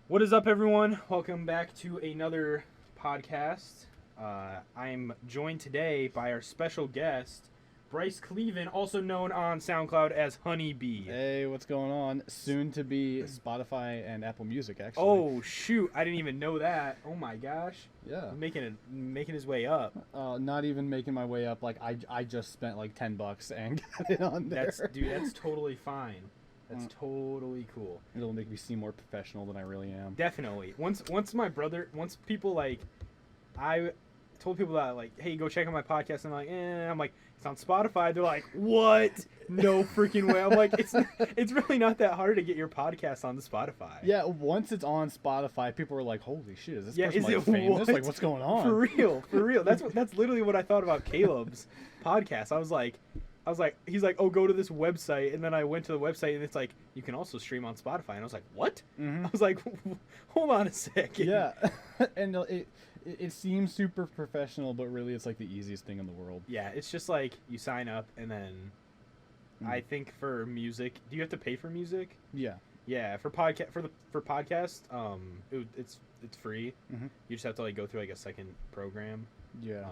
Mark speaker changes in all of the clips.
Speaker 1: What is up, everyone? Welcome back to another podcast. I'm joined today by our special guest, Bryce Kleven, also known on SoundCloud as Honeybee.
Speaker 2: Hey, what's going on? Soon to be Spotify and Apple Music, actually.
Speaker 1: Oh shoot! I didn't even know that. Oh my gosh!
Speaker 2: Yeah.
Speaker 1: Making his way up.
Speaker 2: Not even making my way up. Like I just spent like $10 and got it on there.
Speaker 1: That's totally fine. That's totally cool.
Speaker 2: It'll make me seem more professional than I really am.
Speaker 1: Definitely. Once people I told people that like, hey, go check out my podcast, and I'm like, it's on Spotify. They're like, what? No freaking way. I'm like, it's really not that hard to get your podcast on the Spotify.
Speaker 2: Yeah, once it's on Spotify, people are like, holy shit, is this person
Speaker 1: is
Speaker 2: like
Speaker 1: it
Speaker 2: famous?
Speaker 1: what?
Speaker 2: Like, what's going on?
Speaker 1: For real. That's literally what I thought about Caleb's podcast. I was like, he's like, oh, go to this website, and then I went to the website, and it's like, you can also stream on Spotify, and I was like, what?
Speaker 2: Mm-hmm.
Speaker 1: I was like, hold on a second.
Speaker 2: Yeah, and it seems super professional, but really it's like the easiest thing in the world.
Speaker 1: Yeah, it's just like you sign up, and then I think for music, do you have to pay for music?
Speaker 2: Yeah.
Speaker 1: Yeah, for podcast, it's free.
Speaker 2: Mm-hmm.
Speaker 1: You just have to like go through like a second program.
Speaker 2: Yeah.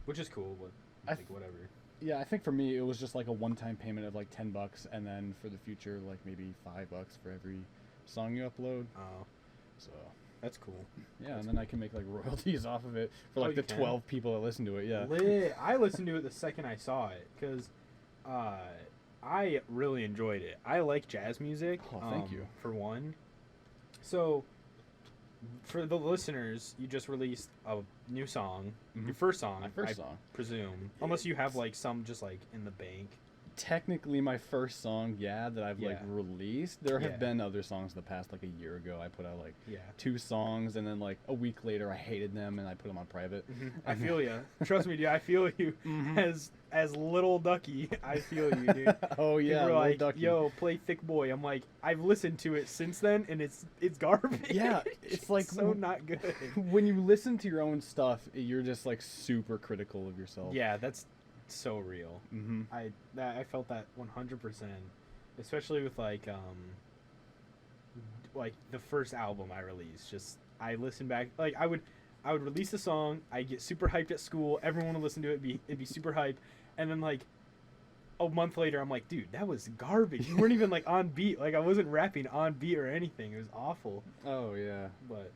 Speaker 1: Which is cool, but like whatever.
Speaker 2: Yeah, I think for me it was just like a one-time payment of like $10, and then for the future like maybe $5 for every song you upload.
Speaker 1: Oh,
Speaker 2: So
Speaker 1: that's cool.
Speaker 2: yeah, and then I can make like royalties off of it for like the 12 people that listen to it. Yeah.
Speaker 1: Lit. I listened to it the second I saw it because I really enjoyed it. I like jazz music.
Speaker 2: Oh, thank you.
Speaker 1: For one. So, for the listeners, you just released a new song.
Speaker 2: Mm-hmm.
Speaker 1: Your first song,
Speaker 2: My first song.
Speaker 1: presume. Unless you have like some just like in the bank.
Speaker 2: Technically my first song, that I've like released. There have
Speaker 1: Yeah.
Speaker 2: been other songs in the past, like a year ago I put out like 2 songs, and then like a week later I hated them and I put them on private.
Speaker 1: Mm-hmm. I feel you. Trust me, dude. I feel you.
Speaker 2: Mm-hmm.
Speaker 1: As little Ducky, I feel you, dude.
Speaker 2: Oh yeah,
Speaker 1: People are like,
Speaker 2: Ducky.
Speaker 1: yo, play Thick Boy. I'm like, I've listened to it since then, and it's garbage.
Speaker 2: Yeah, it's like
Speaker 1: so not good.
Speaker 2: When you listen to your own stuff, you're just like super critical of yourself.
Speaker 1: Yeah, that's so real.
Speaker 2: Mm-hmm.
Speaker 1: I felt that 100%, especially with like the first album I released. Just I listened back, like I would release a song, I'd get super hyped at school, everyone would listen to it, it'd be super hype, and then like a month later I'm like, dude, that was garbage. You weren't even like on beat. Like I wasn't rapping on beat or anything. It was awful.
Speaker 2: Oh yeah.
Speaker 1: But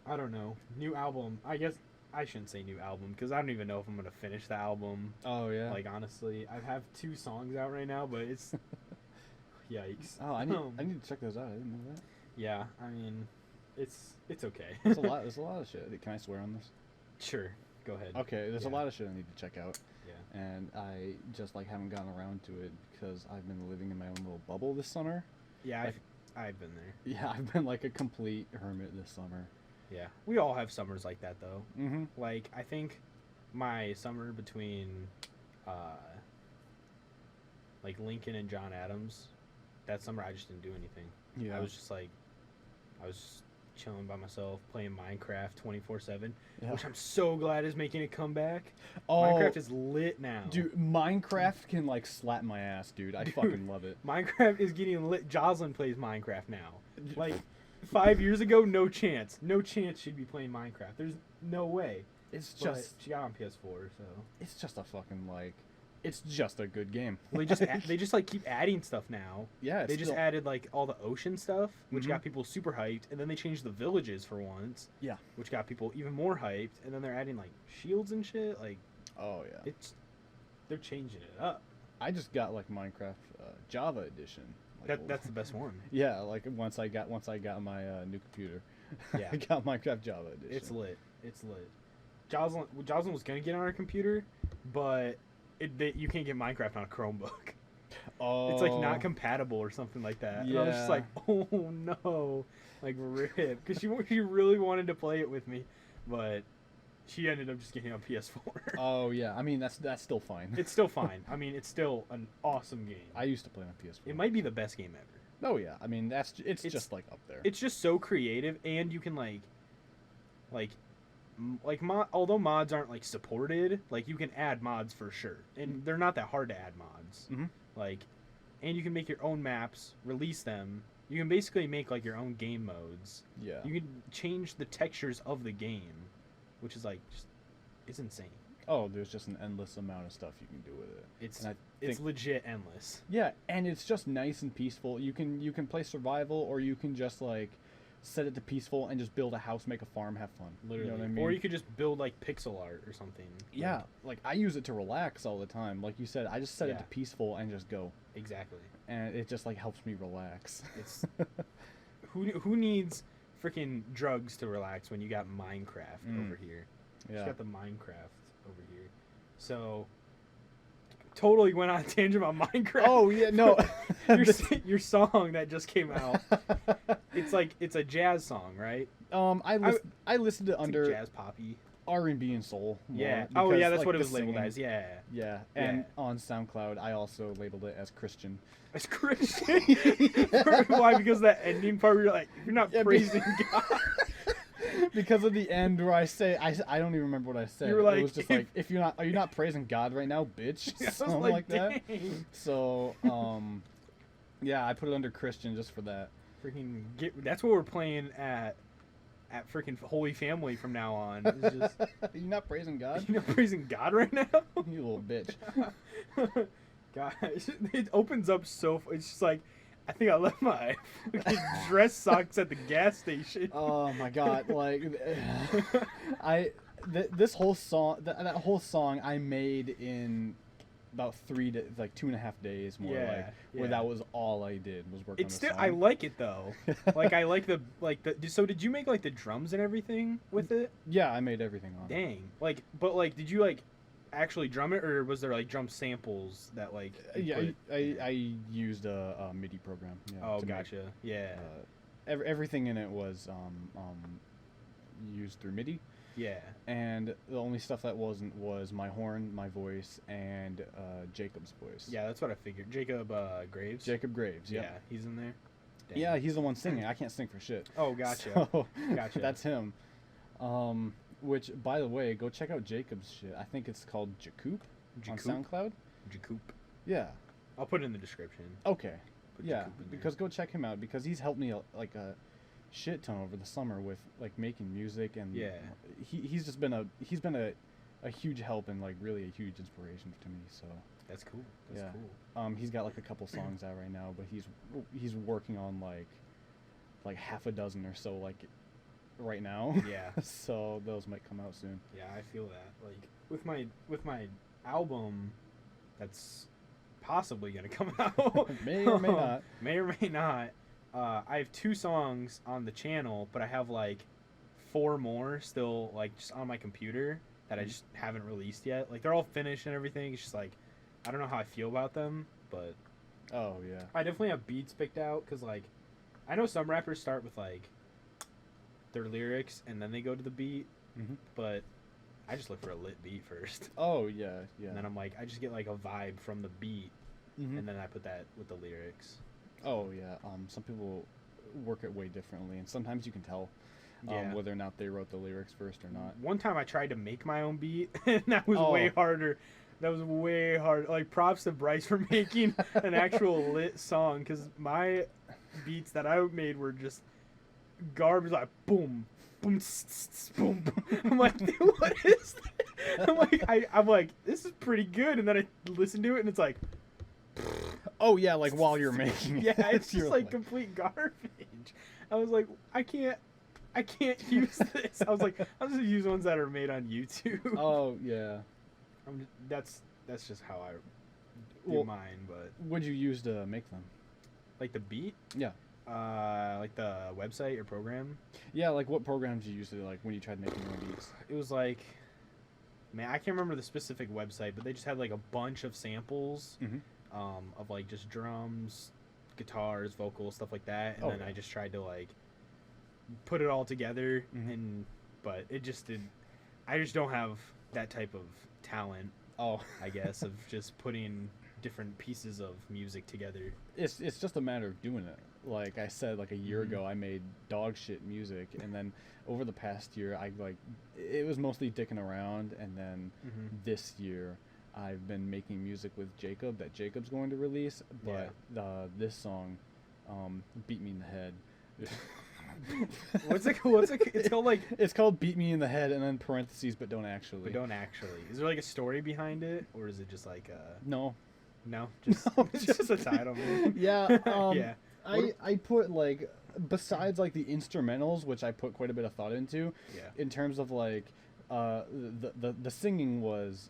Speaker 1: I don't know. New album. I guess I shouldn't say new album because I don't even know if I'm gonna finish the album.
Speaker 2: Oh yeah.
Speaker 1: Like honestly, I have 2 songs out right now, but it's yikes.
Speaker 2: Oh, I need to check those out. I didn't know that.
Speaker 1: Yeah, I mean, it's okay.
Speaker 2: There's a lot. There's a lot of shit. Can I swear on this?
Speaker 1: Sure, go ahead.
Speaker 2: Okay. There's a
Speaker 1: Yeah.
Speaker 2: lot of shit I need to check out.
Speaker 1: Yeah.
Speaker 2: And I just like haven't gotten around to it because I've been living in my own little bubble this summer.
Speaker 1: Yeah,
Speaker 2: Like-
Speaker 1: I've been there.
Speaker 2: Yeah, I've been like a complete hermit this summer.
Speaker 1: Yeah, we all have summers like that though.
Speaker 2: Mm-hmm.
Speaker 1: Like I think my summer between like Lincoln and John Adams, that summer I just didn't do anything.
Speaker 2: Yeah.
Speaker 1: I was just chilling by myself playing Minecraft 24/7,
Speaker 2: Yeah.
Speaker 1: which I'm so glad is making a comeback.
Speaker 2: Oh,
Speaker 1: Minecraft is lit now.
Speaker 2: dude, Minecraft can like slap my ass, dude. I fucking love it.
Speaker 1: Minecraft is getting lit. Jocelyn plays Minecraft now. Like 5 years ago, no chance she'd be playing Minecraft. There's no way.
Speaker 2: It's
Speaker 1: But
Speaker 2: just,
Speaker 1: she got on PS4, so
Speaker 2: it's just a fucking like, it's just a good game.
Speaker 1: well, they just like keep adding stuff now.
Speaker 2: Yeah, it's
Speaker 1: They just
Speaker 2: still-
Speaker 1: added like all the ocean stuff, which
Speaker 2: Mhm.
Speaker 1: got people super hyped, and then they changed the villages for once.
Speaker 2: Yeah.
Speaker 1: Which got people even more hyped, and then they're adding like shields and shit. Like
Speaker 2: Oh yeah.
Speaker 1: they're changing it up.
Speaker 2: I just got like Minecraft Java edition. Like,
Speaker 1: That's the best one.
Speaker 2: Yeah, like once I got my new computer,
Speaker 1: Yeah.
Speaker 2: I got Minecraft Java edition.
Speaker 1: It's lit. It's lit. Jocelyn was gonna get on her computer, but you can't get Minecraft on a Chromebook.
Speaker 2: Oh,
Speaker 1: It's like not compatible or something like that. And I was just
Speaker 2: Yeah.
Speaker 1: like, oh no, like rip, because she really wanted to play it with me, but she ended up just getting on PS4.
Speaker 2: Oh yeah, I mean that's still fine.
Speaker 1: It's still fine. I mean, it's still an awesome game.
Speaker 2: I used to play on PS4.
Speaker 1: It might be the best game ever.
Speaker 2: Oh yeah, I mean it's just like up there.
Speaker 1: It's just so creative, and you can although mods aren't like supported, like you can add mods for sure, and they're not that hard to add mods.
Speaker 2: Mhm.
Speaker 1: Like, and you can make your own maps, release them, You can basically make like your own game modes.
Speaker 2: Yeah.
Speaker 1: You can change the textures of the game, which is like just it's insane.
Speaker 2: Oh, there's just an endless amount of stuff you can do with it.
Speaker 1: It's legit endless.
Speaker 2: Yeah, and it's just nice and peaceful. You can play survival, or you can just like set it to peaceful and just build a house, make a farm, have fun.
Speaker 1: Literally.
Speaker 2: You know what I mean?
Speaker 1: Or you could just build like pixel art or something.
Speaker 2: Yeah, like I use it to relax all the time. Like you said, I just set it
Speaker 1: Yeah.
Speaker 2: to peaceful and just go.
Speaker 1: Exactly.
Speaker 2: And it just like helps me relax.
Speaker 1: It's who needs freaking drugs to relax when you got Minecraft over here?
Speaker 2: Yeah.
Speaker 1: You got the Minecraft over here. So totally went on a tangent about Minecraft.
Speaker 2: Oh yeah, no.
Speaker 1: your song that just came out. It's a jazz song, right?
Speaker 2: I listed it
Speaker 1: It's
Speaker 2: under
Speaker 1: like jazz poppy.
Speaker 2: R&B and soul.
Speaker 1: Yeah.
Speaker 2: More
Speaker 1: Oh yeah,
Speaker 2: because,
Speaker 1: that's
Speaker 2: like,
Speaker 1: what it
Speaker 2: the
Speaker 1: was labeled
Speaker 2: singing.
Speaker 1: as. Yeah.
Speaker 2: Yeah, and on SoundCloud, I also labeled it as Christian.
Speaker 1: It's Christian. Why? Because that ending part where you're like, you're not praising God.
Speaker 2: Because of the end where I don't even remember what I said.
Speaker 1: You were like,
Speaker 2: it was just like, are you not praising God right now, bitch?
Speaker 1: I was
Speaker 2: Something
Speaker 1: like,
Speaker 2: like that.
Speaker 1: dang.
Speaker 2: So, yeah, I put it under Christian just for that.
Speaker 1: Freaking that's what we're playing at freaking Holy Family from now on. It's just
Speaker 2: Are you not praising God?
Speaker 1: you're not praising God right now.
Speaker 2: You little bitch.
Speaker 1: Gosh, it opens up so. It's just like, I think I left my fucking dress socks at the gas station.
Speaker 2: Oh my God! Like, this whole song, that whole song, I made in about 2.5 days more.
Speaker 1: Yeah,
Speaker 2: like, where that was all I did was work on
Speaker 1: It's
Speaker 2: the
Speaker 1: still.
Speaker 2: song.
Speaker 1: I like it though. Like I like the. So did you make like the drums and everything with it?
Speaker 2: Yeah, I made everything on it.
Speaker 1: Dang. But did you like actually drum it, or was there like drum samples that like? you
Speaker 2: Yeah,
Speaker 1: put-
Speaker 2: I used a MIDI program. Yeah,
Speaker 1: Oh,
Speaker 2: to make,
Speaker 1: gotcha. Yeah.
Speaker 2: everything in it was used through MIDI,
Speaker 1: Yeah.
Speaker 2: and the only stuff that wasn't was my horn, my voice, and Jacob's voice.
Speaker 1: Yeah, that's what I figured. Jacob Graves.
Speaker 2: Jacob Graves.
Speaker 1: Yeah,
Speaker 2: Yeah.
Speaker 1: he's in there. Dang.
Speaker 2: Yeah, he's the one singing. I can't sing for shit.
Speaker 1: Oh, gotcha.
Speaker 2: So,
Speaker 1: Gotcha.
Speaker 2: That's him. Which, by the way, go check out Jacob's shit. I think it's called Jacoop on
Speaker 1: Jacoop?
Speaker 2: SoundCloud.
Speaker 1: Jacoop.
Speaker 2: Yeah.
Speaker 1: I'll put it in the description.
Speaker 2: Okay.
Speaker 1: Put
Speaker 2: Yeah,
Speaker 1: Jacoop in there.
Speaker 2: because go check him out because he's helped me like a shit ton over the summer with like making music, and
Speaker 1: Yeah.
Speaker 2: he's just been a huge help and like really a huge inspiration to me. So
Speaker 1: That's cool. That's
Speaker 2: yeah.
Speaker 1: cool.
Speaker 2: He's got like a couple songs out right now, but he's working on like half a dozen or so like right now.
Speaker 1: Yeah.
Speaker 2: So those might come out soon.
Speaker 1: Yeah, I feel that. Like with my album that's possibly gonna come out.
Speaker 2: May or may not.
Speaker 1: May or may not. I have 2 songs on the channel, but I have like 4 more still like just on my computer that I just haven't released yet. Like they're all finished and everything. It's just like I don't know how I feel about them, but
Speaker 2: Oh yeah.
Speaker 1: I definitely have beats picked out because like I know some rappers start with like their lyrics and then they go to the beat,
Speaker 2: Hmm.
Speaker 1: but I just look for a lit beat first.
Speaker 2: Oh yeah, yeah.
Speaker 1: And then I'm like, I just get like a vibe from the beat,
Speaker 2: Mhm.
Speaker 1: and then I put that with the lyrics.
Speaker 2: Oh yeah. Some people work it way differently, and sometimes you can tell
Speaker 1: Yeah.
Speaker 2: whether or not they wrote the lyrics first or not.
Speaker 1: One time I tried to make my own beat, and that was
Speaker 2: Oh.
Speaker 1: way harder. That was way hard. Like props to Bryce for making an actual lit song, because my beats that I made were just garbage. Like boom, boom, boom, boom. I'm like, dude, what is that? I'm like, this is pretty good. And then I listen to it, and it's like,
Speaker 2: Oh yeah, like while you're making it.
Speaker 1: yeah, it's
Speaker 2: You're
Speaker 1: just like complete garbage. I was like, I can't use this. I was like, I'll just use ones that are made on YouTube.
Speaker 2: Oh yeah.
Speaker 1: That's just how I do
Speaker 2: Well-
Speaker 1: mine. But
Speaker 2: What'd you use to make them?
Speaker 1: like the beat,
Speaker 2: Yeah.
Speaker 1: like the website or program,
Speaker 2: Yeah, like what programs you use to like when you tried making your own beats?
Speaker 1: it was like, man, I can't remember the specific website, but they just had like a bunch of samples,
Speaker 2: Mhm.
Speaker 1: of like just drums, guitars, vocals, stuff like that, and
Speaker 2: Oh,
Speaker 1: then
Speaker 2: yeah.
Speaker 1: I just tried to like put it all together,
Speaker 2: Mhm.
Speaker 1: but it just didn't. I just don't have that type of talent,
Speaker 2: Oh,
Speaker 1: I guess, of just putting different pieces of music together.
Speaker 2: it's just a matter of doing it. Like I said, like a year
Speaker 1: Mhm.
Speaker 2: ago, I made dog shit music, and then over the past year, I like it was mostly dicking around, and then this year, I've been making music with Jacob that Jacob's going to release. But this song, "Beat Me in the Head."
Speaker 1: It's called like.
Speaker 2: It's called "Beat Me in the Head" and then parentheses, but don't actually.
Speaker 1: But don't actually. Is there like a story behind it, or is it just like
Speaker 2: No.
Speaker 1: No, just
Speaker 2: No,
Speaker 1: it's just a title. Man.
Speaker 2: Yeah.
Speaker 1: Yeah.
Speaker 2: I put like, besides like the instrumentals, which I put quite a bit of thought into.
Speaker 1: Yeah.
Speaker 2: In terms of like, the singing was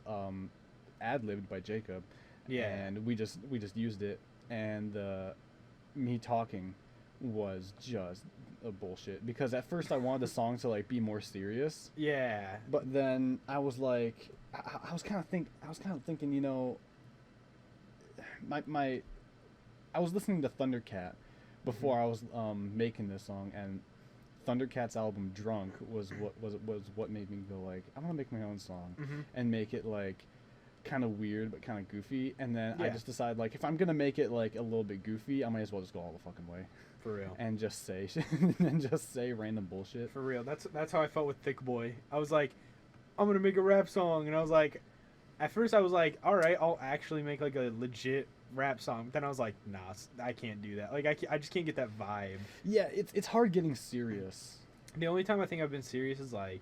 Speaker 2: ad-libbed by Jacob.
Speaker 1: Yeah.
Speaker 2: And we just used it, and me talking was just a bullshit, because at first I wanted the song to like be more serious.
Speaker 1: Yeah.
Speaker 2: But then I was like, I was kind of thinking, you know, I was listening to Thundercat before I was making this song, and Thundercat's album Drunk was what made me go like, I want to make my own song and make it like kind of weird but kind of goofy. And then I just decided, like, if I'm gonna make it like a little bit goofy, I might as well just go all the fucking way.
Speaker 1: For real.
Speaker 2: And just say random bullshit.
Speaker 1: For real. That's how I felt with Thick Boy. I was like, I'm gonna make a rap song, and I was like, at first I was like, all right, I'll actually make like a legit rap song. But then I was like, nah, I can't do that. Like I just can't get that vibe.
Speaker 2: Yeah, it's hard getting serious.
Speaker 1: The only time I think I've been serious is like,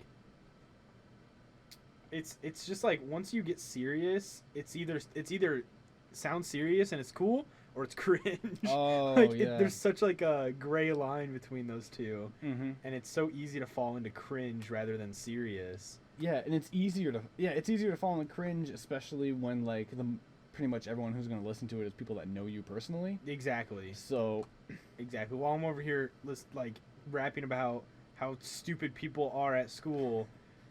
Speaker 1: it's just like, once you get serious, it's either sounds serious and it's cool, or it's cringe.
Speaker 2: Oh,
Speaker 1: like
Speaker 2: yeah.
Speaker 1: there's such like a gray line between those two,
Speaker 2: Mm-hmm.
Speaker 1: and it's so easy to fall into cringe rather than serious.
Speaker 2: Yeah, and it's easier to fall in the cringe, especially when like pretty much everyone who's gonna listen to it is people that know you personally.
Speaker 1: Exactly.
Speaker 2: So,
Speaker 1: Exactly. While I'm over here like rapping about how stupid people are at school,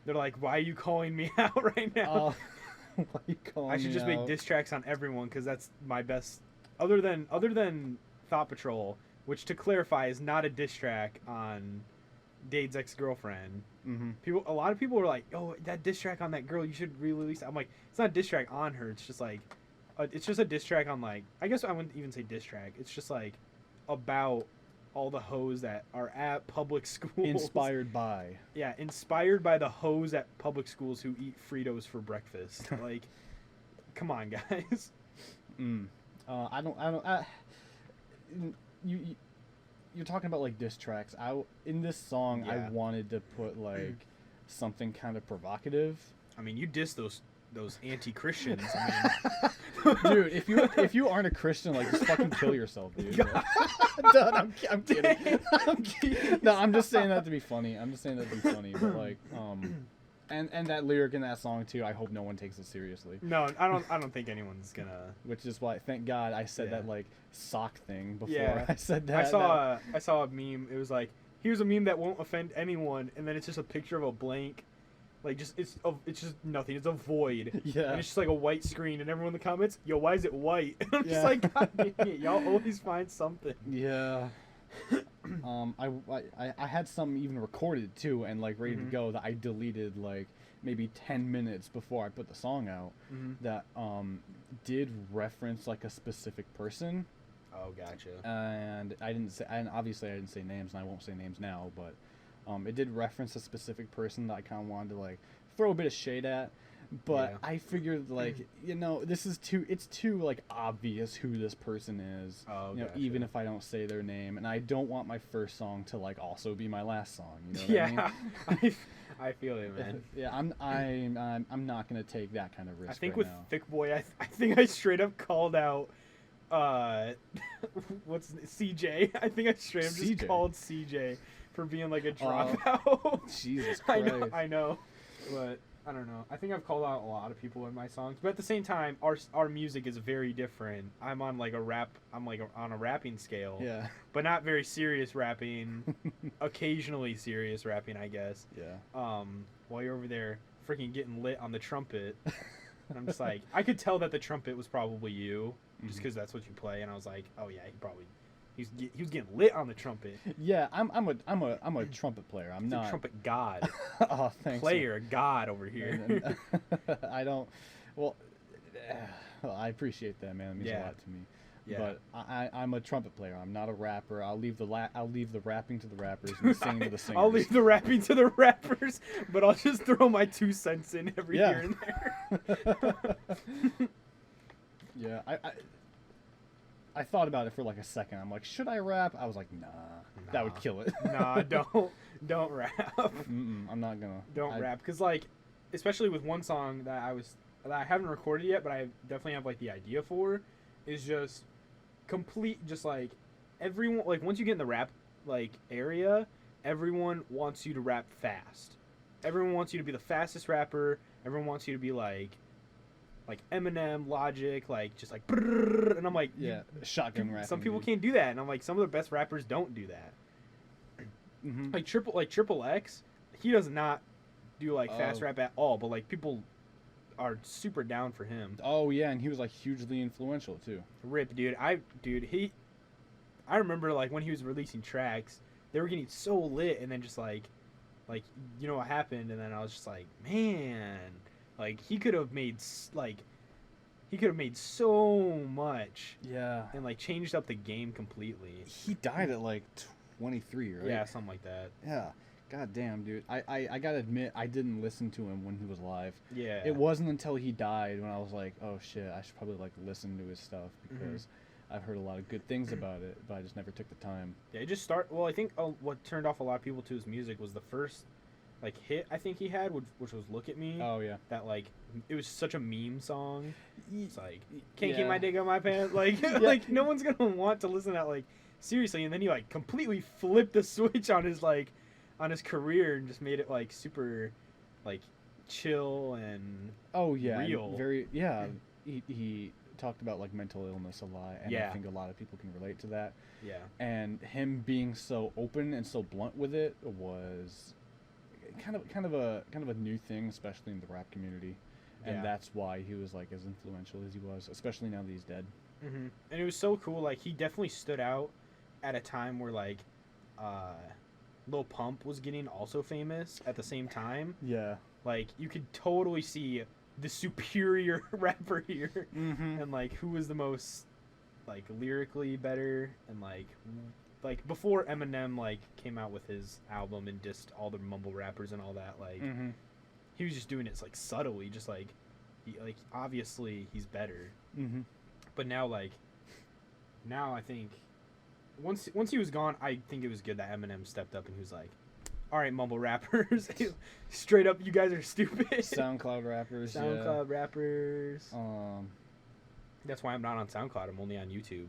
Speaker 1: they're like, "Why are you calling me out right now?"
Speaker 2: why are you calling
Speaker 1: I should
Speaker 2: me
Speaker 1: just
Speaker 2: out?
Speaker 1: make diss tracks on everyone, because that's my best. Other than Thought Patrol, which, to clarify, is not a diss track on Dade's ex-girlfriend.
Speaker 2: Mm-hmm.
Speaker 1: A lot of people were like, "Oh, that diss track on that girl, you should re-release it." I'm like, it's not a diss track on her. It's just like, it's just a diss track on, like, I guess I wouldn't even say diss track. It's just like about all the hoes that are at public schools.
Speaker 2: Inspired by.
Speaker 1: Yeah, inspired by the hoes at public schools who eat Fritos for breakfast. Like, come on, guys.
Speaker 2: You're talking about like diss tracks. In this song, I
Speaker 1: Yeah.
Speaker 2: wanted to put like something kind of provocative.
Speaker 1: I mean, you diss those anti-Christians. I mean,
Speaker 2: Dude, if you aren't a Christian, like, just fucking kill yourself, dude.
Speaker 1: God.
Speaker 2: Dude, I'm kidding. I'm kidding. No, I'm just saying that to be funny. But like, and that lyric in that song too, I hope no one takes it seriously.
Speaker 1: no, I don't think anyone's gonna.
Speaker 2: Which is why, thank God, I said
Speaker 1: Yeah.
Speaker 2: that like sock thing before.
Speaker 1: Yeah.
Speaker 2: I said that.
Speaker 1: I saw a meme. It was like, here's a meme that won't offend anyone, and then it's just a picture of a blank, like, just it's just nothing. It's a void.
Speaker 2: Yeah.
Speaker 1: And it's just like a white screen, and everyone in the comments, yo, why is it white? And I'm just
Speaker 2: Yeah.
Speaker 1: like, God dang it, y'all always find something.
Speaker 2: Yeah. I had some even recorded too and like ready to go that I deleted like maybe 10 minutes before I put the song out that did reference like a specific person.
Speaker 1: Oh, gotcha.
Speaker 2: And obviously I didn't say names, and I won't say names now, but it did reference a specific person that I kind of wanted to like throw a bit of shade at. But
Speaker 1: Yeah.
Speaker 2: I figured, like, you know, it's too like obvious who this person is.
Speaker 1: Oh,
Speaker 2: you know,
Speaker 1: gotcha.
Speaker 2: even if I don't say their name, and I don't want my first song to like also be my last song. You know what I mean?
Speaker 1: Yeah, I feel it, man.
Speaker 2: Yeah, I'm not gonna take that kind of risk.
Speaker 1: I think
Speaker 2: right
Speaker 1: with
Speaker 2: now.
Speaker 1: Thick Boy, I think I straight up called out, what's CJ? I think I straight up just
Speaker 2: CJ?
Speaker 1: called CJ for being like a dropout.
Speaker 2: Jesus
Speaker 1: I
Speaker 2: Christ.
Speaker 1: know, but I don't know. I think I've called out a lot of people in my songs, but at the same time, our music is very different. I'm on like a rap. I'm like on a rapping scale.
Speaker 2: Yeah.
Speaker 1: But not very serious rapping. Occasionally serious rapping, I guess.
Speaker 2: Yeah.
Speaker 1: While you're over there freaking getting lit on the trumpet, and I'm just like, I could tell that the trumpet was probably you, just because that's what you play, and I was like, oh yeah, he was getting lit on the trumpet.
Speaker 2: Yeah, I'm a trumpet player. I'm
Speaker 1: He's
Speaker 2: not
Speaker 1: a trumpet god.
Speaker 2: Oh, thanks.
Speaker 1: Player god over here.
Speaker 2: I don't. Well, I appreciate that, man. It means a lot to me.
Speaker 1: Yeah.
Speaker 2: But I'm a trumpet player. I'm not a rapper. I'll leave the rapping to the rappers and the singing to the singers.
Speaker 1: I'll leave the rapping to the rappers, but I'll just throw my 2 cents in every
Speaker 2: Yeah.
Speaker 1: here and there.
Speaker 2: Yeah, I thought about it for like a second. I'm like, should I rap? I was like, nah. That would kill it.
Speaker 1: Nah, don't rap.
Speaker 2: I'm not gonna.
Speaker 1: Don't rap, because like, especially with one song that I haven't recorded yet, but I definitely have like the idea for, is just complete, just like everyone, like once you get in the rap like area, everyone wants you to rap fast. Everyone wants you to be the fastest rapper. Everyone wants you to be like Eminem, Logic, like just like brrr, and I'm like,
Speaker 2: yeah, shotgun rapping.
Speaker 1: Some people
Speaker 2: dude.
Speaker 1: can't do that, and I'm like, some of the best rappers don't do that. Like Triple X, he does not do like fast rap at all, but like people are super down for him.
Speaker 2: Oh yeah, and he was like hugely influential too.
Speaker 1: Rip, dude. I remember like when he was releasing tracks, they were getting so lit, and then just like you know what happened, and then I was just like, man, like he could have made so much.
Speaker 2: Yeah.
Speaker 1: And like changed up the game completely.
Speaker 2: He died at like 23, right?
Speaker 1: Yeah, something like that.
Speaker 2: Yeah. God damn, dude. I gotta admit, I didn't listen to him when he was alive.
Speaker 1: Yeah.
Speaker 2: It wasn't until he died when I was like, oh shit, I should probably like listen to his stuff because I've heard a lot of good things about it, but I just never took the time.
Speaker 1: Yeah, it just I think what turned off a lot of people to his music was the first like hit I think he had, which was "Look at Me."
Speaker 2: Oh yeah.
Speaker 1: That like it was such a meme song. It's like can't
Speaker 2: Yeah.
Speaker 1: keep my dick on my pants. Like like no one's gonna want to listen to that like seriously. And then he like completely flipped the switch on his career and just made it like super like chill and real.
Speaker 2: Very yeah. He talked about like mental illness a lot, and I think a lot of people can relate to that.
Speaker 1: Yeah.
Speaker 2: And him being so open and so blunt with it was kind of a new thing, especially in the rap community. And that's why he was like as influential as he was, especially now that he's dead.
Speaker 1: And it was so cool. Like he definitely stood out at a time where like Lil Pump was getting also famous at the same time.
Speaker 2: Yeah.
Speaker 1: Like you could totally see the superior rapper here, and like who was the most like lyrically better, and like before Eminem like came out with his album and dissed all the mumble rappers and all that, like he was just doing it like subtly, just like obviously he's better. But now I think once he was gone, I think it was good that Eminem stepped up and he was like, all right, mumble rappers, straight up, you guys are stupid.
Speaker 2: SoundCloud rappers.
Speaker 1: Rappers. That's why I'm not on SoundCloud. I'm only on YouTube.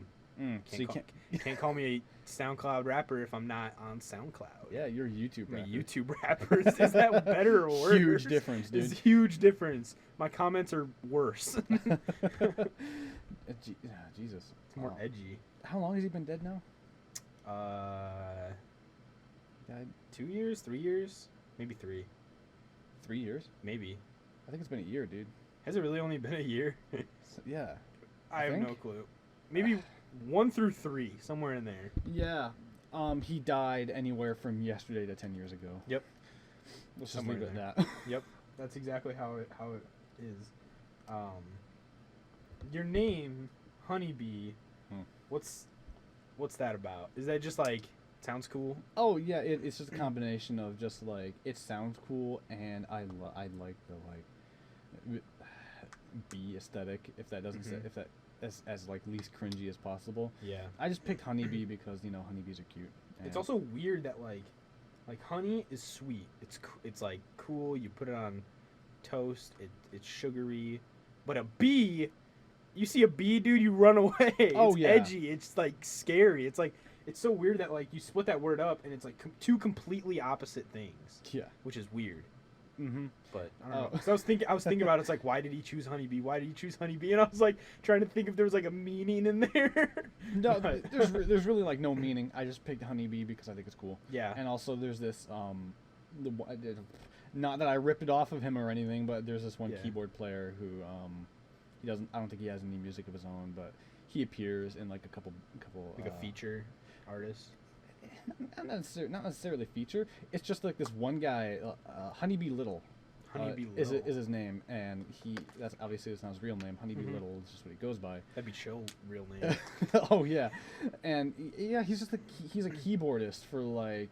Speaker 1: Can't call me a SoundCloud rapper if I'm not on SoundCloud.
Speaker 2: Yeah, you're a YouTube rapper.
Speaker 1: YouTube rappers. Is that better or worse?
Speaker 2: Huge difference, dude.
Speaker 1: It's huge difference. My comments are worse.
Speaker 2: Jesus.
Speaker 1: It's more edgy.
Speaker 2: How long has he been dead now?
Speaker 1: 2 years, 3 years, maybe 3.
Speaker 2: 3 years?
Speaker 1: Maybe.
Speaker 2: I think it's been a year, dude.
Speaker 1: Has it really only been a year?
Speaker 2: Yeah.
Speaker 1: I have no clue. Maybe 1 through 3, somewhere in there.
Speaker 2: Yeah. He died anywhere from yesterday to 10 years ago.
Speaker 1: Yep.
Speaker 2: Let's just leave it at that.
Speaker 1: Yep. That's exactly how it is. Your name, Honeybee. What's that about? Is that just like sounds cool?
Speaker 2: Oh yeah, it's just a combination of just like it sounds cool, and I like the like bee aesthetic. If that doesn't if that as like least cringy as possible.
Speaker 1: Yeah.
Speaker 2: I just picked Honeybee because honeybees are cute.
Speaker 1: It's also weird that like honey is sweet. It's like cool. You put it on toast. It's sugary, but a bee. You see a bee, dude, you run away. It's edgy. It's like scary. It's like it's so weird that like you split that word up and it's like two completely opposite things.
Speaker 2: Yeah,
Speaker 1: which is weird. But I don't know.
Speaker 2: Oh.
Speaker 1: So I was thinking about it, it's like, why did he choose Honeybee? Why did he choose Honeybee? And I was like trying to think if there was like a meaning in there.
Speaker 2: No, there's really like no meaning. I just picked Honeybee because I think it's cool.
Speaker 1: Yeah.
Speaker 2: And also there's this not that I ripped it off of him or anything, but there's this one keyboard player who he doesn't. I don't think he has any music of his own, but he appears in like a couple
Speaker 1: like a feature artist.
Speaker 2: Not necessarily feature. It's just like this one guy, Honeybee Little.
Speaker 1: Honeybee Little
Speaker 2: is his name, and that's obviously not his real name. Honeybee Little is just what he goes by.
Speaker 1: That'd be chill real name.
Speaker 2: Oh yeah, and yeah, he's just he's a keyboardist for like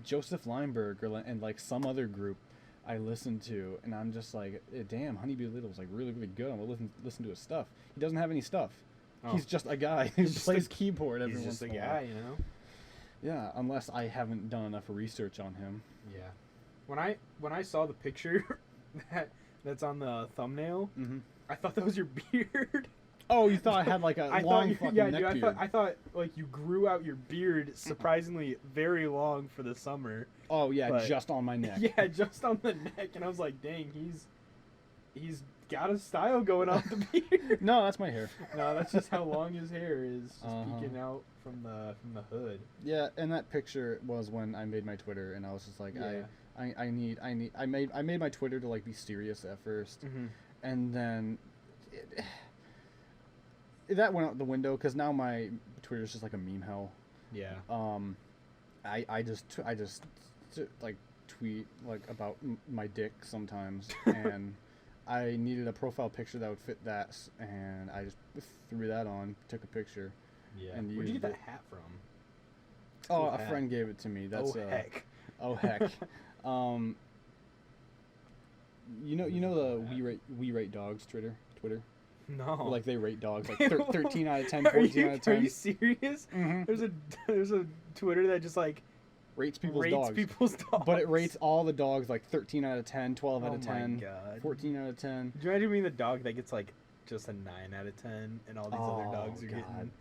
Speaker 2: Joseph Lineberg and like some other group I listened to, and I'm just like, damn, Honeybee Little was like really good. I'm gonna listen to his stuff. He doesn't have any stuff.
Speaker 1: Oh.
Speaker 2: He's just a guy who
Speaker 1: He's just
Speaker 2: plays
Speaker 1: a-
Speaker 2: keyboard every
Speaker 1: He's
Speaker 2: once
Speaker 1: just a
Speaker 2: in a while.
Speaker 1: guy, you know.
Speaker 2: Yeah, unless I haven't done enough research on him.
Speaker 1: Yeah. When I saw the picture that's on the thumbnail,
Speaker 2: Mm-hmm.
Speaker 1: I thought that was your beard.
Speaker 2: Oh, you thought I had like a
Speaker 1: I
Speaker 2: long
Speaker 1: thought,
Speaker 2: fucking
Speaker 1: yeah,
Speaker 2: neck
Speaker 1: dude.
Speaker 2: beard.
Speaker 1: I thought like you grew out your beard surprisingly very long for the summer.
Speaker 2: Oh yeah,
Speaker 1: but-
Speaker 2: just on my neck.
Speaker 1: Yeah, just on the neck, and I was like, dang, he's got a style going on with the beard.
Speaker 2: No, that's my hair.
Speaker 1: No, that's just how long his hair is, just
Speaker 2: Uh-huh.
Speaker 1: peeking out from the hood.
Speaker 2: Yeah, and that picture was when I made my Twitter, and I was just like,
Speaker 1: Yeah.
Speaker 2: I made my Twitter to like be serious at first,
Speaker 1: Mm-hmm.
Speaker 2: and then that went out the window because now my Twitter's just like a meme hell.
Speaker 1: Yeah.
Speaker 2: I just like tweet like about my dick sometimes, and I needed a profile picture that would fit that, and I just threw that on, took a picture.
Speaker 1: Yeah.
Speaker 2: And
Speaker 1: Where'd you
Speaker 2: used
Speaker 1: get that
Speaker 2: it.
Speaker 1: hat from?
Speaker 2: Oh,
Speaker 1: Cool
Speaker 2: a
Speaker 1: hat.
Speaker 2: friend gave it to me. That's
Speaker 1: heck.
Speaker 2: Oh heck. You know the we rate dogs Twitter.
Speaker 1: No.
Speaker 2: Like they rate dogs like 13 out of 10,
Speaker 1: Are
Speaker 2: 14
Speaker 1: you,
Speaker 2: out of 10.
Speaker 1: Are you serious?
Speaker 2: Mm-hmm.
Speaker 1: There's a Twitter that just like
Speaker 2: Rates people's
Speaker 1: rates
Speaker 2: dogs.
Speaker 1: people's dogs.
Speaker 2: But it rates all the dogs like 13 out of 10, 12 out
Speaker 1: Oh
Speaker 2: of
Speaker 1: my
Speaker 2: 10,
Speaker 1: God.
Speaker 2: 14 out of 10.
Speaker 1: Do you imagine being the dog that gets like just a 9 out of 10, and all these other
Speaker 2: Oh,
Speaker 1: dogs are
Speaker 2: God.
Speaker 1: getting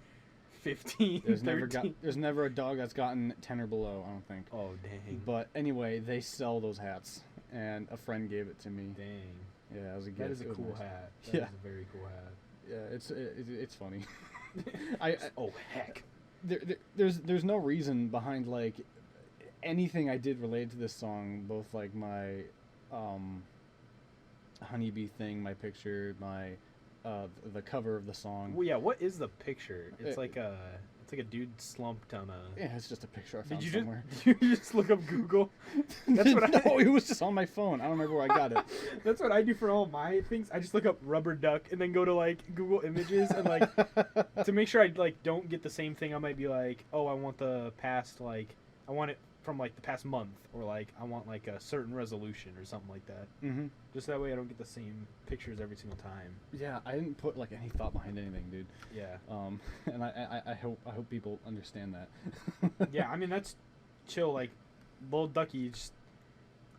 Speaker 1: 15,
Speaker 2: There's
Speaker 1: 13?
Speaker 2: there's never a dog that's gotten 10 or below, I don't think.
Speaker 1: Oh dang.
Speaker 2: But anyway, they sell those hats, and a friend gave it to me.
Speaker 1: Dang.
Speaker 2: Yeah, it was a gift.
Speaker 1: That is a
Speaker 2: It was
Speaker 1: cool
Speaker 2: nice.
Speaker 1: hat. That
Speaker 2: Yeah.
Speaker 1: is a very cool hat.
Speaker 2: Yeah, it's funny. I
Speaker 1: Oh heck.
Speaker 2: there's no reason behind like anything I did related to this song, both like my Honeybee thing, my picture, my the cover of the song.
Speaker 1: Well, yeah. What is the picture? It's
Speaker 2: Uh,
Speaker 1: like a dude slumped on a.
Speaker 2: Yeah, it's just a picture I found
Speaker 1: Did you
Speaker 2: somewhere.
Speaker 1: did you just look up Google? That's what I.
Speaker 2: No, it was just on my phone. I don't remember where I got it.
Speaker 1: That's what I do for all my things. I just look up rubber duck and then go to like Google Images and like to make sure I like don't get the same thing. I might be like, oh, I want the past like I want it from like the past month, or like I want like a certain resolution or something like that.
Speaker 2: Mm-hmm.
Speaker 1: Just that way I don't get the same pictures every single time.
Speaker 2: Yeah, I didn't put like any thought behind anything, dude.
Speaker 1: Yeah.
Speaker 2: And I hope people understand that.
Speaker 1: Yeah, I mean that's chill. Like, Lil Ducky. Just,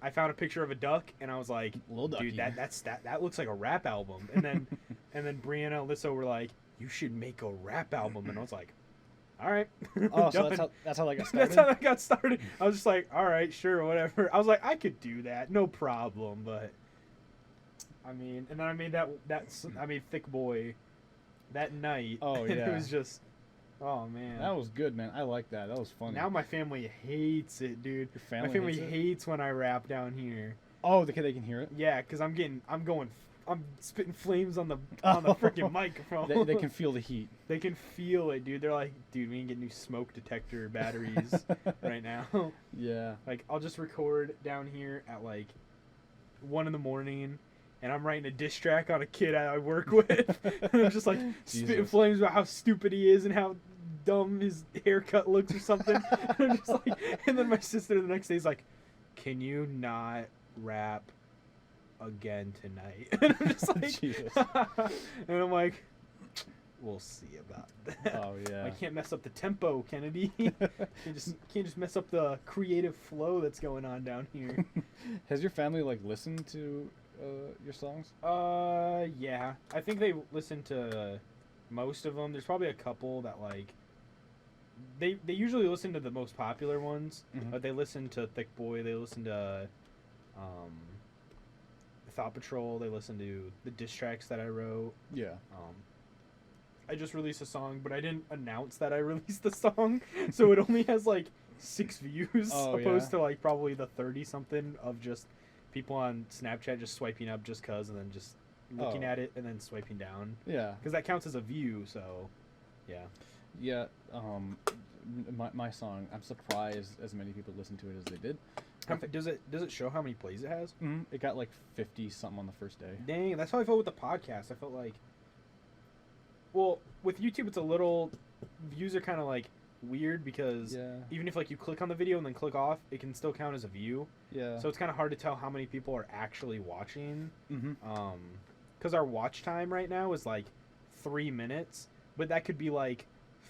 Speaker 1: I found a picture of a duck and I was like,
Speaker 2: Lil Ducky.
Speaker 1: dude, that looks like a rap album. And then Brianna and Alyssa were like, you should make a rap album. And I was like, all right.
Speaker 2: Oh, so
Speaker 1: done.
Speaker 2: that's how I got started.
Speaker 1: That's how that got started. I was just like, all right, sure, whatever. I was like, I could do that, no problem. But I mean, and then I made I made Thick Boy that night.
Speaker 2: Oh,
Speaker 1: and
Speaker 2: yeah.
Speaker 1: it was just, oh man.
Speaker 2: That was good, man. I like that. That was funny.
Speaker 1: Now my family hates it, dude.
Speaker 2: Your family
Speaker 1: My family
Speaker 2: hates it?
Speaker 1: hates when I rap down here.
Speaker 2: Oh, the kid they can hear it.
Speaker 1: Yeah, because I'm spitting flames on the freaking microphone.
Speaker 2: They can feel the heat.
Speaker 1: They can feel it, dude. They're like, dude, we can get new smoke detector batteries right now.
Speaker 2: Yeah.
Speaker 1: Like, I'll just record down here at like 1 a.m, and I'm writing a diss track on a kid I work with. And I'm just like spitting
Speaker 2: Jesus.
Speaker 1: flames about how stupid he is and how dumb his haircut looks or something. And I'm just like, and then my sister the next day is like, can you not rap again tonight? And I'm just like,
Speaker 2: Jesus.
Speaker 1: and I'm like, we'll see about that.
Speaker 2: Oh yeah.
Speaker 1: I can't mess up the tempo, Kennedy. can't just mess up the creative flow that's going on down here.
Speaker 2: Has your family like listened to your songs?
Speaker 1: Yeah. I think they listen to most of them. There's probably a couple that like they usually listen to the most popular ones,
Speaker 2: Mhm.
Speaker 1: but they listen to Thick Boy. They listen to Thought Patrol. They listen to the diss tracks that I wrote.
Speaker 2: Yeah.
Speaker 1: I just released a song, but I didn't announce that I released the song, so it only has like 6 views,
Speaker 2: Oh,
Speaker 1: opposed
Speaker 2: yeah?
Speaker 1: to like probably the 30 something of just people on Snapchat just swiping up just cause, and then just looking
Speaker 2: Oh.
Speaker 1: at it and then swiping down,
Speaker 2: Yeah.
Speaker 1: because that counts as a view. So, yeah.
Speaker 2: Yeah. My song. I'm surprised as many people listened to it as they did.
Speaker 1: Does it show how many plays it has?
Speaker 2: It got like 50 something on the first day.
Speaker 1: Dang, that's how I felt with the podcast. I felt like, well, with YouTube, it's a little views are kind of like weird because
Speaker 2: Yeah.
Speaker 1: even if like you click on the video and then click off, it can still count as a view.
Speaker 2: Yeah.
Speaker 1: So it's kind of hard to tell how many people are actually watching.
Speaker 2: Mm-hmm.
Speaker 1: Because our watch time right now is like 3 minutes, but that could be like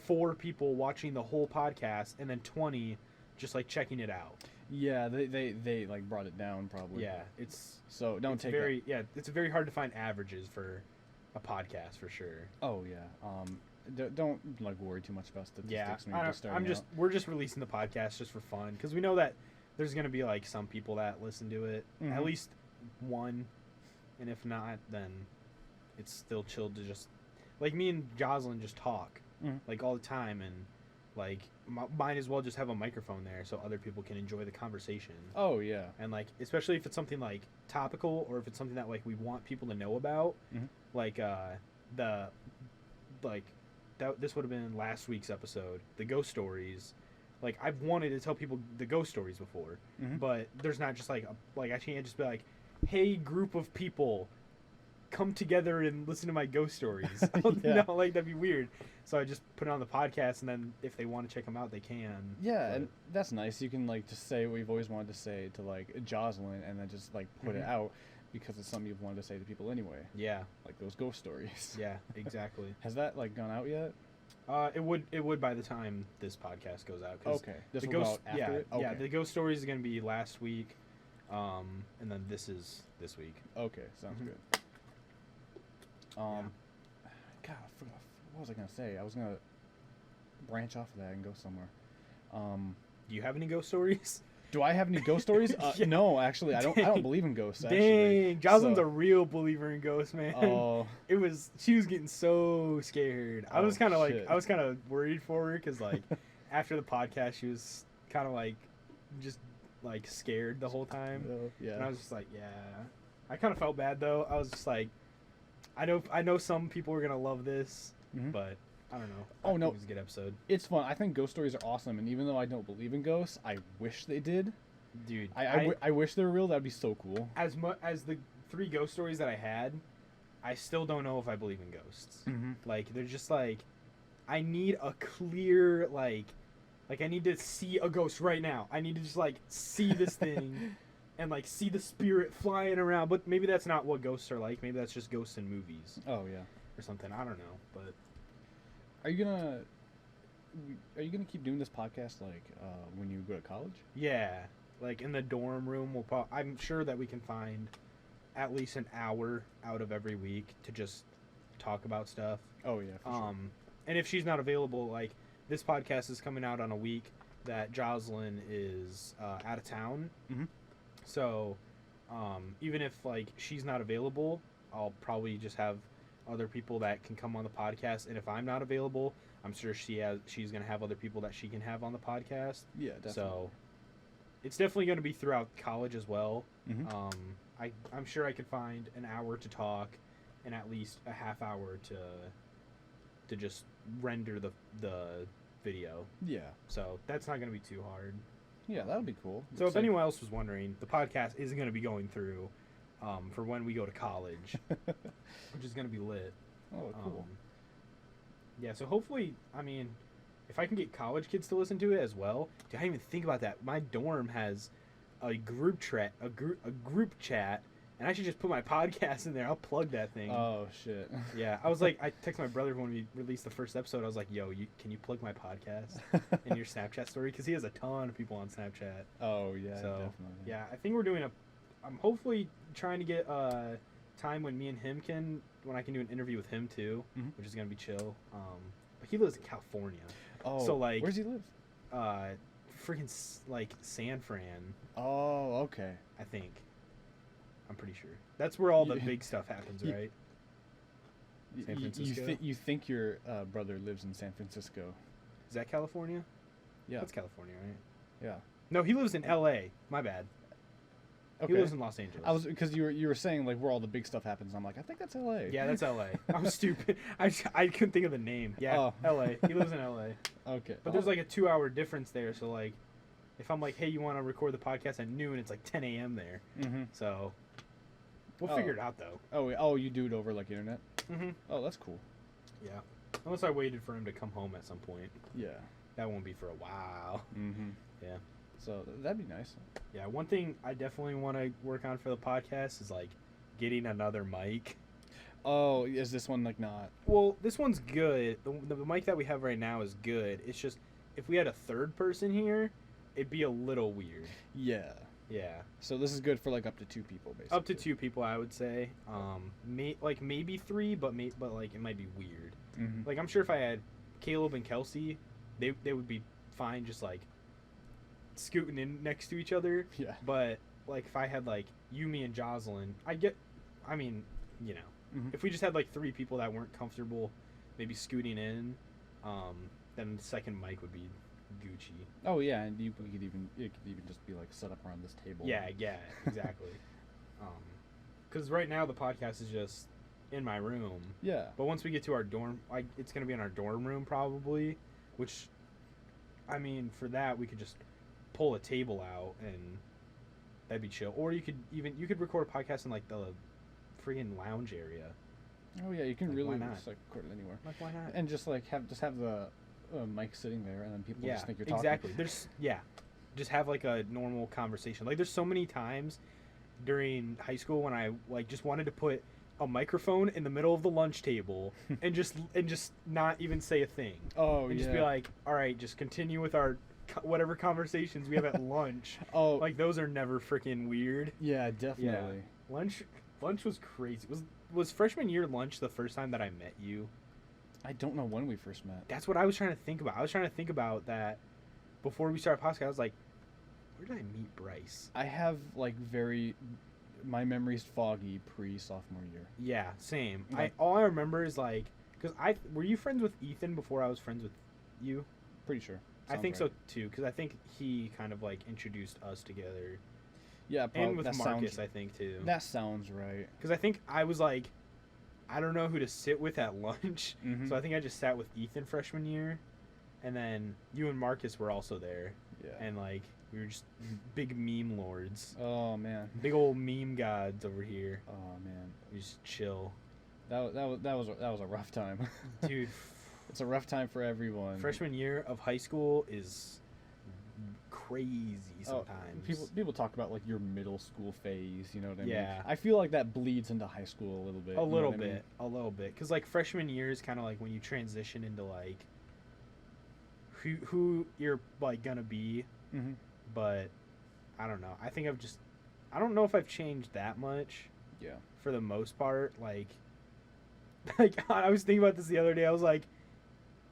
Speaker 1: 4 people watching the whole podcast and then 20 just like checking it out.
Speaker 2: Yeah, they like brought it down probably.
Speaker 1: Yeah, it's
Speaker 2: so don't
Speaker 1: it's
Speaker 2: take
Speaker 1: very
Speaker 2: that.
Speaker 1: yeah, it's very hard to find averages for a podcast for sure.
Speaker 2: Oh yeah. Don't like worry too much about statistics.
Speaker 1: Yeah,
Speaker 2: when you're just starting out.
Speaker 1: we're just releasing the podcast just for fun because we know that there's gonna be like some people that listen to it, at least one, and if not, then it's still chill to just like me and Jocelyn just talk like all the time, and like might as well just have a microphone there so other people can enjoy the conversation.
Speaker 2: Oh yeah.
Speaker 1: And like especially if it's something like topical or if it's something that like we want people to know about, like this would have been last week's episode, the ghost stories. Like I've wanted to tell people the ghost stories before, but there's not just like I can't just be like, hey group of people, come together and listen to my ghost stories.
Speaker 2: Yeah.
Speaker 1: No, like that'd be weird. So I just put it on the podcast, and then if they want to check them out, they can.
Speaker 2: Yeah, and that's nice. You can like just say what you've always wanted to say to like Jocelyn, and then just like put it out because it's something you've wanted to say to people anyway.
Speaker 1: Yeah,
Speaker 2: like those ghost stories.
Speaker 1: Yeah, exactly.
Speaker 2: Has that like gone out yet?
Speaker 1: It would by the time this podcast goes out.
Speaker 2: Okay, this
Speaker 1: the
Speaker 2: will
Speaker 1: ghost,
Speaker 2: go out after it? Okay.
Speaker 1: Yeah, the ghost stories is gonna be last week, and then this is this week.
Speaker 2: Okay, sounds good. God, I forgot. What was I gonna say? I was gonna branch off of that and go somewhere.
Speaker 1: Do you have any ghost stories?
Speaker 2: Do I have any ghost stories?
Speaker 1: Yeah.
Speaker 2: No, actually, I don't believe in ghosts. Actually.
Speaker 1: Dang, Jocelyn's a real believer in ghosts, man.
Speaker 2: Oh,
Speaker 1: she was getting so scared. I was kind of worried for her because like after the podcast, she was kind of like just like scared the whole time.
Speaker 2: Yeah.
Speaker 1: And I was just like, yeah. I kind of felt bad though. I was just like, I know some people are gonna love this, but I don't know.
Speaker 2: Oh no,
Speaker 1: it was a good episode.
Speaker 2: It's fun. I think ghost stories are awesome, and even though I don't believe in ghosts, I wish they did.
Speaker 1: Dude,
Speaker 2: I wish they were real. That'd be so cool.
Speaker 1: As much as the 3 ghost stories that I had, I still don't know if I believe in ghosts. Like they're just like, I need a clear like I need to see a ghost right now. I need to just like see this thing. And like see the spirit flying around, but maybe that's not what ghosts are like. Maybe that's just ghosts in movies.
Speaker 2: Oh yeah,
Speaker 1: or something. I don't know. But
Speaker 2: are you gonna keep doing this podcast like when you go to college?
Speaker 1: Yeah, like in the dorm room. I'm sure that we can find at least an hour out of every week to just talk about stuff.
Speaker 2: Oh yeah. For sure.
Speaker 1: And if she's not available, like this podcast is coming out on a week that Jocelyn is out of town. So, even if like she's not available, I'll probably just have other people that can come on the podcast. And if I'm not available, I'm sure she's gonna have other people that she can have on the podcast.
Speaker 2: Yeah, definitely.
Speaker 1: So, it's definitely gonna be throughout college as well. I'm sure I could find an hour to talk, and at least a half hour to just render the video.
Speaker 2: Yeah.
Speaker 1: So that's not gonna be too hard.
Speaker 2: Yeah, that would be cool.
Speaker 1: So if anyone else was wondering, the podcast is going to be going through for when we go to college, which is going to be lit.
Speaker 2: Oh, cool.
Speaker 1: Yeah, so hopefully, I mean, if I can get college kids to listen to it as well. Dude, I didn't even think about that. My dorm has a group chat, and I should just put my podcast in there. I'll plug that thing.
Speaker 2: Oh shit.
Speaker 1: Yeah, I was like, I texted my brother when we released the first episode. I was like, yo, can you plug my podcast in your Snapchat story? Because he has a ton of people on Snapchat.
Speaker 2: Oh yeah,
Speaker 1: so,
Speaker 2: definitely.
Speaker 1: Yeah, I think we're doing I'm hopefully trying to get a time when me and him when I can do an interview with him too, which is gonna be chill. But he lives in California.
Speaker 2: Oh,
Speaker 1: so like,
Speaker 2: where's he live?
Speaker 1: Freaking like San Fran.
Speaker 2: Oh, okay.
Speaker 1: I think. I'm pretty sure. That's where all the big stuff happens, right? San Francisco?
Speaker 2: You think your brother lives in San Francisco.
Speaker 1: Is that California?
Speaker 2: Yeah.
Speaker 1: That's California, right?
Speaker 2: Yeah.
Speaker 1: No, he lives in L.A. My bad. Okay. He lives in Los Angeles.
Speaker 2: Because you were saying like where all the big stuff happens. I'm like, I think that's L.A.
Speaker 1: Yeah, that's L.A. I'm stupid. I couldn't think of the name. Yeah, L.A. He lives in L.A.
Speaker 2: Okay.
Speaker 1: But there's like a 2-hour difference there, so like, if I'm like, hey, you want to record the podcast at noon, it's like 10 a.m. there. So we'll figure it out though.
Speaker 2: Oh, you do it over like internet? Oh, that's cool.
Speaker 1: Yeah. Unless I waited for him to come home at some point.
Speaker 2: Yeah.
Speaker 1: That won't be for a while. Yeah.
Speaker 2: So that'd be nice.
Speaker 1: Yeah. One thing I definitely want to work on for the podcast is like getting another mic.
Speaker 2: Oh, is this one like not?
Speaker 1: Well, this one's good. The mic that we have right now is good. It's just if we had a third person here, it'd be a little weird.
Speaker 2: Yeah.
Speaker 1: Yeah.
Speaker 2: So this is good for like up to 2 people, basically.
Speaker 1: Up to 2 people, I would say. Maybe 3, but like it might be weird.
Speaker 2: Mm-hmm.
Speaker 1: Like I'm sure if I had Caleb and Kelsey, they would be fine, just like scooting in next to each other.
Speaker 2: Yeah.
Speaker 1: But like if I had like you, me, and Jocelyn,
Speaker 2: Mm-hmm.
Speaker 1: if we just had like 3 people that weren't comfortable, maybe scooting in, then the second mic would be Gucci.
Speaker 2: Oh yeah, and it could even just be like set up around this table.
Speaker 1: Yeah, exactly. Because right now the podcast is just in my room.
Speaker 2: Yeah.
Speaker 1: But once we get to our dorm, like it's gonna be in our dorm room probably, which, I mean, for that we could just pull a table out and that'd be chill. Or you could record a podcast in like the freaking lounge area.
Speaker 2: Oh yeah, you can
Speaker 1: Like,
Speaker 2: really
Speaker 1: why not?
Speaker 2: just like record it anywhere.
Speaker 1: Like why not?
Speaker 2: And just like have the mic sitting there, and then people just think you're talking.
Speaker 1: Exactly. Just have like a normal conversation. Like there's so many times during high school when I like just wanted to put a microphone in the middle of the lunch table and just not even say a thing.
Speaker 2: Oh,
Speaker 1: and just be like, all right, just continue with our whatever conversations we have at lunch.
Speaker 2: Oh,
Speaker 1: Like those are never freaking weird.
Speaker 2: yeah, definitely.
Speaker 1: Lunch was crazy. Was freshman year lunch the first time that I met you?
Speaker 2: I don't know when we first met.
Speaker 1: That's what I was trying to think about. I was trying to think about that before we started podcast. I was like, where did I meet Bryce?
Speaker 2: I have like my memory's foggy pre-sophomore year.
Speaker 1: Yeah, same.
Speaker 2: Okay.
Speaker 1: All I remember is like, because were you friends with Ethan before I was friends with you?
Speaker 2: Pretty sure.
Speaker 1: I
Speaker 2: Sounds
Speaker 1: think
Speaker 2: right.
Speaker 1: so too, because I think he kind of like introduced us together,
Speaker 2: Yeah, probably.
Speaker 1: and with
Speaker 2: that
Speaker 1: Marcus,
Speaker 2: sounds,
Speaker 1: I think too.
Speaker 2: that sounds right.
Speaker 1: Because I think I was like, I don't know who to sit with at lunch,
Speaker 2: Mhm.
Speaker 1: so I think I just sat with Ethan freshman year, and then you and Marcus were also there,
Speaker 2: Yeah.
Speaker 1: and like we were just big meme lords,
Speaker 2: Oh man.
Speaker 1: big old meme gods over here.
Speaker 2: Oh man.
Speaker 1: We just chill,
Speaker 2: That was a rough time.
Speaker 1: dude.
Speaker 2: It's a rough time for everyone.
Speaker 1: Freshman year of high school is crazy sometimes.
Speaker 2: People talk about like your middle school phase, you know what I mean?
Speaker 1: Yeah.
Speaker 2: I feel like that bleeds into high school a little bit.
Speaker 1: A
Speaker 2: you know
Speaker 1: little
Speaker 2: what I mean?
Speaker 1: bit, a little bit, because like freshman year is kind of like when you transition into like who you're like gonna be,
Speaker 2: Mhm.
Speaker 1: but I don't know. I don't know if I've changed that much
Speaker 2: Yeah.
Speaker 1: for the most part. Like I was thinking about this the other day. I was like,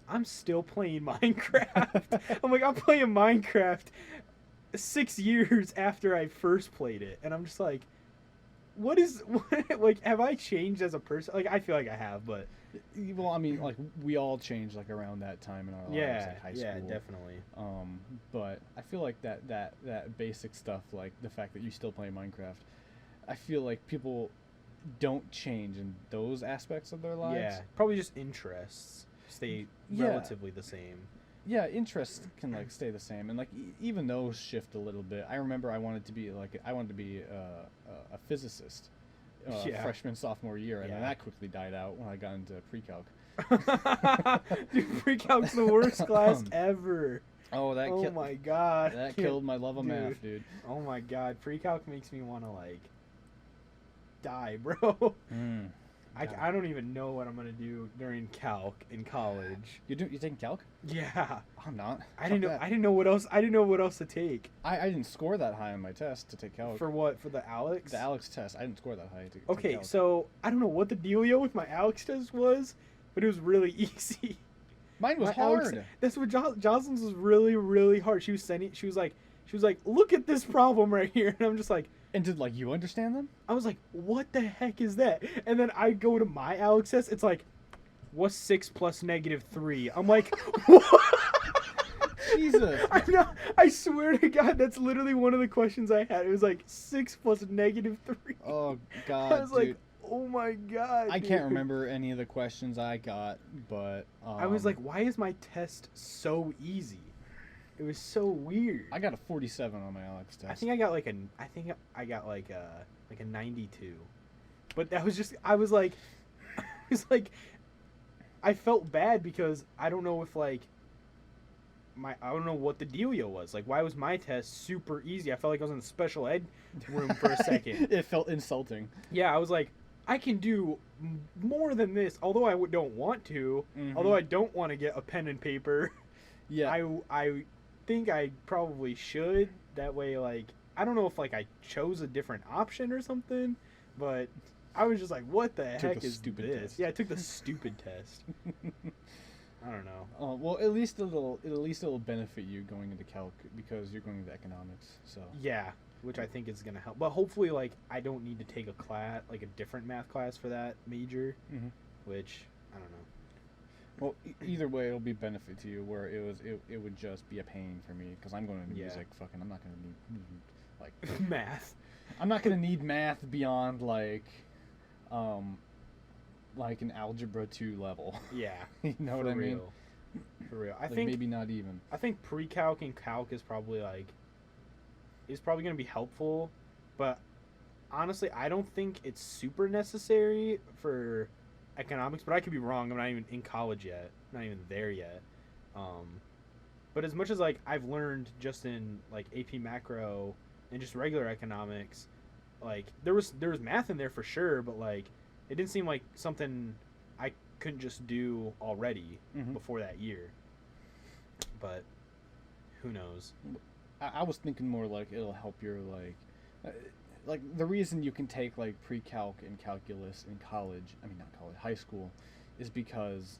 Speaker 1: I'm still playing Minecraft. I'm like, I'm playing Minecraft 6 years after I first played it, and I'm just like, what like, have I changed as a person? Like, I feel like I have, but
Speaker 2: Well, I mean, like we all changed like around that time in our lives, like high school.
Speaker 1: yeah, definitely.
Speaker 2: But I feel like that basic stuff, like the fact that you still play Minecraft, I feel like people don't change in those aspects of their lives.
Speaker 1: Yeah, probably just interests stay
Speaker 2: Yeah.
Speaker 1: relatively the same.
Speaker 2: Yeah, interests can like stay the same, and like even those shift a little bit. I remember I wanted to be a physicist,
Speaker 1: Yeah.
Speaker 2: freshman sophomore year, and then
Speaker 1: Yeah.
Speaker 2: that quickly died out when I got into pre-calc.
Speaker 1: Dude, pre-calc's the worst class ever.
Speaker 2: Oh, that
Speaker 1: Oh my god.
Speaker 2: that killed my love of
Speaker 1: Dude.
Speaker 2: math, dude.
Speaker 1: Oh my god, pre-calc makes me want to like die, bro. I don't even know what I'm gonna do during calc in college.
Speaker 2: You taking calc?
Speaker 1: Yeah,
Speaker 2: I'm not.
Speaker 1: I didn't know what else. I didn't know what else to take.
Speaker 2: I didn't score that high on my test to take calc.
Speaker 1: For what? For the Alex?
Speaker 2: The Alex test, I didn't score that high to take
Speaker 1: Okay,
Speaker 2: calc.
Speaker 1: so I don't know what the dealio with my Alex test was, but it was really easy.
Speaker 2: Mine was
Speaker 1: My Alex-
Speaker 2: hard.
Speaker 1: that's what Jocelyn's was really, really hard. She was like, look at this problem right here, and I'm just like,
Speaker 2: And did like you understand them?
Speaker 1: I was like, what the heck is that? And then I go to my Alex test. It's like, what's 6 plus -3? I'm like, what?
Speaker 2: Jesus.
Speaker 1: I swear to God, that's literally one of the questions I had. It was like 6 plus -3.
Speaker 2: Oh God,
Speaker 1: I was
Speaker 2: dude.
Speaker 1: like, oh my God.
Speaker 2: I
Speaker 1: dude.
Speaker 2: can't remember any of the questions I got, but
Speaker 1: I was like, why is my test so easy? It was so weird.
Speaker 2: I got a 47 on my Alex test.
Speaker 1: I think I got like a 92. But that was just, I was like, I felt bad because I don't know if like I don't know what the dealio was. Like, why was my test super easy? I felt like I was in the special ed room for a second.
Speaker 2: It felt insulting.
Speaker 1: Yeah, I was like, I can do more than this, although I don't want to.
Speaker 2: Mhm.
Speaker 1: Although I don't want to get a pen and paper.
Speaker 2: Yeah.
Speaker 1: I think I probably should. That way, like, I don't know if like I chose a different option or something, but I was just like, what the heck
Speaker 2: the
Speaker 1: is
Speaker 2: stupid
Speaker 1: this?
Speaker 2: test.
Speaker 1: Yeah, I took the stupid test. I don't know.
Speaker 2: Oh, well, at least it'll benefit you going into calc because you're going into economics. So
Speaker 1: Yeah, which I think is gonna help. But hopefully, like, I don't need to take a class, like a different math class for that major,
Speaker 2: Mhm.
Speaker 1: which I don't know.
Speaker 2: Well, either way, it'll be benefit to you. Where it would just be a pain for me because I'm going into
Speaker 1: Yeah.
Speaker 2: music. Fucking, I'm not gonna need like
Speaker 1: Math.
Speaker 2: I'm not gonna need math beyond like an algebra 2 level.
Speaker 1: Yeah.
Speaker 2: You know
Speaker 1: for
Speaker 2: what I mean?
Speaker 1: real. For real. I
Speaker 2: Like,
Speaker 1: think
Speaker 2: maybe not even.
Speaker 1: I think pre-calc and calc is probably gonna be helpful, but honestly, I don't think it's super necessary for economics. But I could be wrong. I'm not even in college yet. Not even there yet. But as much as like I've learned just in like AP Macro and just regular economics, like there was math in there for sure, but like it didn't seem like something I couldn't just do already
Speaker 2: Mhm.
Speaker 1: before that year. But who knows?
Speaker 2: I was thinking more like it'll help your like the reason you can take like pre-calc and calculus in college. I mean, not college, high school, is because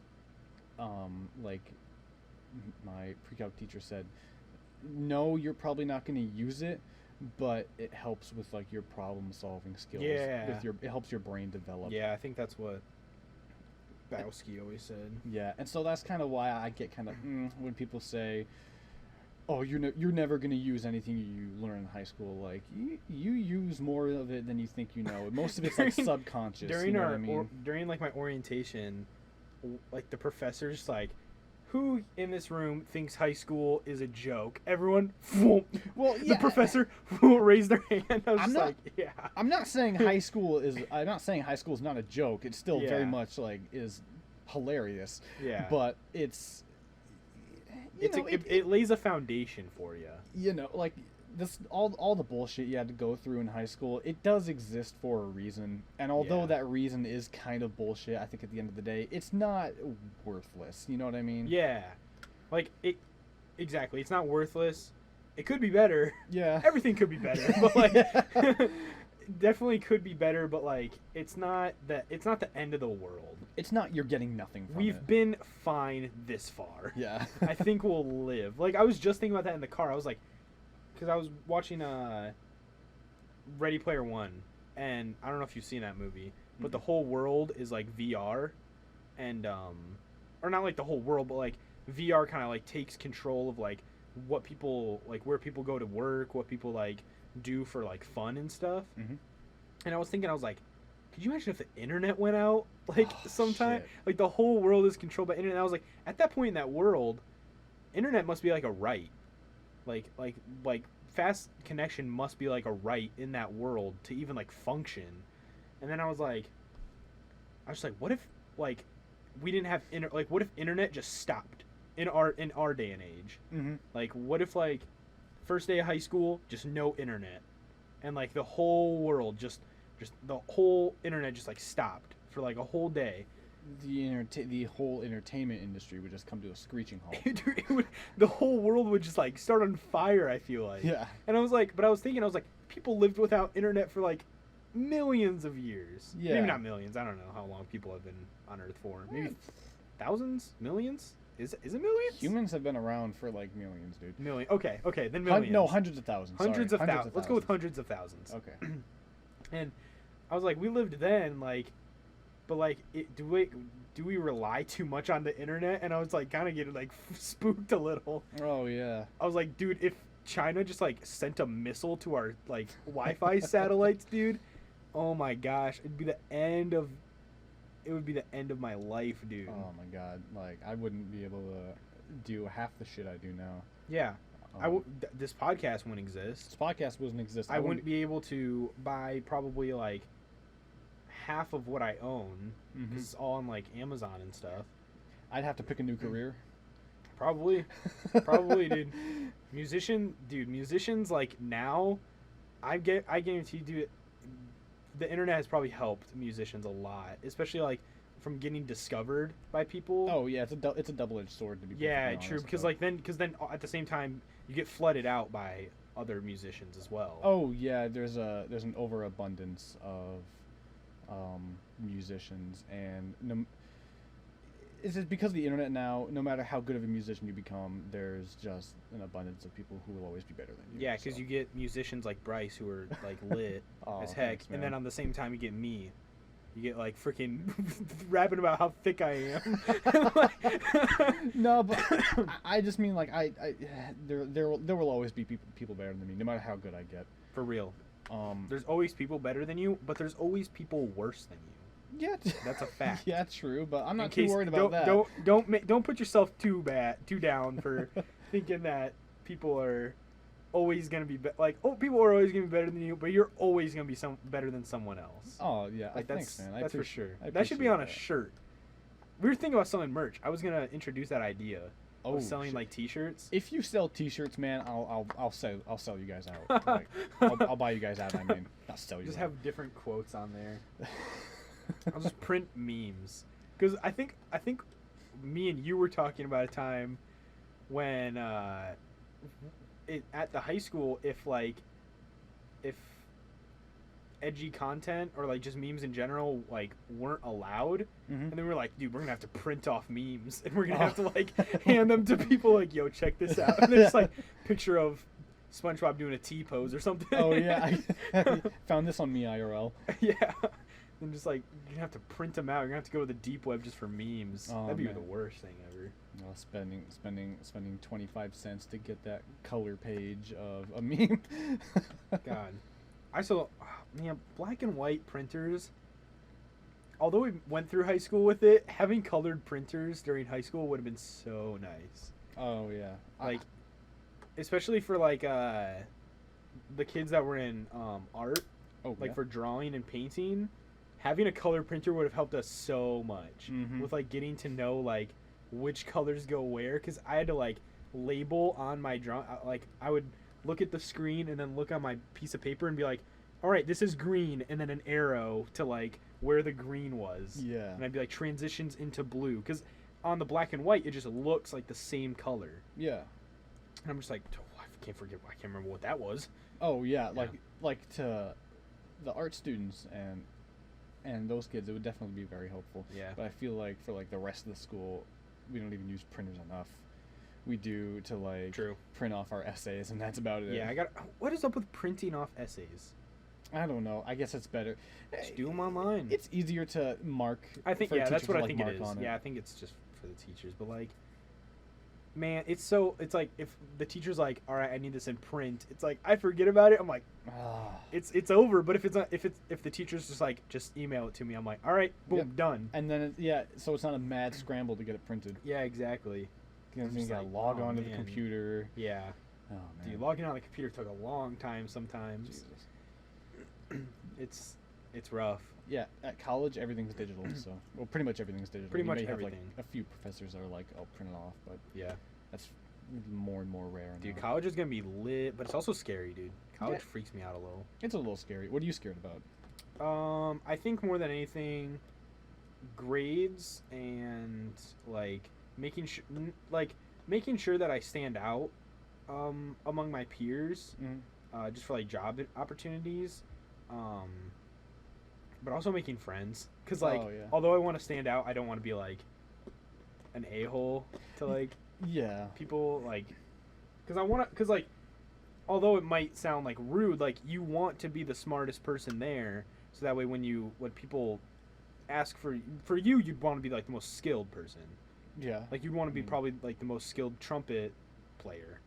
Speaker 2: like my pre-calc teacher said, no, you're probably not going to use it, but it helps with like your problem solving skills.
Speaker 1: Yeah.
Speaker 2: It helps your brain develop.
Speaker 1: Yeah, I think that's what Bowski always said.
Speaker 2: Yeah, and so that's kind of why I get kind of when people say, "Oh, you're never going to use anything you learn in high school." Like you use more of it than you think you know. Most of it's like subconscious.
Speaker 1: During
Speaker 2: you know
Speaker 1: our
Speaker 2: what I mean?
Speaker 1: during like my orientation, like the professor's like, who in this room thinks high school is a joke? Everyone,
Speaker 2: Well,
Speaker 1: the
Speaker 2: yeah.
Speaker 1: professor raised their hand. I was
Speaker 2: I'm
Speaker 1: just
Speaker 2: not-
Speaker 1: like, yeah.
Speaker 2: I'm not saying high school is. I'm not saying high school is not a joke. It still very
Speaker 1: Yeah.
Speaker 2: much like is hilarious.
Speaker 1: Yeah.
Speaker 2: But it's.
Speaker 1: It lays a foundation for you.
Speaker 2: You know, like this all the bullshit you had to go through in high school, it does exist for a reason. And although
Speaker 1: Yeah.
Speaker 2: that reason is kind of bullshit, I think at the end of the day, it's not worthless. You know what I mean?
Speaker 1: Yeah, like it. Exactly. It's not worthless. It could be better.
Speaker 2: Yeah.
Speaker 1: Everything could be better, but like
Speaker 2: Yeah.
Speaker 1: definitely could be better. But like it's not the end of the world.
Speaker 2: It's not you're getting nothing from
Speaker 1: We've
Speaker 2: it.
Speaker 1: been fine this far.
Speaker 2: Yeah.
Speaker 1: I think we'll live. Like I was just thinking about that in the car. I was like, because I was watching Ready Player One, and I don't know if you've seen that movie, but the whole world is like VR, and or not like the whole world, but like VR kind of like takes control of like what people like, where people go to work, what people like do for like fun and stuff.
Speaker 2: Mhm.
Speaker 1: And I was thinking, I was like, could you imagine if the internet went out like
Speaker 2: Oh,
Speaker 1: sometime?
Speaker 2: shit.
Speaker 1: Like the whole world is controlled by internet. And I was like, at that point in that world, internet must be like a right. Like fast connection must be like a right in that world to even like function. And then I was like, what if like we didn't have what if internet just stopped in our day and age?
Speaker 2: Mm-hmm.
Speaker 1: Like what if like first day of high school, just no internet, and like the whole world just the whole internet just like stopped for like a whole day.
Speaker 2: The whole entertainment industry would just come to a screeching halt.
Speaker 1: The whole world would just like start on fire, I feel like.
Speaker 2: Yeah.
Speaker 1: And I was like, but I was thinking, I was like, people lived without internet for like millions of years.
Speaker 2: Yeah.
Speaker 1: Maybe not millions. I don't know how long people have been on Earth for. Maybe thousands, millions. Is it millions?
Speaker 2: Humans have been around for like millions, dude.
Speaker 1: Million. Okay, then millions.
Speaker 2: No, hundreds of thousands.
Speaker 1: Hundreds
Speaker 2: sorry.
Speaker 1: of thousands. Let's go with hundreds of thousands.
Speaker 2: Okay.
Speaker 1: And I was like, we lived then, like, but like, do we rely too much on the internet? And I was like, kind of getting like spooked a little.
Speaker 2: Oh yeah.
Speaker 1: I was like, dude, if China just like sent a missile to our like Wi-Fi satellites, dude, oh my gosh, it would be the end of my life, dude.
Speaker 2: Oh my god. Like I wouldn't be able to do half the shit I do now.
Speaker 1: Yeah. This podcast wouldn't exist.
Speaker 2: This podcast wouldn't exist.
Speaker 1: I wouldn't be able to buy probably like half of what I own because it's all on like Amazon and stuff.
Speaker 2: I'd have to pick a new career.
Speaker 1: Probably, dude. Musicians like now, I guarantee, dude, the internet has probably helped musicians a lot, especially like from getting discovered by people.
Speaker 2: Oh yeah, it's a double-edged sword to be.
Speaker 1: Yeah,
Speaker 2: perfectly
Speaker 1: true.
Speaker 2: honest,
Speaker 1: Because then at the same time you get flooded out by other musicians as well.
Speaker 2: Oh yeah, there's an overabundance of musicians, and no, it's just because of the internet now. No matter how good of a musician you become, there's just an abundance of people who will always be better than you.
Speaker 1: Yeah, because
Speaker 2: so.
Speaker 1: you get musicians like Bryce who are like lit
Speaker 2: Oh,
Speaker 1: as heck,
Speaker 2: thanks,
Speaker 1: and then
Speaker 2: man.
Speaker 1: on the same time you get me. You get like freaking rapping about how thick I am.
Speaker 2: No, but I just mean like there will always be people better than me, no matter how good I get.
Speaker 1: For real.
Speaker 2: Um,
Speaker 1: There's always people better than you, but there's always people worse than you.
Speaker 2: yeah,
Speaker 1: That's a fact.
Speaker 2: Yeah, true, but I'm
Speaker 1: In
Speaker 2: not too
Speaker 1: case-
Speaker 2: worried about that.
Speaker 1: Don't put yourself too down for thinking that people are always gonna be like, oh, people are always gonna be better than you, but you're always gonna be better than someone else.
Speaker 2: Oh yeah,
Speaker 1: Like
Speaker 2: thanks, man.
Speaker 1: that's for sure.
Speaker 2: I
Speaker 1: That should be
Speaker 2: appreciate
Speaker 1: on a
Speaker 2: that.
Speaker 1: shirt. We were thinking about selling merch. I was gonna introduce that idea
Speaker 2: Oh,
Speaker 1: of selling
Speaker 2: shit.
Speaker 1: like T-shirts.
Speaker 2: If you sell T-shirts, man, I'll sell you guys out. Like, I'll buy you guys out. I mean, not sell you.
Speaker 1: Just
Speaker 2: out.
Speaker 1: have different quotes on there. I'll just print memes because I think me and you were talking about a time when at the high school if edgy content or like just memes in general like weren't allowed, and then we were like, dude, we're gonna have to print off memes and we're gonna have to like hand them to people like, yo, check this out, and there's like picture of SpongeBob doing a T pose or something.
Speaker 2: Oh yeah, I found this on me IRL.
Speaker 1: Yeah. And just like you're gonna have to print them out. You're gonna have to go to the deep web just for memes.
Speaker 2: Oh,
Speaker 1: That'd be
Speaker 2: man.
Speaker 1: the worst thing ever.
Speaker 2: Well, spending 25 cents to get that color page of a meme.
Speaker 1: God, I saw, man, black and white printers. Although we went through high school with it, having colored printers during high school would have been so nice.
Speaker 2: Oh yeah,
Speaker 1: Like, especially for like the kids that were in art,
Speaker 2: oh
Speaker 1: like
Speaker 2: yeah.
Speaker 1: for drawing and painting. Having a color printer would have helped us so much with like getting to know like which colors go where, because I had to like label on my draw, like I would look at the screen and then look on my piece of paper and be like, all right, this is green, and then an arrow to like where the green was.
Speaker 2: Yeah.
Speaker 1: And I'd be like transitions into blue, because on the black and white it just looks like the same color.
Speaker 2: Yeah.
Speaker 1: And I'm just like, oh, I can't remember what that was.
Speaker 2: Oh yeah,
Speaker 1: Yeah.
Speaker 2: like to the art students and those kids, it would definitely be very helpful.
Speaker 1: Yeah.
Speaker 2: But I feel like for like the rest of the school, we don't even use printers enough. We do to like
Speaker 1: True.
Speaker 2: print off our essays, and that's about it.
Speaker 1: Yeah, what is up with printing off essays?
Speaker 2: I don't know. I guess it's better.
Speaker 1: Just do them online.
Speaker 2: It's easier to mark.
Speaker 1: I think
Speaker 2: for a
Speaker 1: yeah,
Speaker 2: teacher
Speaker 1: that's what
Speaker 2: to,
Speaker 1: I
Speaker 2: like,
Speaker 1: think it
Speaker 2: mark
Speaker 1: is.
Speaker 2: on
Speaker 1: Yeah, I think it's just for the teachers, but like, man, it's like if the teacher's like, all right, I need this in print. It's like I forget about it. I'm like,
Speaker 2: Ah.
Speaker 1: it's over. But if it's not, if the teacher's just like, just email it to me, I'm like, all right, boom,
Speaker 2: Yep.
Speaker 1: done.
Speaker 2: And then so it's not a mad scramble to get it printed.
Speaker 1: Yeah, exactly.
Speaker 2: Because
Speaker 1: I'm
Speaker 2: you
Speaker 1: just
Speaker 2: gotta
Speaker 1: like,
Speaker 2: log
Speaker 1: oh,
Speaker 2: onto the
Speaker 1: man.
Speaker 2: computer.
Speaker 1: Yeah,
Speaker 2: Oh man.
Speaker 1: dude, logging on the computer took a long time sometimes.
Speaker 2: Jesus.
Speaker 1: It's rough.
Speaker 2: Yeah, at college everything's digital, so well, pretty much everything's digital.
Speaker 1: Pretty
Speaker 2: You
Speaker 1: much
Speaker 2: may have, like,
Speaker 1: everything.
Speaker 2: a few professors are like, "I'll print it off," but
Speaker 1: Yeah,
Speaker 2: that's more and more rare.
Speaker 1: dude,
Speaker 2: now.
Speaker 1: college is gonna be lit, but it's also scary, dude. College
Speaker 2: Yeah.
Speaker 1: freaks me out a little.
Speaker 2: It's a little scary. What are you scared about?
Speaker 1: I think more than anything, grades and like making sure that I stand out among my peers, just for like job opportunities, but also making friends. Cause like,
Speaker 2: Oh, yeah.
Speaker 1: although I want to stand out, I don't want to be like an a-hole to like
Speaker 2: Yeah.
Speaker 1: people, like, cause like, although it might sound like rude, like you want to be the smartest person there, so that way when people ask for you, you'd want to be like the most skilled person.
Speaker 2: Yeah.
Speaker 1: Like you'd want to be
Speaker 2: Mm.
Speaker 1: probably like the most skilled trumpet player,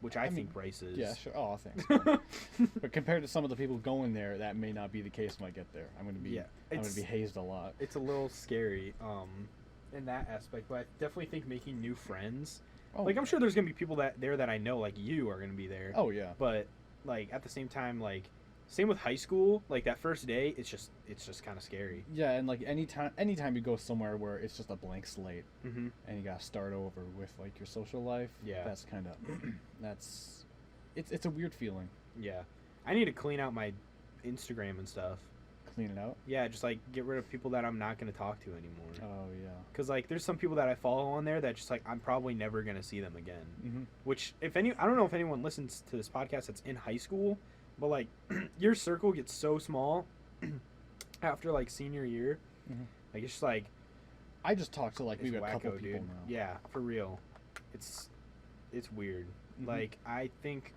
Speaker 1: which I
Speaker 2: I
Speaker 1: think
Speaker 2: mean,
Speaker 1: Bryce is.
Speaker 2: Yeah, sure. Oh, thanks. man. But compared to some of the people going there, that may not be the case when I get there. I'm gonna be
Speaker 1: Yeah,
Speaker 2: I'm gonna
Speaker 1: it's-
Speaker 2: be hazed a lot.
Speaker 1: It's a little scary in that aspect, but I definitely think making new friends.
Speaker 2: Oh,
Speaker 1: Like I'm sure there's gonna be people that I know, like you are gonna be there.
Speaker 2: Oh yeah.
Speaker 1: But like at the same time, like same with high school, like that first day, it's just kind of scary.
Speaker 2: Yeah, and like anytime you go somewhere where it's just a blank slate
Speaker 1: Mm-hmm.
Speaker 2: and you gotta start over with like your social life,
Speaker 1: Yeah.
Speaker 2: that's kind of it's a weird feeling.
Speaker 1: Yeah, I need to clean out my Instagram and stuff.
Speaker 2: clean it out.
Speaker 1: Yeah, just like get rid of people that I'm not gonna talk to anymore.
Speaker 2: Oh yeah.
Speaker 1: Cause like there's some people that I follow on there that just like I'm probably never gonna see them again.
Speaker 2: Mm-hmm.
Speaker 1: Which I don't know if anyone listens to this podcast that's in high school, but like your circle gets so small after like senior year.
Speaker 2: Mm-hmm.
Speaker 1: Like it's just like
Speaker 2: I just talked to like
Speaker 1: it's
Speaker 2: maybe a couple
Speaker 1: wacko,
Speaker 2: people
Speaker 1: dude.
Speaker 2: now.
Speaker 1: Yeah, for real. It's weird.
Speaker 2: Mhm.
Speaker 1: Like I think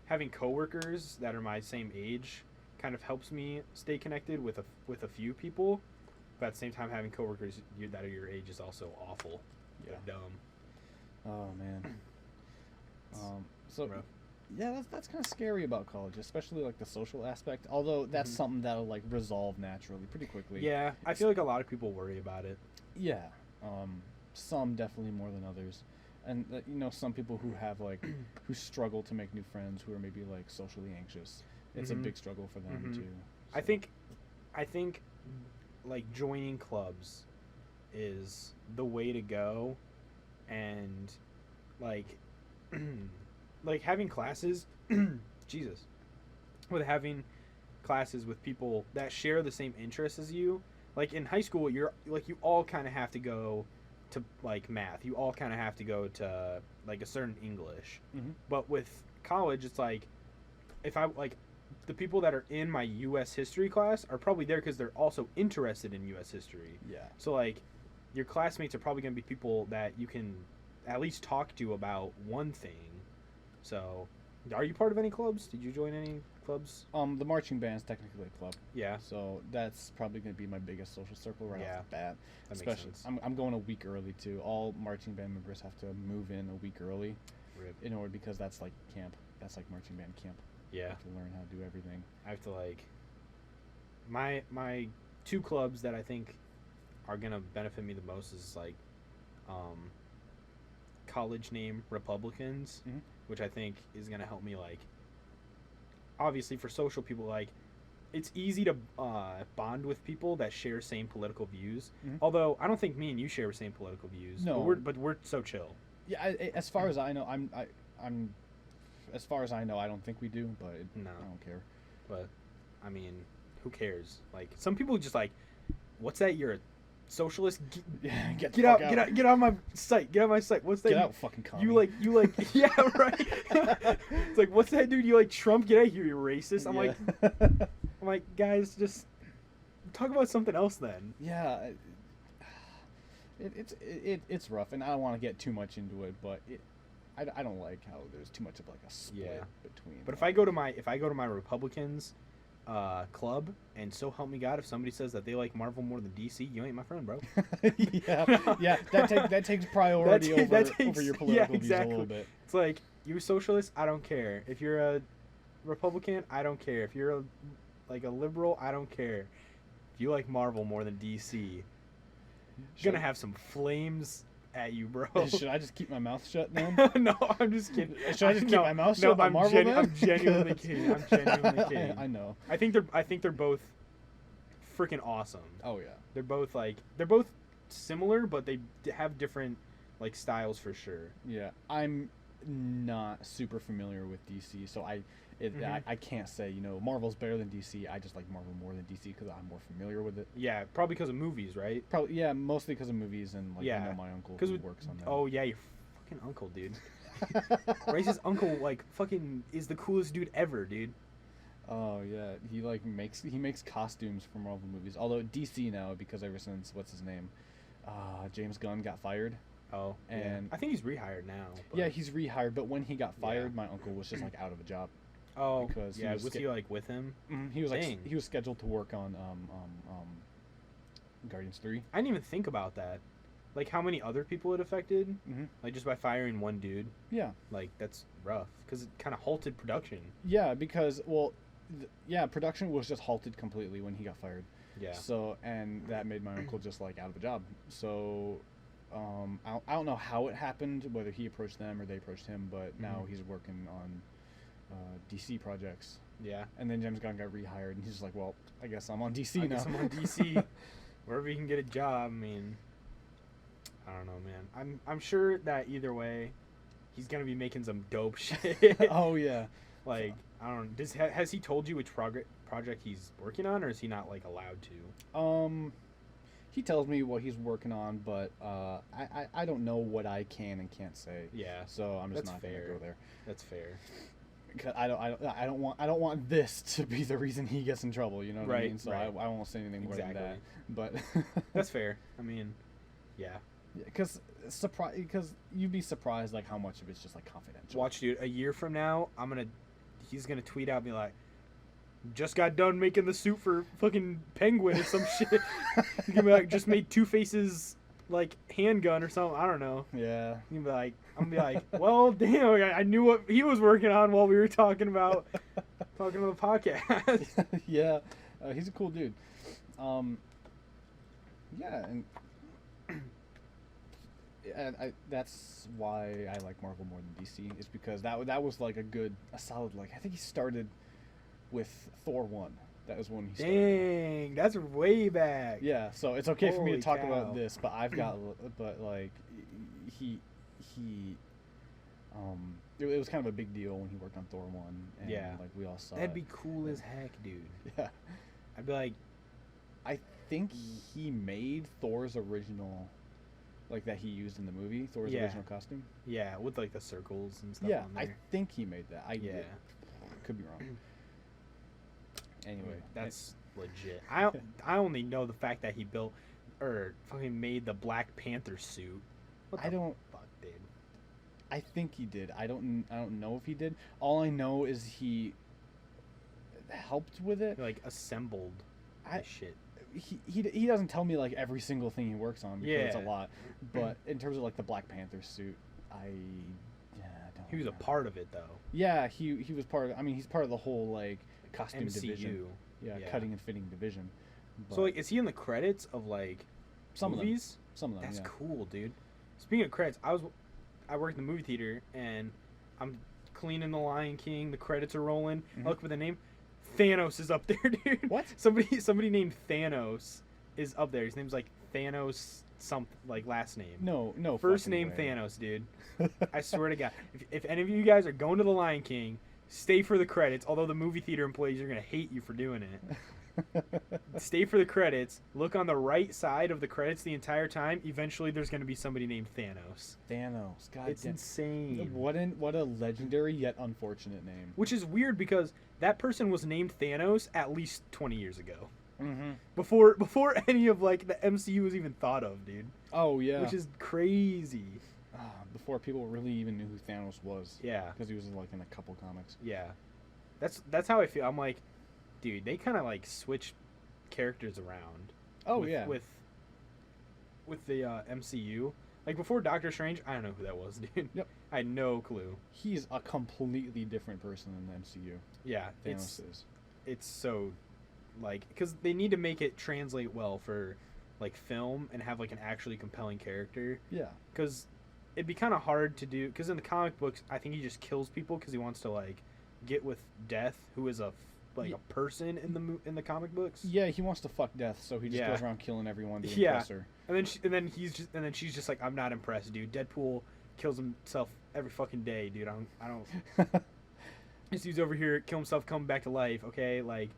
Speaker 1: having coworkers that are my same age kind of helps me stay connected with a few people, but at the same time having coworkers that are your age is also awful.
Speaker 2: Yeah.
Speaker 1: They're dumb.
Speaker 2: Oh man. So
Speaker 1: Rough.
Speaker 2: yeah, that's kind of scary about college, especially like the social aspect. Although that's
Speaker 1: Mhm.
Speaker 2: something that'll like resolve naturally pretty quickly.
Speaker 1: Yeah, I feel like a lot of people worry about it.
Speaker 2: Yeah. Some definitely more than others. And you know, some people who have like who struggle to make new friends, who are maybe like socially anxious. It's
Speaker 1: Mhm.
Speaker 2: a big struggle for them
Speaker 1: Mhm.
Speaker 2: too.
Speaker 1: I
Speaker 2: So-
Speaker 1: think like joining clubs is the way to go, and like like having classes Jesus, with having classes with people that share the same interests as you. Like in high school, you're like you all kind of have to go to like math. You all kind of have to go to like a certain English.
Speaker 2: Mhm.
Speaker 1: But with college, it's like if I like the people that are in my U.S. history class are probably there because they're also interested in U.S. history.
Speaker 2: Yeah.
Speaker 1: So like your classmates are probably going to be people that you can at least talk to about one thing. So are you part of any clubs? Did you join any clubs?
Speaker 2: The marching band's technically a club.
Speaker 1: Yeah.
Speaker 2: So that's probably going to be my biggest social circle right
Speaker 1: Yeah.
Speaker 2: off the bat.
Speaker 1: That makes
Speaker 2: Especially,
Speaker 1: sense.
Speaker 2: I'm going a week early too. All marching band members have to move in a week early
Speaker 1: Rip.
Speaker 2: in order because that's like camp. That's like marching band camp. You
Speaker 1: Yeah.
Speaker 2: have to learn how to do everything.
Speaker 1: I have to like my two clubs that I think are gonna benefit me the most is like college name Republicans,
Speaker 2: Mhm.
Speaker 1: which I think is gonna help me like obviously for social people like it's easy to bond with people that share same political views.
Speaker 2: Mhm.
Speaker 1: Although I don't think me and you share the same political views.
Speaker 2: No.
Speaker 1: but we're so chill.
Speaker 2: Yeah, as far as I know, I'm as far as I know, I don't think we do, but
Speaker 1: No.
Speaker 2: I don't care.
Speaker 1: But I mean, who cares? Like some people just like, what's that? You're a socialist.
Speaker 2: Yeah,
Speaker 1: Get out of my sight. Get out of my sight. What's that?
Speaker 2: Get out, fucking commie.
Speaker 1: You like yeah, right. It's like, what's that dude? You like Trump? Get out of here, you racist. I'm like, guys, just talk about something else then.
Speaker 2: yeah, it's rough, and I don't want to get too much into it, but I don't like how there's too much of like a split
Speaker 1: Yeah.
Speaker 2: between.
Speaker 1: But if I go to my Republicans club, and so help me God, if somebody says that they like Marvel more than DC, you ain't my friend, bro.
Speaker 2: yeah, that takes priority over your political views a little bit.
Speaker 1: It's like, you a socialist, I don't care. If you're a Republican, I don't care. If you're a liberal, I don't care. If you like Marvel more than DC, you're gonna have some flames at you, bro.
Speaker 2: Should I just keep my mouth shut then?
Speaker 1: No, I'm just kidding.
Speaker 2: Should I just keep my mouth shut
Speaker 1: No,
Speaker 2: about Marvel then?
Speaker 1: I'm genuinely kidding. I'm genuinely kidding.
Speaker 2: I know.
Speaker 1: I think they're both freaking awesome.
Speaker 2: Oh yeah.
Speaker 1: They're both similar, but they have different like styles for sure.
Speaker 2: Yeah, I'm not super familiar with DC, so I can't say Marvel's better than DC. I just like Marvel more than DC because I'm more familiar with it.
Speaker 1: Yeah, probably because of movies, right?
Speaker 2: Probably yeah, mostly because of movies and like
Speaker 1: Yeah,
Speaker 2: my uncle
Speaker 1: 'cause
Speaker 2: who
Speaker 1: with-
Speaker 2: works on that.
Speaker 1: Oh yeah, your fucking uncle, dude. Bryce's uncle like fucking is the coolest dude ever, dude.
Speaker 2: Oh yeah, he makes costumes for Marvel movies. Although DC now, because ever since what's his name, James Gunn got fired.
Speaker 1: Oh,
Speaker 2: And-
Speaker 1: I think he's rehired now. But...
Speaker 2: Yeah, he's rehired, but when he got fired,
Speaker 1: Yeah.
Speaker 2: my uncle was just like out of a job.
Speaker 1: Oh,
Speaker 2: because he
Speaker 1: yeah.
Speaker 2: was
Speaker 1: Was he like with him?
Speaker 2: He was
Speaker 1: Dang.
Speaker 2: he was scheduled to work on Guardians 3.
Speaker 1: I didn't even think about that. Like how many other people it affected?
Speaker 2: Mhm.
Speaker 1: Like just by firing one dude.
Speaker 2: Yeah.
Speaker 1: Like that's rough because it kind of halted production.
Speaker 2: Yeah, because production was just halted completely when he got fired.
Speaker 1: Yeah.
Speaker 2: So and that made my uncle just like out of a job. So I don't know how it happened, whether he approached them or they approached him, but now
Speaker 1: Mhm.
Speaker 2: he's working on DC projects.
Speaker 1: Yeah.
Speaker 2: And then James Gunn got rehired, and he's just like, well, I guess I'm on DC
Speaker 1: I
Speaker 2: now.
Speaker 1: guess I'm on DC. Wherever you can get a job. I mean, I don't know, man. I'm sure that either way, he's gonna be making some dope shit.
Speaker 2: Oh yeah.
Speaker 1: Like I don't. Has he told you which project he's working on, or is he not like allowed to?
Speaker 2: He tells me what he's working on, but I don't know what I can and can't say.
Speaker 1: Yeah.
Speaker 2: So I'm just
Speaker 1: That's
Speaker 2: not
Speaker 1: fair.
Speaker 2: gonna go there.
Speaker 1: That's fair.
Speaker 2: 'Cause I don't want this to be the reason he gets in trouble. You know what I
Speaker 1: Right,
Speaker 2: mean? So
Speaker 1: right.
Speaker 2: I won't say anything more than that. But
Speaker 1: That's fair. I mean, yeah.
Speaker 2: Because you'd be surprised like how much of it's just like confidential.
Speaker 1: Watch, dude. A year from now, he's gonna tweet out and be like, just got done making the suit for fucking Penguin or some shit. He's gonna be like, just made Two Face's like handgun or something. I don't know.
Speaker 2: Yeah.
Speaker 1: I'm gonna be like, well, damn, I knew what he was working on while we were talking about the podcast.
Speaker 2: Yeah, he's a cool dude. Yeah, and that's why I like Marvel more than DC. Is because that was like a solid, like, I think he started with Thor 1. That was when he started.
Speaker 1: Dang, that's way back.
Speaker 2: Yeah, so it's okay for me to
Speaker 1: Holy
Speaker 2: talk
Speaker 1: cow.
Speaker 2: about this, but like he it was kind of a big deal when he worked on Thor 1, and
Speaker 1: Yeah.
Speaker 2: like we all saw
Speaker 1: That'd
Speaker 2: it.
Speaker 1: be cool as heck, dude.
Speaker 2: Yeah.
Speaker 1: I'd be like,
Speaker 2: I think he made Thor's original, like, that he used in the movie, Thor's
Speaker 1: Yeah.
Speaker 2: original costume.
Speaker 1: yeah, with like the circles and stuff
Speaker 2: Yeah,
Speaker 1: on
Speaker 2: I
Speaker 1: there.
Speaker 2: think he made that.
Speaker 1: Yeah.
Speaker 2: Could be wrong. Anyway,
Speaker 1: That's legit. I only know the fact that he built or fucking made the Black Panther suit. What
Speaker 2: I
Speaker 1: the
Speaker 2: don't.
Speaker 1: fuck, dude?
Speaker 2: I think he did. I don't know if he did. All I know is he helped with it.
Speaker 1: He, like assembled this shit.
Speaker 2: He doesn't tell me like every single thing he works on because it's a
Speaker 1: Yeah.
Speaker 2: lot. But in terms of like the Black Panther suit, I don't.
Speaker 1: He was a
Speaker 2: know.
Speaker 1: part of it though.
Speaker 2: Yeah, he was part of. I mean, he's part of the whole like costume
Speaker 1: MCU.
Speaker 2: division. Yeah,
Speaker 1: Yeah.
Speaker 2: cutting and fitting division. But
Speaker 1: So like, is he in the credits of like
Speaker 2: some
Speaker 1: movies?
Speaker 2: Some of them.
Speaker 1: That's
Speaker 2: yeah.
Speaker 1: cool, dude. Speaking of credits, I work in the movie theater and I'm cleaning The Lion King. The credits are rolling.
Speaker 2: Mhm.
Speaker 1: I look for the name. Thanos is up there, dude.
Speaker 2: What?
Speaker 1: Somebody named Thanos is up there. His name's like Thanos something, like last name.
Speaker 2: No.
Speaker 1: First
Speaker 2: fucking
Speaker 1: name
Speaker 2: way.
Speaker 1: Thanos, dude. I swear to God. If any of you guys are going to The Lion King, stay for the credits. Although the movie theater employees are gonna hate you for doing it. Stay for the credits. Look on the right side of the credits the entire time. Eventually, there's gonna be somebody named Thanos.
Speaker 2: Thanos. God
Speaker 1: It's
Speaker 2: damn.
Speaker 1: insane.
Speaker 2: What a legendary yet unfortunate name.
Speaker 1: Which is weird because that person was named Thanos at least 20 years ago.
Speaker 2: Mm-hmm.
Speaker 1: Before any of like the MCU was even thought of, dude.
Speaker 2: Oh yeah.
Speaker 1: Which is crazy.
Speaker 2: Before people really even knew who Thanos was.
Speaker 1: Yeah.
Speaker 2: Because he was like in a couple comics.
Speaker 1: Yeah. That's how I feel. I'm like, dude, they kind of like switch characters around.
Speaker 2: Oh
Speaker 1: with,
Speaker 2: yeah.
Speaker 1: With the MCU. Like before Doctor Strange, I don't know who that was, dude.
Speaker 2: Yep.
Speaker 1: I had no clue.
Speaker 2: He's a completely different person in the MCU.
Speaker 1: Yeah,
Speaker 2: Thanos is.
Speaker 1: it's so like because they need to make it translate well for like film and have like an actually compelling character.
Speaker 2: Yeah.
Speaker 1: Because it'd be kind of hard to do. Because in the comic books, I think he just kills people because he wants to like get with Death, who is a person in the comic books.
Speaker 2: Yeah, he wants to fuck Death, so he just
Speaker 1: Yeah.
Speaker 2: goes around killing everyone to
Speaker 1: Yeah.
Speaker 2: impress her.
Speaker 1: And then she's just like, I'm not impressed, dude. Deadpool kills himself every fucking day, dude. I don't. This dude's over here kill himself, coming back to life. Okay, like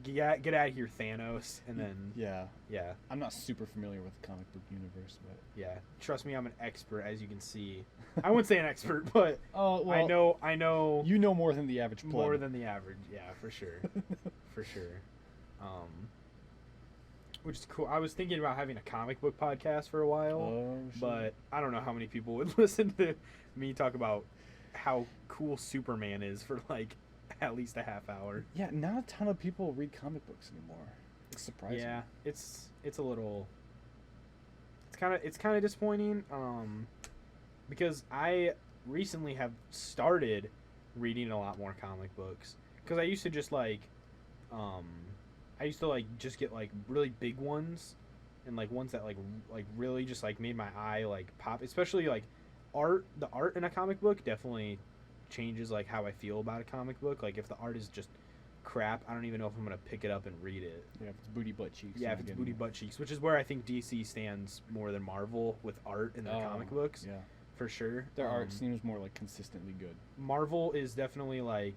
Speaker 1: get out of here, Thanos. And then
Speaker 2: Yeah.
Speaker 1: yeah.
Speaker 2: I'm not super familiar with the comic book universe, but
Speaker 1: Yeah, trust me, I'm an expert, as you can see. I wouldn't say an expert, but
Speaker 2: oh well,
Speaker 1: I know
Speaker 2: you know more than the average pleb.
Speaker 1: more than the average. Yeah, for sure, for sure. Which is cool. I was thinking about having a comic book podcast for a while,
Speaker 2: Oh, shit.
Speaker 1: but I don't know how many people would listen to me talk about how cool Superman is for like at least a half hour.
Speaker 2: Yeah, not a ton of people read comic books anymore. It's surprising.
Speaker 1: Yeah, it's a little. It's kind of disappointing. Because I recently have started reading a lot more comic books. Because I used to just like, just get like really big ones, and like ones that like really just like made my eye like pop. Especially like the art in a comic book definitely changes like how I feel about a comic book. Like if the art is just crap, I don't even know if I'm gonna pick it up and read it.
Speaker 2: Yeah, if it's booty butt cheeks.
Speaker 1: Yeah,
Speaker 2: you're
Speaker 1: if it's
Speaker 2: not
Speaker 1: booty
Speaker 2: getting
Speaker 1: butt cheeks, which is where I think DC stands more than Marvel with art in their comic
Speaker 2: it.
Speaker 1: books,
Speaker 2: Yeah,
Speaker 1: for sure.
Speaker 2: their art seems more like consistently good.
Speaker 1: Marvel is definitely like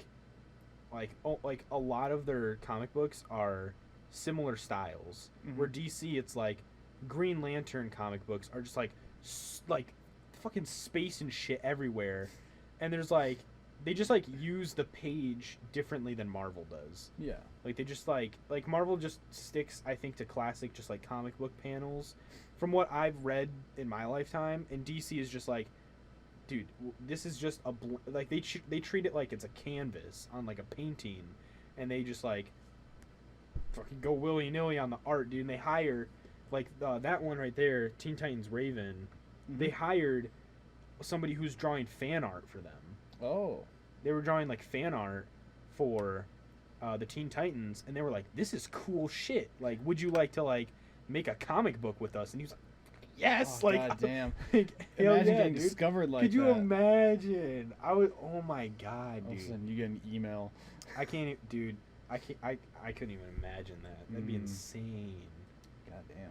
Speaker 1: like a lot of their comic books are similar styles. Where DC, it's like Green Lantern comic books are just like fucking space and shit everywhere, and there's like they just like use the page differently than Marvel does.
Speaker 2: Yeah.
Speaker 1: Like they just like Marvel just sticks, I think, to classic just like comic book panels from what I've read in my lifetime, and DC is just like, dude, this is just like they treat it like it's a canvas on like a painting, and they just like fucking go willy-nilly on the art, dude. And they hire like that one right there, Teen Titans Raven. They hired somebody who's drawing fan art for them.
Speaker 2: Oh.
Speaker 1: They were drawing like fan art for the Teen Titans, and they were like, "This is cool shit. Like, would you like to like make a comic book with us?" And he was like, "Yes!"
Speaker 2: Oh,
Speaker 1: like,
Speaker 2: God damn.
Speaker 1: like, hell
Speaker 2: Imagine
Speaker 1: yeah,
Speaker 2: getting
Speaker 1: dude.
Speaker 2: discovered like
Speaker 1: Could you
Speaker 2: that.
Speaker 1: imagine? I would. Oh my god,
Speaker 2: All of a
Speaker 1: dude.
Speaker 2: sudden you get an email.
Speaker 1: I can't, dude. I can't. I couldn't even imagine that. That'd be insane.
Speaker 2: God damn.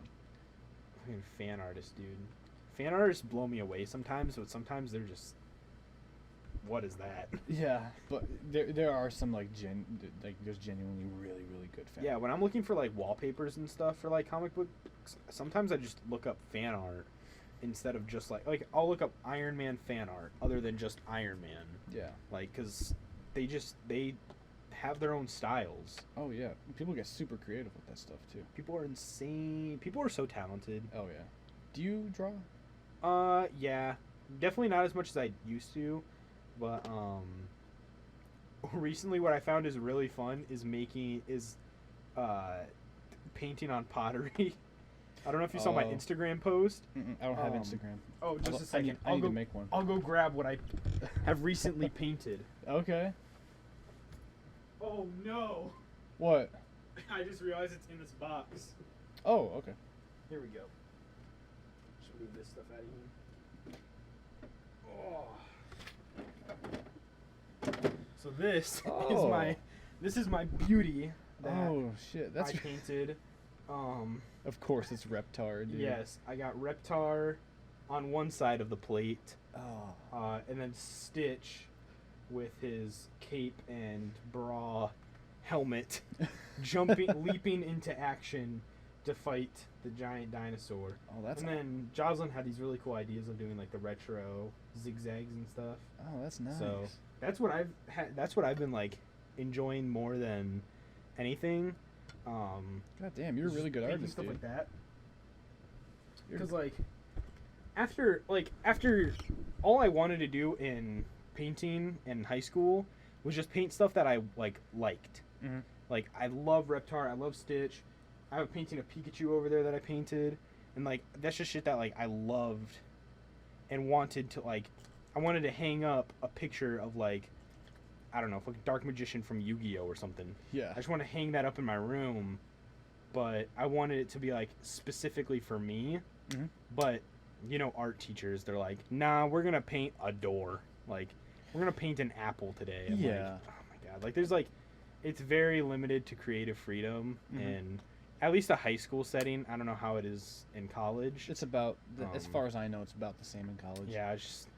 Speaker 1: Fucking fan artists, dude. Fan artists blow me away sometimes, but sometimes they're just. What is that?
Speaker 2: Yeah, but there are some like there's genuinely really good fans.
Speaker 1: Yeah, when I'm looking for like wallpapers and stuff for like comic books, sometimes I just look up fan art instead of just like I'll look up Iron Man fan art other than just Iron Man.
Speaker 2: Yeah.
Speaker 1: Like, cause they have their own styles.
Speaker 2: Oh yeah, people get super creative with that stuff too.
Speaker 1: People are insane. People are so talented.
Speaker 2: Oh yeah. Do you draw?
Speaker 1: Yeah, definitely not as much as I used to, but recently what I found is really fun is painting on pottery. I don't know if you saw my Instagram post.
Speaker 2: I don't have Instagram.
Speaker 1: Oh, just a second.
Speaker 2: I need to make one.
Speaker 1: I'll go grab what I have recently painted.
Speaker 2: Okay.
Speaker 1: Oh no!
Speaker 2: What?
Speaker 1: I just realized it's in this box.
Speaker 2: Oh, okay.
Speaker 1: Here we go. Should move this stuff out of here. Oh. So this is my beauty that
Speaker 2: Oh shit, that's
Speaker 1: I painted.
Speaker 2: Of course, it's Reptar, dude.
Speaker 1: Yes, I got Reptar on one side of the plate,
Speaker 2: Oh.
Speaker 1: and then Stitch with his cape and bra helmet leaping into action to fight the giant dinosaur.
Speaker 2: Oh, that's.
Speaker 1: And then Jocelyn had these really cool ideas of doing like the retro zigzags and stuff.
Speaker 2: Oh, that's nice.
Speaker 1: So that's what I've been like enjoying more than anything.
Speaker 2: God damn, you're a really good
Speaker 1: painting
Speaker 2: artist,
Speaker 1: stuff
Speaker 2: dude.
Speaker 1: like that. Because like after all I wanted to do in painting in high school was just paint stuff that I liked.
Speaker 2: Mm-hmm.
Speaker 1: Like I love Reptar, I love Stitch. I have a painting of Pikachu over there that I painted, and like that's just shit that like I loved and wanted to like. I wanted to hang up a picture of like, I don't know, like Dark Magician from Yu-Gi-Oh or something.
Speaker 2: Yeah.
Speaker 1: I just want to hang that up in my room, but I wanted it to be like specifically for me.
Speaker 2: Mm-hmm.
Speaker 1: But you know, art teachers, they're like, nah, we're gonna paint a door. Like, we're gonna paint an apple today. I'm
Speaker 2: Yeah.
Speaker 1: like, oh my god. Like, there's like, it's very limited to creative freedom, and at least a high school setting. I don't know how it is in college.
Speaker 2: It's about, as far as I know, it's about the same in college.
Speaker 1: Yeah, it's just,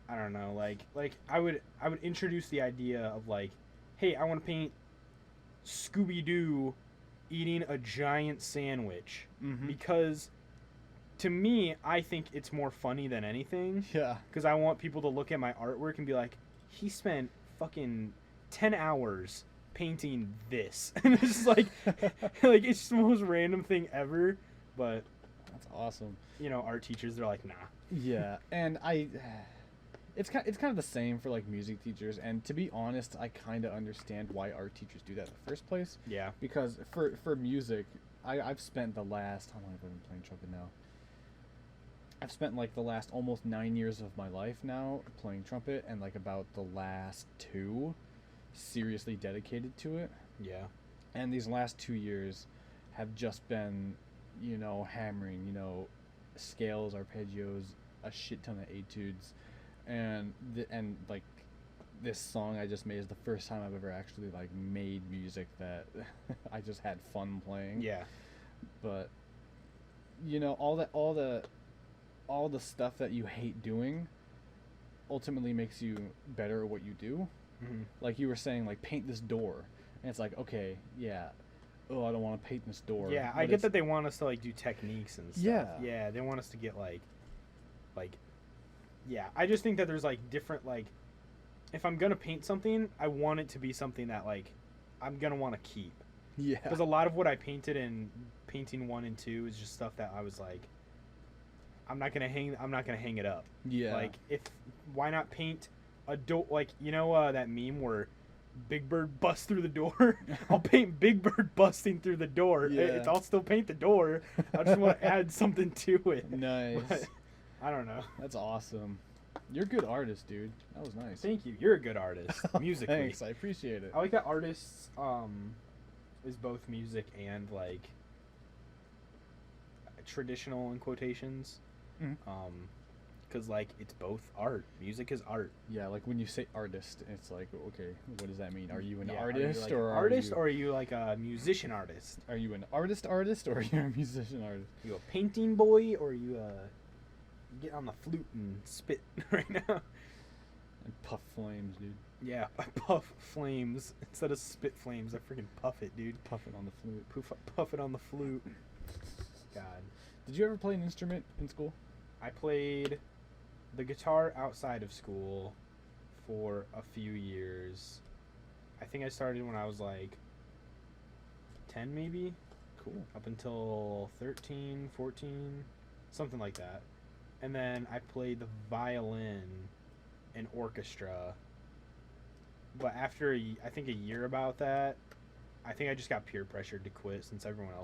Speaker 1: I don't know. Like I would introduce the idea of like, hey, I want to paint Scooby-Doo eating a giant sandwich, because to me, I think it's more funny than anything.
Speaker 2: Yeah.
Speaker 1: Because I want people to look at my artwork and be like, he spent fucking 10 hours painting this. And it's just like, like, it's just the most random thing ever. But,
Speaker 2: That's awesome.
Speaker 1: you know, art teachers, they're like, nah.
Speaker 2: Yeah, and it's kind of the same for like music teachers. And to be honest, I kind of understand why art teachers do that in the first place.
Speaker 1: Yeah.
Speaker 2: Because for music, I've spent the last, how long have I been playing trumpet now? I've spent like the last almost 9 years of my life now playing trumpet, and like about the last 2 seriously dedicated to it.
Speaker 1: Yeah.
Speaker 2: And these last 2 years have just been, you know, hammering, you know, scales, arpeggios, a shit ton of etudes, and like this song I just made is the first time I've ever actually like made music that I just had fun playing.
Speaker 1: Yeah.
Speaker 2: But you know, all the stuff that you hate doing ultimately makes you better at what you do. Like you were saying, like paint this door, and it's like, okay, yeah, oh, I don't want to paint this door.
Speaker 1: Yeah, I
Speaker 2: but
Speaker 1: get that they want us to like do techniques and stuff.
Speaker 2: Yeah.
Speaker 1: Yeah, they want us to get like, yeah. I just think that there's like different like, if I'm gonna paint something, I want it to be something that like, I'm gonna want to keep.
Speaker 2: Yeah.
Speaker 1: Because a lot of what I painted in painting 1 and 2 is just stuff that I was like, I'm not gonna hang it up.
Speaker 2: Yeah.
Speaker 1: Like why not paint a door? Like that meme where Big Bird busts through the door. I'll paint Big Bird busting through the door.
Speaker 2: Yeah.
Speaker 1: I'll still paint the door. I just want to add something to it.
Speaker 2: Nice.
Speaker 1: But, I don't know.
Speaker 2: That's awesome. You're a good artist, dude. That was nice.
Speaker 1: Thank you. You're a good artist musically.
Speaker 2: Thanks. I appreciate it.
Speaker 1: I like that artists is both music and like traditional in quotations. Because like it's both art. Music is art.
Speaker 2: Yeah, like when you say artist, it's like, okay, what does that mean? Are you an
Speaker 1: Yeah,
Speaker 2: artist,
Speaker 1: are you, like,
Speaker 2: or
Speaker 1: an artist, or are you like a musician artist?
Speaker 2: are you an artist, or are you a musician artist?
Speaker 1: Are you a painting boy, or are you get on the flute and spit right now?
Speaker 2: And puff flames, dude.
Speaker 1: Yeah, I puff flames instead of spit flames. I freaking puff it, dude.
Speaker 2: Puff it on the flute.
Speaker 1: Puff it on the flute. God.
Speaker 2: Did you ever play an instrument in school?
Speaker 1: I played the guitar outside of school for a few years. I think I started when I was like 10 maybe.
Speaker 2: Cool.
Speaker 1: Up until 13, 14, something like that. And then I played the violin in orchestra. But after I think a year about that, I think I just got peer pressured to quit since everyone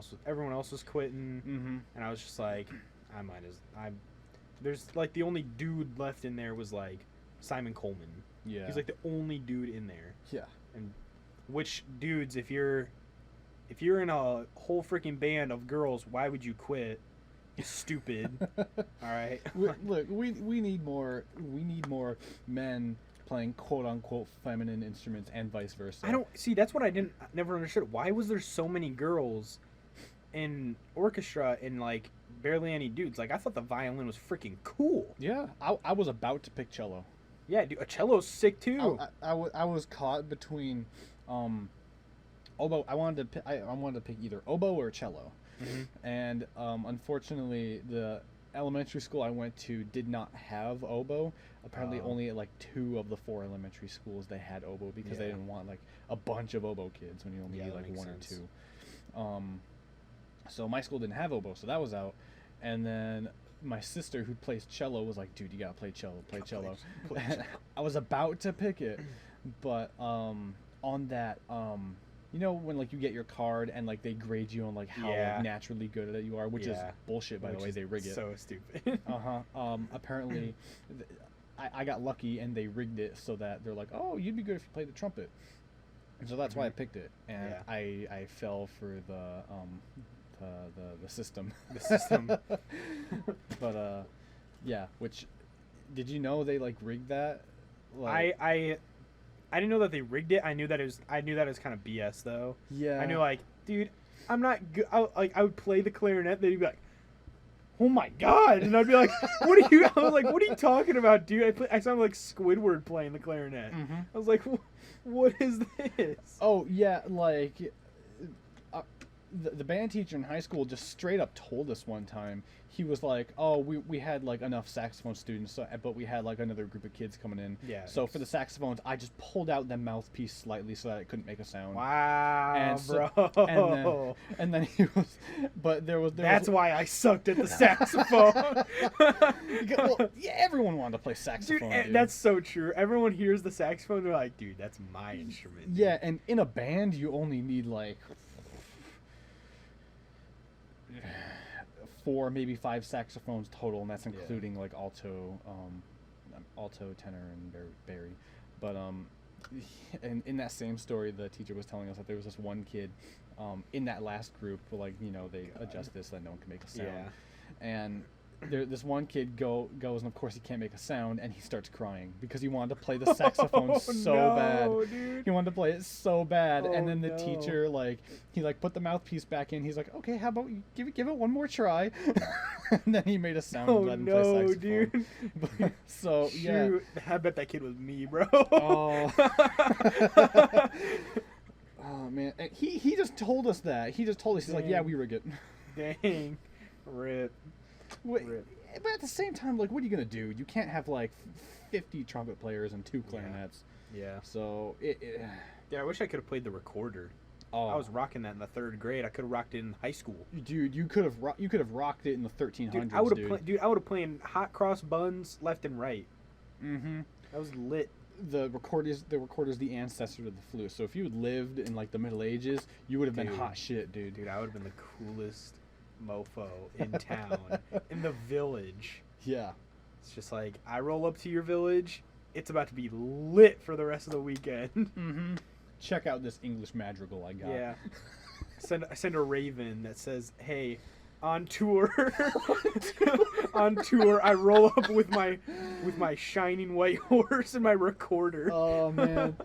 Speaker 1: else was quitting, and I was just like, there's like the only dude left in there was like Simon Coleman.
Speaker 2: Yeah.
Speaker 1: He's like the only dude in there.
Speaker 2: Yeah.
Speaker 1: And which dudes, if you're in a whole freaking band of girls, why would you quit? You're stupid. All right.
Speaker 2: Look, we need more men playing quote unquote feminine instruments and vice versa.
Speaker 1: I don't see. That's what I never understood. Why was there so many girls in orchestra and like barely any dudes? Like I thought the violin was freaking cool.
Speaker 2: Yeah, I was about to pick cello.
Speaker 1: Yeah, dude, a cello's sick too.
Speaker 2: I was caught between oboe. I wanted to pick either oboe or cello, and unfortunately the elementary school I went to did not have oboe. Apparently only at like 2 of the 4 elementary schools they had oboe because they didn't want like a bunch of oboe kids when you only need like 1
Speaker 1: sense.
Speaker 2: or 2. So my school didn't have oboe, so that was out. And then my sister who plays cello was like, dude, you gotta play cello, play cello. I was about to pick it, but on that when like you get your card and like they grade you on like how like, naturally good at it you are, which is bullshit by the way, they rig it.
Speaker 1: So stupid.
Speaker 2: Apparently I got lucky and they rigged it so that they're like, oh, you'd be good if you played the trumpet. And so that's why I picked it. And I fell for the system. The system. But yeah, which did you know they like rigged that? Like,
Speaker 1: I didn't know that they rigged it. I knew that it was kind of BS though.
Speaker 2: Yeah.
Speaker 1: I knew like, dude, I'm not good. I would play the clarinet. They'd be like, oh my god, and I'd be like, what are you? I was like, what are you talking about, dude? I sounded like Squidward playing the clarinet. I was like, what is this?
Speaker 2: Oh yeah, like the band teacher in high school just straight up told us one time. He was like, oh, we had like enough saxophone students, but we had like another group of kids coming in.
Speaker 1: Yeah.
Speaker 2: So for the saxophones, I just pulled out the mouthpiece slightly so that it couldn't make a sound.
Speaker 1: Wow,
Speaker 2: and
Speaker 1: bro.
Speaker 2: And then he was, but there was.
Speaker 1: That's why I sucked at the saxophone.
Speaker 2: Well, yeah, everyone wanted to play saxophone. Dude,
Speaker 1: that's so true. Everyone hears the saxophone, they're like, dude, that's my instrument. Dude.
Speaker 2: Yeah, and in a band, you only need like 4, maybe 5 saxophones total, and that's including like alto, tenor, and bari. But and in that same story, the teacher was telling us that there was this one kid in that last group, like they adjust this so that no one can make a sound, and this one kid goes, and of course he can't make a sound, and he starts crying because he wanted to play the saxophone so bad.
Speaker 1: Dude.
Speaker 2: He wanted to play it so bad,
Speaker 1: Oh,
Speaker 2: and then the
Speaker 1: no.
Speaker 2: teacher he put the mouthpiece back in. He's like, okay, how about you give it one more try? And then he made a sound and let him play saxophone.
Speaker 1: Dude.
Speaker 2: So yeah.
Speaker 1: Shoot. I bet that kid was me, bro.
Speaker 2: Oh. Oh man, and he just told us that. He just told us, he's like, yeah, we rig it.
Speaker 1: Dang. Rip.
Speaker 2: But at the same time, like, what are you gonna do? You can't have like 50 trumpet players and 2 clarinets.
Speaker 1: Yeah.
Speaker 2: So
Speaker 1: Yeah, I wish I could have played the recorder.
Speaker 2: Oh,
Speaker 1: I was rocking that in the 3rd grade. I could have rocked it in high school.
Speaker 2: dude, you could have rocked it in the 1300s.
Speaker 1: Dude, I would have played hot cross buns left and right.
Speaker 2: Mm-hmm.
Speaker 1: That was lit.
Speaker 2: The recorder's the ancestor to the flute. So if you had lived in like the Middle Ages, you would have been hot shit, dude.
Speaker 1: Dude, I would have been the coolest mofo in town, in the village.
Speaker 2: Yeah.
Speaker 1: It's just like, I roll up to your village, it's about to be lit for the rest of the weekend.
Speaker 2: Mm-hmm. Check out this English madrigal I got.
Speaker 1: Yeah. I send a raven that says, hey, on tour, I roll up with my shining white horse and my recorder.
Speaker 2: Oh, man.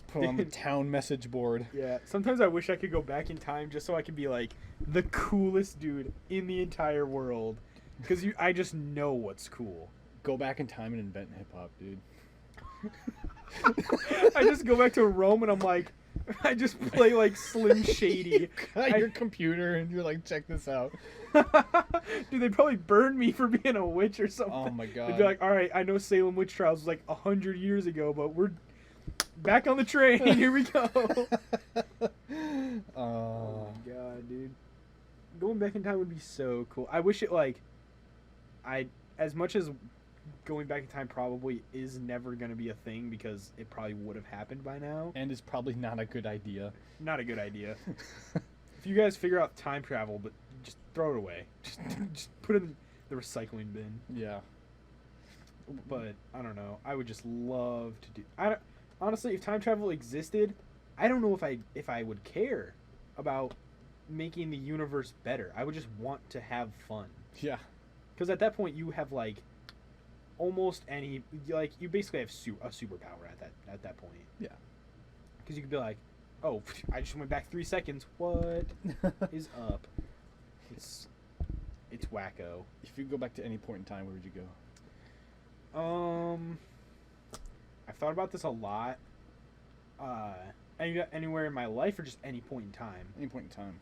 Speaker 2: Put on the town message board.
Speaker 1: Yeah, sometimes I wish I could go back in time just so I could be like the coolest dude in the entire world, because I just know what's cool.
Speaker 2: Go back in time and invent hip hop, dude.
Speaker 1: I just go back to Rome and I'm like, I just play like Slim Shady.
Speaker 2: You got your computer and you're like, check this out.
Speaker 1: Dude, they'd probably burn me for being a witch or something.
Speaker 2: Oh my god.
Speaker 1: They'd be like, all right, I know Salem witch trials was like 100 years ago, but we're back on the train. Here we go. Oh my god, dude. Going back in time would be so cool. I wish it as much as going back in time probably is never going to be a thing, because it probably would have happened by now.
Speaker 2: And it's probably not a good idea.
Speaker 1: Not a good idea. If you guys figure out time travel, but just throw it away. Just put it in the recycling bin.
Speaker 2: Yeah.
Speaker 1: But I don't know. I would just love to do. Honestly, if time travel existed, I don't know if I would care about making the universe better. I would just want to have fun.
Speaker 2: Yeah.
Speaker 1: Because at that point, you have like almost any, like, you basically have a superpower at that point.
Speaker 2: Yeah.
Speaker 1: Because you could be like, oh, I just went back 3 seconds. What is up? It's wacko.
Speaker 2: If you go back to any point in time, where would you go?
Speaker 1: I've thought about this a lot. Anywhere in my life, or just any point in time?
Speaker 2: Any point in time.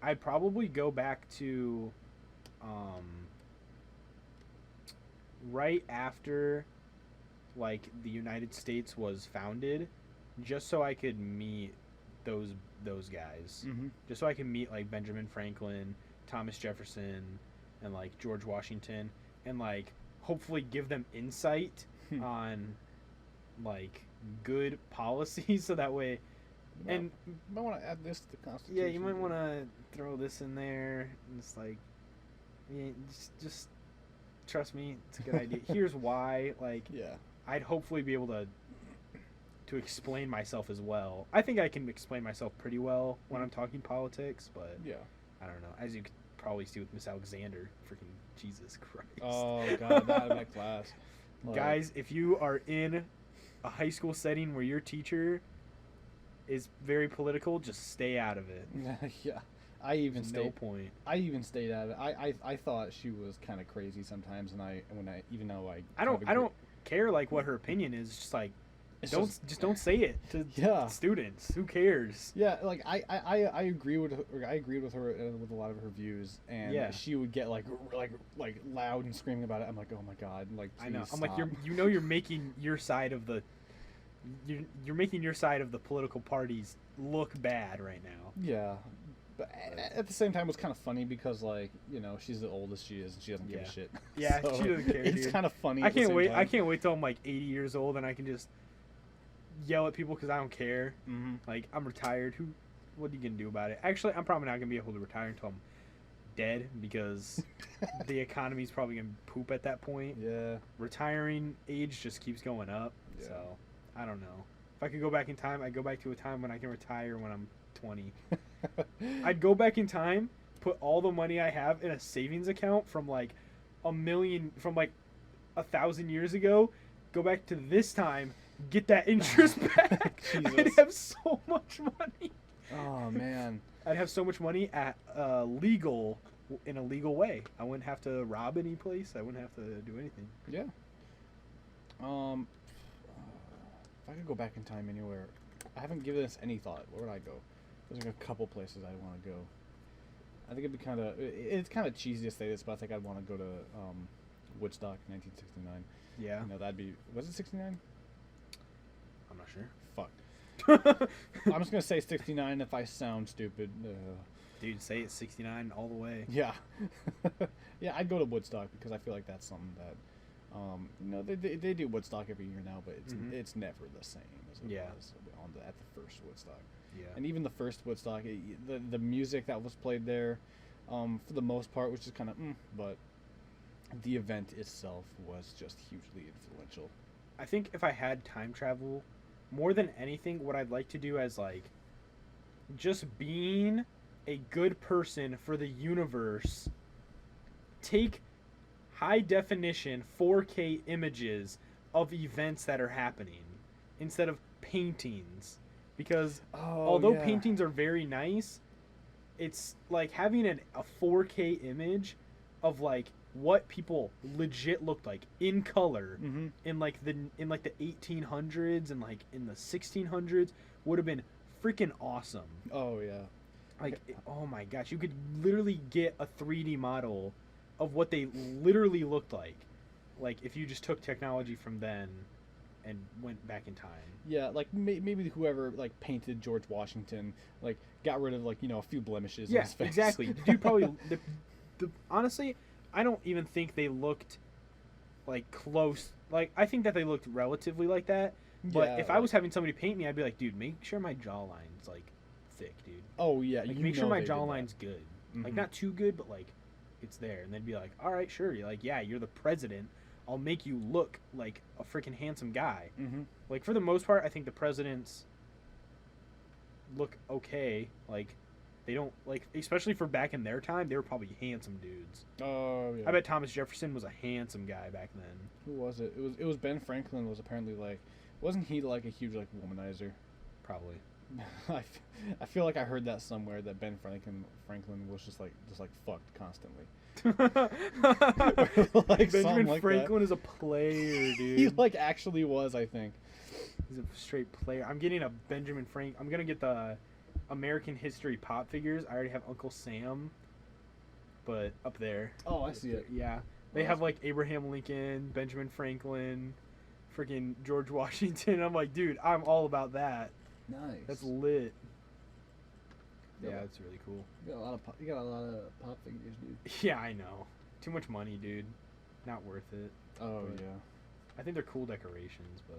Speaker 1: I'd probably go back to right after like the United States was founded, just so I could meet those guys.
Speaker 2: Mm-hmm.
Speaker 1: Just so I can meet like Benjamin Franklin, Thomas Jefferson, and like George Washington, and like hopefully give them insight on like good policies, so that way. And
Speaker 2: you might want to add this to the Constitution.
Speaker 1: Yeah, you might want to throw this in there, and it's like, yeah, just trust me, it's a good idea. Here's why. Like,
Speaker 2: yeah,
Speaker 1: I'd hopefully be able to explain myself as well. I think I can explain myself pretty well when I'm talking politics, but
Speaker 2: yeah,
Speaker 1: I don't know. As you could probably see with Miss Alexander, freaking Jesus Christ.
Speaker 2: Oh god, that in that class.
Speaker 1: Like, guys, if you are in a high school setting where your teacher is very political, just stay out of it.
Speaker 2: Yeah, I even
Speaker 1: no point.
Speaker 2: I even stayed out of it. I thought she was kind of crazy sometimes, and even though I
Speaker 1: don't care like what her opinion is. Just like don't say it to students. Who cares?
Speaker 2: Yeah, like I agree with her. I agreed with her with a lot of her views, and she would get like loud and screaming about it. I'm like, oh my god, like
Speaker 1: I know.
Speaker 2: stop.
Speaker 1: I'm like, you're making your side of the. You're making your side of the political parties look bad right now.
Speaker 2: Yeah, but at the same time, it was kind of funny because, like, you know, she's the oldest she is, and she doesn't give a shit.
Speaker 1: Yeah,
Speaker 2: so
Speaker 1: she doesn't care.
Speaker 2: It's kind of funny.
Speaker 1: I can't wait. I can't wait till I'm like 80 years old and I can just yell at people because I don't care.
Speaker 2: Mm-hmm.
Speaker 1: Like, I'm retired. What are you gonna do about it? Actually, I'm probably not gonna be able to retire until I'm dead, because the economy's probably gonna poop at that point.
Speaker 2: Yeah.
Speaker 1: Retiring age just keeps going up. Yeah. So. I don't know. If I could go back in time, I'd go back to a time when I can retire when I'm 20. I'd go back in time put all the money I have in a savings account from like 1,000 years ago, go back to this time, get that interest back. I'd
Speaker 2: Jesus.
Speaker 1: have so much money.
Speaker 2: Oh man.
Speaker 1: I'd have so much money in a legal way. I wouldn't have to rob any place. I wouldn't have to do anything.
Speaker 2: Yeah. If I could go back in time anywhere, I haven't given this any thought. Where would I go? There's like a couple places I want to go. I think it'd be kind of, it's kind of cheesy to say this, but I think I'd want to go to Woodstock, 1969.
Speaker 1: Yeah.
Speaker 2: You know, that'd be, was it 69?
Speaker 1: I'm not sure.
Speaker 2: Fuck. I'm just gonna say 69 if I sound stupid.
Speaker 1: Dude, say it's 69 all the way.
Speaker 2: Yeah. Yeah, I'd go to Woodstock because I feel like that's something that, you know, they do Woodstock every year now, but it's never the same as it was at the first Woodstock.
Speaker 1: Yeah.
Speaker 2: And even the first Woodstock, the music that was played there, for the most part, was just kind of, but the event itself was just hugely influential.
Speaker 1: I think if I had time travel, more than anything, what I'd like to do as like just being a good person for the universe, take high definition 4K images of events that are happening instead of paintings, because although paintings are very nice, it's like having a 4K image of like what people legit looked like in color in like the 1800s and like in the 1600s would have been freaking awesome.
Speaker 2: Oh yeah.
Speaker 1: Like oh my gosh, you could literally get a 3D model of what they literally looked like if you just took technology from then and went back in time. Yeah,
Speaker 2: like maybe whoever like painted George Washington like got rid of like, you know, a few blemishes
Speaker 1: on
Speaker 2: his face.
Speaker 1: Exactly. Dude probably honestly, I don't even think they looked like close. Like I think that they looked relatively like that. But if I was having somebody paint me, I'd be like, dude, make sure my jawline's like thick, dude.
Speaker 2: Oh yeah,
Speaker 1: like, make sure my jawline's good. Like not too good, but like it's there. And they'd be like, all right, sure. You're like, yeah, you're the president. I'll make you look like a freaking handsome guy. Like for the most part, I think the presidents look okay. Like they don't like, especially for back in their time, they were probably handsome dudes.
Speaker 2: Oh yeah.
Speaker 1: I bet Thomas Jefferson was a handsome guy back then.
Speaker 2: Who was it? It was Ben Franklin. Was apparently like, wasn't he like a huge like womanizer?
Speaker 1: Probably.
Speaker 2: I feel like I heard that somewhere, that Ben Franklin was just like fucked constantly.
Speaker 1: Like Benjamin Franklin is a player, dude.
Speaker 2: He like actually was, I think.
Speaker 1: He's a straight player. I'm getting a Benjamin Franklin. I'm gonna get the American History pop figures. I already have Uncle Sam, but up there.
Speaker 2: Oh, I see it.
Speaker 1: Yeah, they have like Abraham Lincoln, Benjamin Franklin, freaking George Washington. I'm like, dude, I'm all about that.
Speaker 2: Nice.
Speaker 1: That's lit. Yeah, that's really cool.
Speaker 2: You got a lot of pop figures, dude.
Speaker 1: Yeah, I know. Too much money, dude. Not worth it.
Speaker 2: Oh
Speaker 1: but
Speaker 2: yeah.
Speaker 1: I think they're cool decorations, but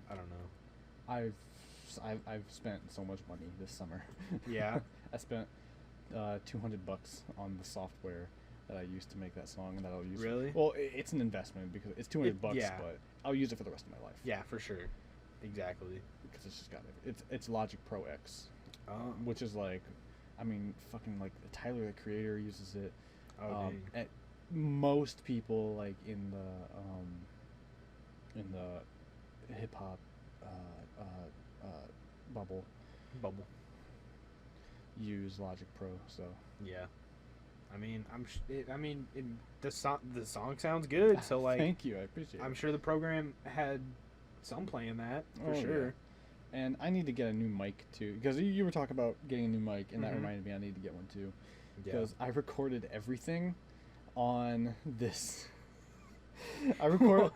Speaker 1: I don't know.
Speaker 2: I've spent so much money this summer.
Speaker 1: Yeah.
Speaker 2: I spent $200 on the software that I used to make that song, and that I'll use.
Speaker 1: Really?
Speaker 2: Well, it's an investment because it's $200,
Speaker 1: yeah.
Speaker 2: but I'll use it for the rest of my life.
Speaker 1: Yeah, for sure. Exactly.
Speaker 2: Because it's just got it's Logic Pro X, which is like, I mean, fucking like Tyler the Creator uses it. And most people like in the hip hop bubble use Logic Pro. So
Speaker 1: yeah. I mean, the song sounds good. So like,
Speaker 2: thank you, I appreciate it.
Speaker 1: I'm sure the program had some play in that for sure.
Speaker 2: Yeah. And I need to get a new mic too, because you were talking about getting a new mic, and that reminded me I need to get one too, because I recorded everything on this. I record.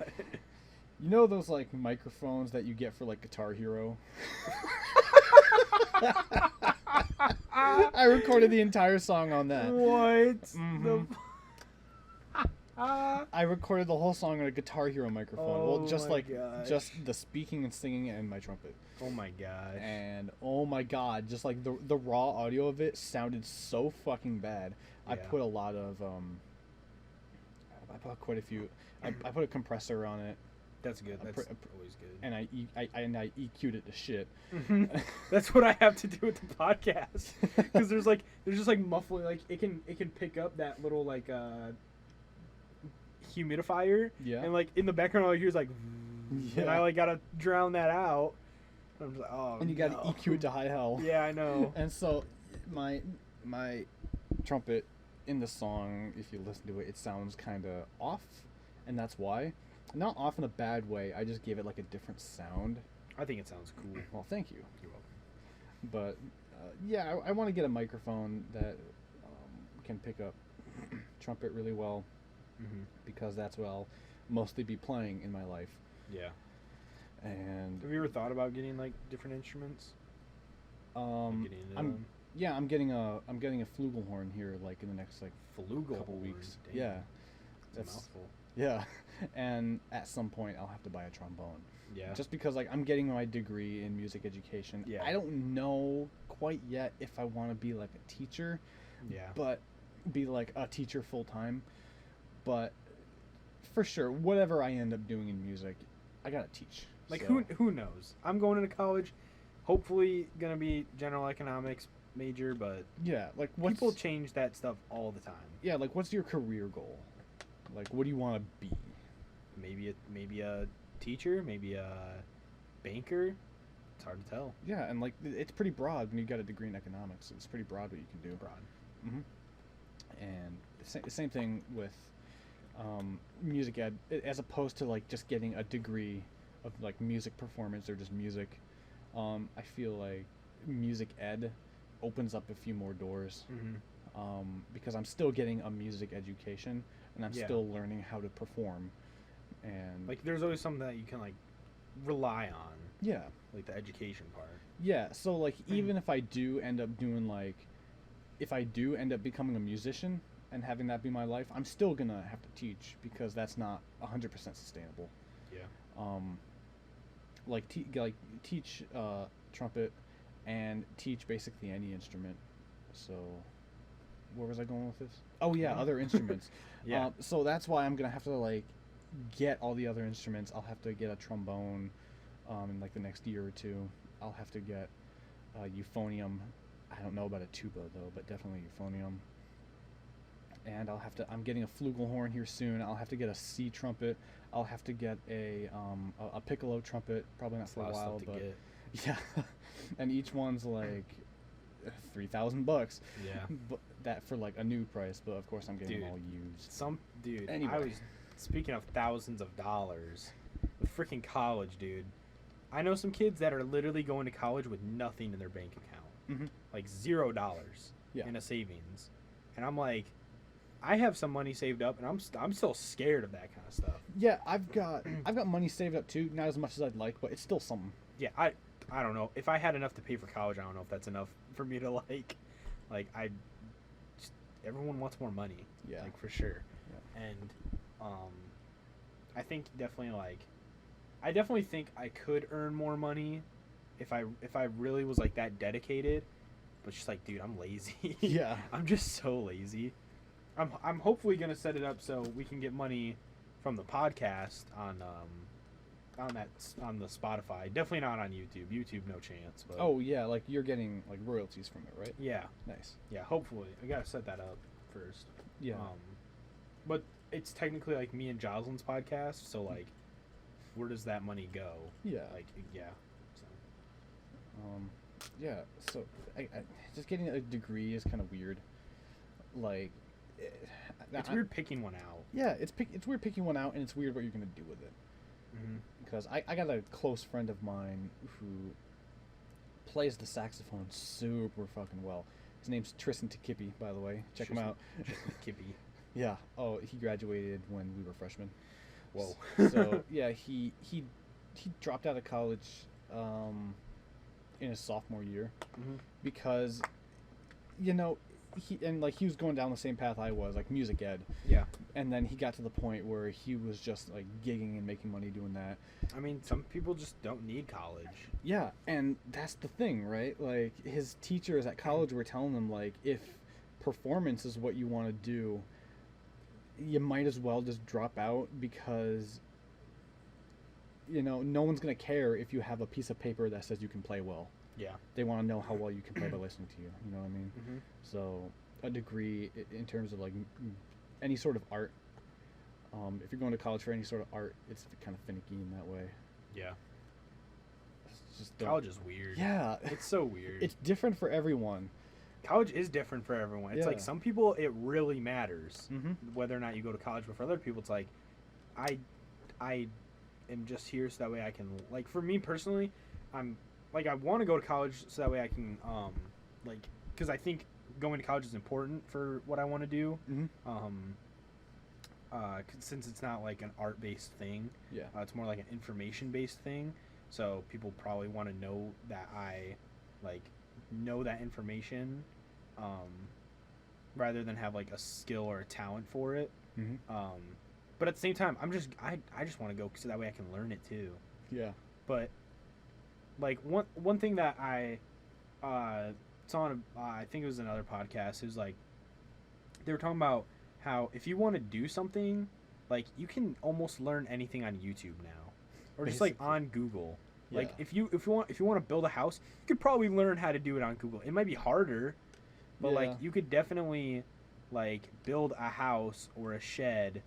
Speaker 2: You know those like microphones that you get for like Guitar Hero? I recorded the entire song on that.
Speaker 1: What?
Speaker 2: I recorded the whole song on a Guitar Hero microphone.
Speaker 1: Oh,
Speaker 2: well, just like
Speaker 1: gosh.
Speaker 2: just the speaking and singing and my trumpet.
Speaker 1: Oh my gosh.
Speaker 2: And oh my god, just like the raw audio of it sounded so fucking bad.
Speaker 1: Yeah.
Speaker 2: I put a lot of I put quite a few. I put a compressor on it.
Speaker 1: That's good. That's
Speaker 2: pr-
Speaker 1: always good.
Speaker 2: and I EQ'd it to shit.
Speaker 1: That's what I have to do with the podcast, because there's just like muffling, like it can pick up that little like humidifier,
Speaker 2: Yeah.
Speaker 1: and like in the background all I hear is like, and I like gotta drown that out. I'm just like, oh.
Speaker 2: And you gotta EQ it to high hell.
Speaker 1: Yeah, I know.
Speaker 2: And so my trumpet in the song, if you listen to it, it sounds kind of off, and that's why. Not off in a bad way. I just gave it like a different sound.
Speaker 1: I think it sounds cool.
Speaker 2: Well, thank you.
Speaker 1: You're welcome.
Speaker 2: But yeah, I want to get a microphone that can pick up trumpet really well, because that's what I'll mostly be playing in my life.
Speaker 1: Yeah.
Speaker 2: And
Speaker 1: Have you ever thought about getting like different instruments? Like getting into them?
Speaker 2: I'm getting a flugelhorn here like in the next like
Speaker 1: Flugelhorn,
Speaker 2: couple weeks.
Speaker 1: damn.
Speaker 2: Yeah.
Speaker 1: That's a mouthful.
Speaker 2: Yeah. And at some point I'll have to buy a trombone.
Speaker 1: Yeah.
Speaker 2: Just because like I'm getting my degree in music education.
Speaker 1: Yeah.
Speaker 2: I don't know quite yet if I want to be like a teacher.
Speaker 1: Yeah.
Speaker 2: But be like a teacher full time. But for sure, whatever I end up doing in music, I gotta teach.
Speaker 1: Like
Speaker 2: So-
Speaker 1: who knows? I'm going into college, hopefully gonna be general economics major, but
Speaker 2: Yeah, like
Speaker 1: people change that stuff all the time.
Speaker 2: Yeah, like what's your career goal? Like what do you want to be?
Speaker 1: Maybe a teacher, maybe a banker. It's hard to tell.
Speaker 2: Yeah, and like it's pretty broad when you got a degree in economics. It's pretty broad what you can do.
Speaker 1: Broad.
Speaker 2: hmm And the same thing with music ed, as opposed to like just getting a degree of like music performance or just music. I feel like music ed opens up a few more doors, because I'm still getting a music education and I'm
Speaker 1: Yeah.
Speaker 2: still learning how to perform. And
Speaker 1: Like there's always something that you can like rely on,
Speaker 2: yeah,
Speaker 1: like the education part.
Speaker 2: yeah. So like even if I do end up doing like, if I do end up becoming a musician and having that be my life, I'm still gonna have to teach because that's not 100% sustainable.
Speaker 1: Yeah.
Speaker 2: Like teach trumpet and teach basically any instrument. So where was I going with this? Oh yeah, other instruments.
Speaker 1: Yeah.
Speaker 2: So that's why I'm gonna have to like get all the other instruments. I'll have to get a trombone in like the next year or two. I'll have to get euphonium. I don't know about a tuba though, but definitely euphonium. And I'm getting a flugelhorn here soon. I'll have to get a C trumpet. I'll have to get a piccolo trumpet, probably not for a while, but yeah. And each one's like $3,000.
Speaker 1: Yeah.
Speaker 2: But that for like a new price, but of course I'm getting them all used. Anyway.
Speaker 1: I was speaking of thousands of dollars, with freaking college, dude. I know some kids that are literally going to college with nothing in their bank account, like $0
Speaker 2: Yeah.
Speaker 1: in a savings, and I'm like, I have some money saved up, and I'm still scared of that kind of stuff.
Speaker 2: Yeah, I've got money saved up too, not as much as I'd like, but it's still something.
Speaker 1: Yeah, I don't know if I had enough to pay for college. I don't know if that's enough for me to everyone wants more money.
Speaker 2: Yeah.
Speaker 1: Like for sure.
Speaker 2: Yeah.
Speaker 1: And I think I definitely think I could earn more money if I really was like that dedicated. But just like, dude, I'm lazy.
Speaker 2: Yeah.
Speaker 1: I'm just so lazy. I'm hopefully gonna set it up so we can get money from the podcast on the Spotify. Definitely not on YouTube. YouTube, no chance. But
Speaker 2: Oh yeah, like you're getting like royalties from it, right?
Speaker 1: yeah,
Speaker 2: Nice.
Speaker 1: yeah. Hopefully, I gotta set that up first.
Speaker 2: Yeah.
Speaker 1: But it's technically like me and Jocelyn's podcast. So like, where does that money go?
Speaker 2: Yeah.
Speaker 1: Like, yeah. So.
Speaker 2: Yeah. So I just getting a degree is kind of weird. Like.
Speaker 1: It's weird picking one out.
Speaker 2: Yeah, it's weird picking one out, and it's weird what you're gonna do with it. Because I got a close friend of mine who plays the saxophone super fucking well. His name's Tristan Tekipi, by the way. Check him out.
Speaker 1: Tristan Tekipi.
Speaker 2: Yeah. Oh, he graduated when we were freshmen.
Speaker 1: Whoa.
Speaker 2: So yeah, he dropped out of college in his sophomore year because he was going down the same path I was, like music ed.
Speaker 1: Yeah.
Speaker 2: And then he got to the point where he was just like gigging and making money doing that.
Speaker 1: I mean, some people just don't need college.
Speaker 2: Yeah, and that's the thing, right? Like his teachers at college were telling him like, if performance is what you want to do, you might as well just drop out because no one's gonna care if you have a piece of paper that says you can play well.
Speaker 1: Yeah.
Speaker 2: They want to know how well you can play by listening to you. You know what I mean?
Speaker 1: Mm-hmm.
Speaker 2: So a degree in terms of like any sort of art. If you're going to college for any sort of art, it's kind of finicky in that way.
Speaker 1: Yeah.
Speaker 2: It's just
Speaker 1: College is weird.
Speaker 2: Yeah.
Speaker 1: It's so weird.
Speaker 2: It's different for everyone.
Speaker 1: College is different for everyone. It's like
Speaker 2: Yeah.
Speaker 1: some people it really matters
Speaker 2: Mm-hmm.
Speaker 1: whether or not you go to college, but for other people it's like I am just here so that way I can, like, for me personally, I'm like I want to go to college so that way I can like, because I think going to college is important for what I want to do.
Speaker 2: Mm-hmm.
Speaker 1: Since it's not like an art-based thing,
Speaker 2: Yeah.
Speaker 1: it's more like an information-based thing. So people probably want to know that I like know that information, rather than have like a skill or a talent for it.
Speaker 2: Mm-hmm.
Speaker 1: But at the same time, I just want to go so that way I can learn it too.
Speaker 2: Yeah.
Speaker 1: But like one thing that I saw on I think it was another podcast. It was like they were talking about how if you want to do something, like you can almost learn anything on YouTube now, or just like
Speaker 2: Basically.
Speaker 1: on Google. Like
Speaker 2: Yeah.
Speaker 1: if you want to build a house, you could probably learn how to do it on Google. It might be harder, but like
Speaker 2: Yeah.
Speaker 1: you could definitely like build a house or a shed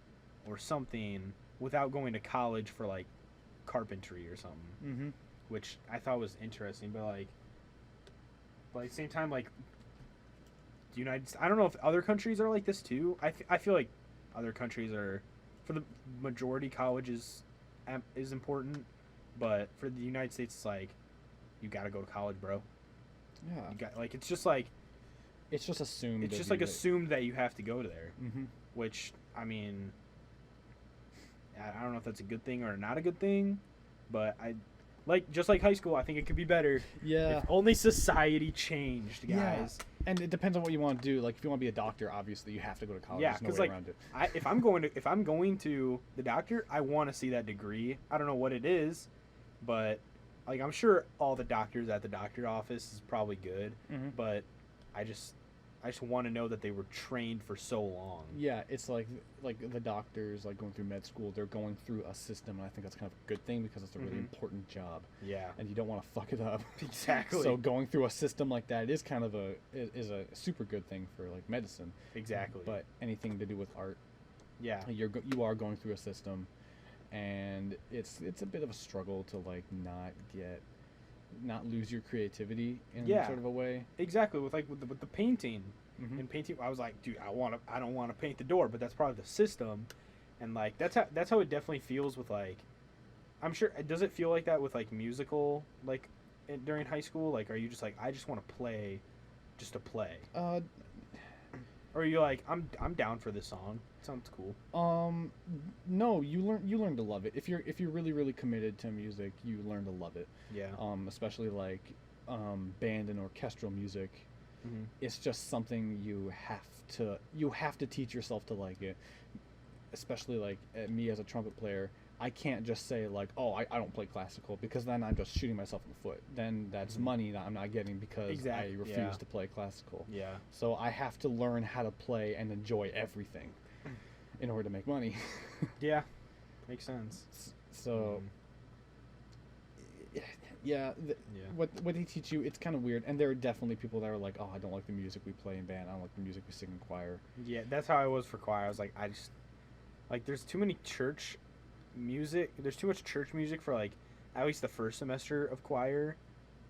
Speaker 1: or something without going to college for like carpentry or something,
Speaker 2: Mm-hmm.
Speaker 1: which I thought was interesting. But at the same time, like I don't know if other countries are like this too. I feel like other countries are, for the majority, college is important, but for the United States, it's like you got to go to college, bro.
Speaker 2: Yeah.
Speaker 1: You got like it's just like
Speaker 2: assumed.
Speaker 1: it's
Speaker 2: of
Speaker 1: just
Speaker 2: you
Speaker 1: like assumed that you have to go to there,
Speaker 2: Mm-hmm.
Speaker 1: which I mean, I don't know if that's a good thing or not a good thing, but just like high school, I think it could be better.
Speaker 2: Yeah.
Speaker 1: If only society changed,
Speaker 2: Yeah.
Speaker 1: guys.
Speaker 2: And it depends on what you want to do. Like, if you want to be a doctor, obviously you have to go to college.
Speaker 1: Yeah,
Speaker 2: There's no
Speaker 1: 'cause,
Speaker 2: way
Speaker 1: like,
Speaker 2: around it.
Speaker 1: If I'm going to the doctor, I want to see that degree. I don't know what it is, but like I'm sure all the doctors at the doctor office is probably good,
Speaker 2: Mm-hmm.
Speaker 1: but I just want to know that they were trained for so long.
Speaker 2: Yeah, it's like the doctors like going through med school. They're going through a system, and I think that's kind of a good thing because it's a really
Speaker 1: Mhm.
Speaker 2: important job,
Speaker 1: Yeah.
Speaker 2: and you don't want to fuck it up.
Speaker 1: Exactly.
Speaker 2: So going through a system like that is kind of a super good thing for like medicine.
Speaker 1: Exactly.
Speaker 2: But anything to do with art,
Speaker 1: yeah.
Speaker 2: you are going through a system, and it's a bit of a struggle to like not lose your creativity in
Speaker 1: Yeah.
Speaker 2: sort of a way.
Speaker 1: Exactly. With the painting.
Speaker 2: Mm-hmm.
Speaker 1: In painting, I was like, dude, I don't want to paint the door, but that's probably the system, and like that's how it definitely feels with like, I'm sure. Does it feel like that with like musical like during high school? Like, are you just like I just want to play, just to play, or are you like I'm down for this song? It sounds cool.
Speaker 2: No, you learn to love it. If you're really really committed to music, you learn to love it.
Speaker 1: Yeah.
Speaker 2: Especially like band and orchestral music.
Speaker 1: Mm-hmm.
Speaker 2: It's just something you have to teach yourself to like it. Especially like me as a trumpet player, I can't just say like, oh, I don't play classical, because then I'm just shooting myself in the foot. Then that's
Speaker 1: Mhm.
Speaker 2: money that I'm not getting because
Speaker 1: Exactly,
Speaker 2: I refuse
Speaker 1: yeah.
Speaker 2: to play classical.
Speaker 1: Yeah.
Speaker 2: So I have to learn how to play and enjoy everything in order to make money.
Speaker 1: Yeah. Makes sense.
Speaker 2: So
Speaker 1: Mhm.
Speaker 2: yeah,
Speaker 1: Yeah.
Speaker 2: what they teach you, it's kind of weird. And there are definitely people that are like, oh, I don't like the music we play in band. I don't like the music we sing in choir.
Speaker 1: Yeah, that's how I was for choir. I was like, I just like there's too many church music. There's too much church music for like at least the first semester of choir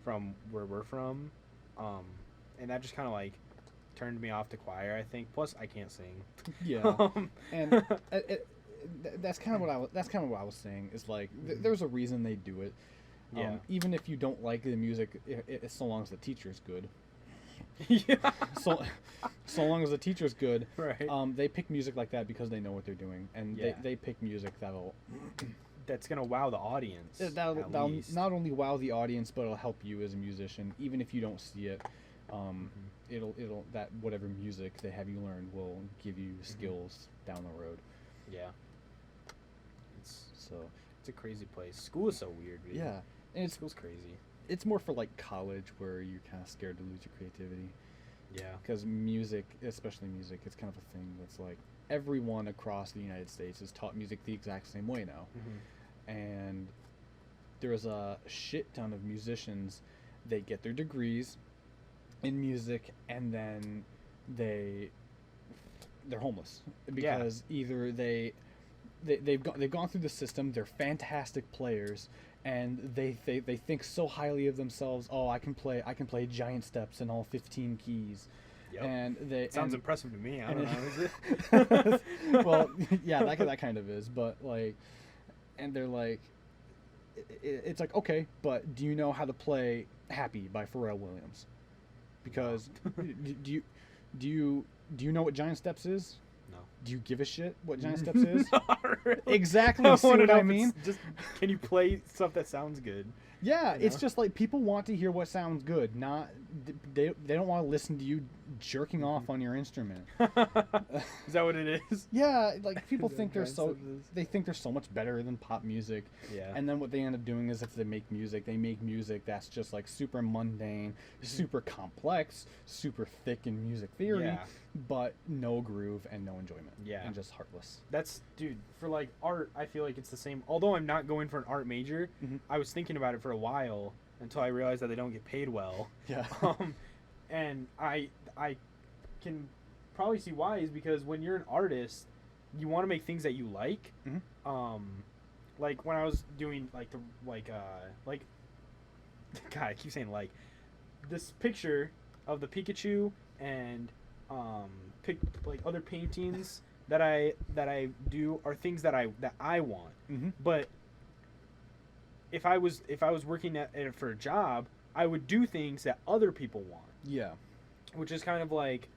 Speaker 1: from where we're from, and that just kind of like turned me off to choir, I think. Plus, I can't sing.
Speaker 2: Yeah, and that's kind of what I was saying. Is like there's a reason they do it.
Speaker 1: Yeah.
Speaker 2: Even if you don't like the music, so long as the teacher's good.
Speaker 1: Yeah.
Speaker 2: So long as the teacher's good.
Speaker 1: Right.
Speaker 2: They pick music like that because they know what they're doing, and
Speaker 1: Yeah.
Speaker 2: they pick music
Speaker 1: That's gonna wow the audience.
Speaker 2: that'll
Speaker 1: at least.
Speaker 2: not only wow the audience, but it'll help you as a musician, even if you don't see it.
Speaker 1: Mhm.
Speaker 2: It'll that whatever music they have you learn will give you skills down the road.
Speaker 1: Yeah. It's
Speaker 2: So
Speaker 1: a crazy place. School is so weird, dude.
Speaker 2: yeah, and
Speaker 1: School's crazy.
Speaker 2: it's more for like college where you're kind of scared to lose your creativity.
Speaker 1: Yeah.
Speaker 2: Because music, especially music, it's kind of a thing that's like everyone across the United States is taught music the exact same way now.
Speaker 1: Mm-hmm.
Speaker 2: And there's a shit ton of musicians. They get their degrees in music, and then they're homeless because either they've gone through the system. They're fantastic players, and they think so highly of themselves. Oh, I can play giant steps in all 15 keys.
Speaker 1: Yep.
Speaker 2: And
Speaker 1: sounds impressive to me. I don't know, is
Speaker 2: it? Well, yeah, that kind of is, but like, and they're like, it's like, okay, but do you know how to play "Happy" by Pharrell Williams? Because do you know what giant steps is?
Speaker 1: No.
Speaker 2: Do you give a shit what giant steps is?
Speaker 1: Really.
Speaker 2: Exactly. See what I mean?
Speaker 1: Just can you play stuff that sounds good?
Speaker 2: Yeah, it's just like people want to hear what sounds good, not they don't want to listen to you jerking off on your instrument.
Speaker 1: Is that what it is?
Speaker 2: Yeah, like people think they're so much better than pop music.
Speaker 1: Yeah.
Speaker 2: And then what they end up doing is if they make music that's just like super mundane, super complex, super thick in music theory, but no groove and no enjoyment.
Speaker 1: Yeah.
Speaker 2: And just heartless.
Speaker 1: That's, dude, for like art, I feel like it's the same. Although I'm not going for an art major, I was thinking about it for a while until I realized that they don't get paid well.
Speaker 2: Yeah.
Speaker 1: And I can probably see why is because when you're an artist, you want to make things that you like. Like when I was doing God, I keep saying like this picture of the Pikachu and other paintings that I do are things that I want. But if I was working at it for a job, I would do things that other people want.
Speaker 2: Yeah.
Speaker 1: Which is kind of like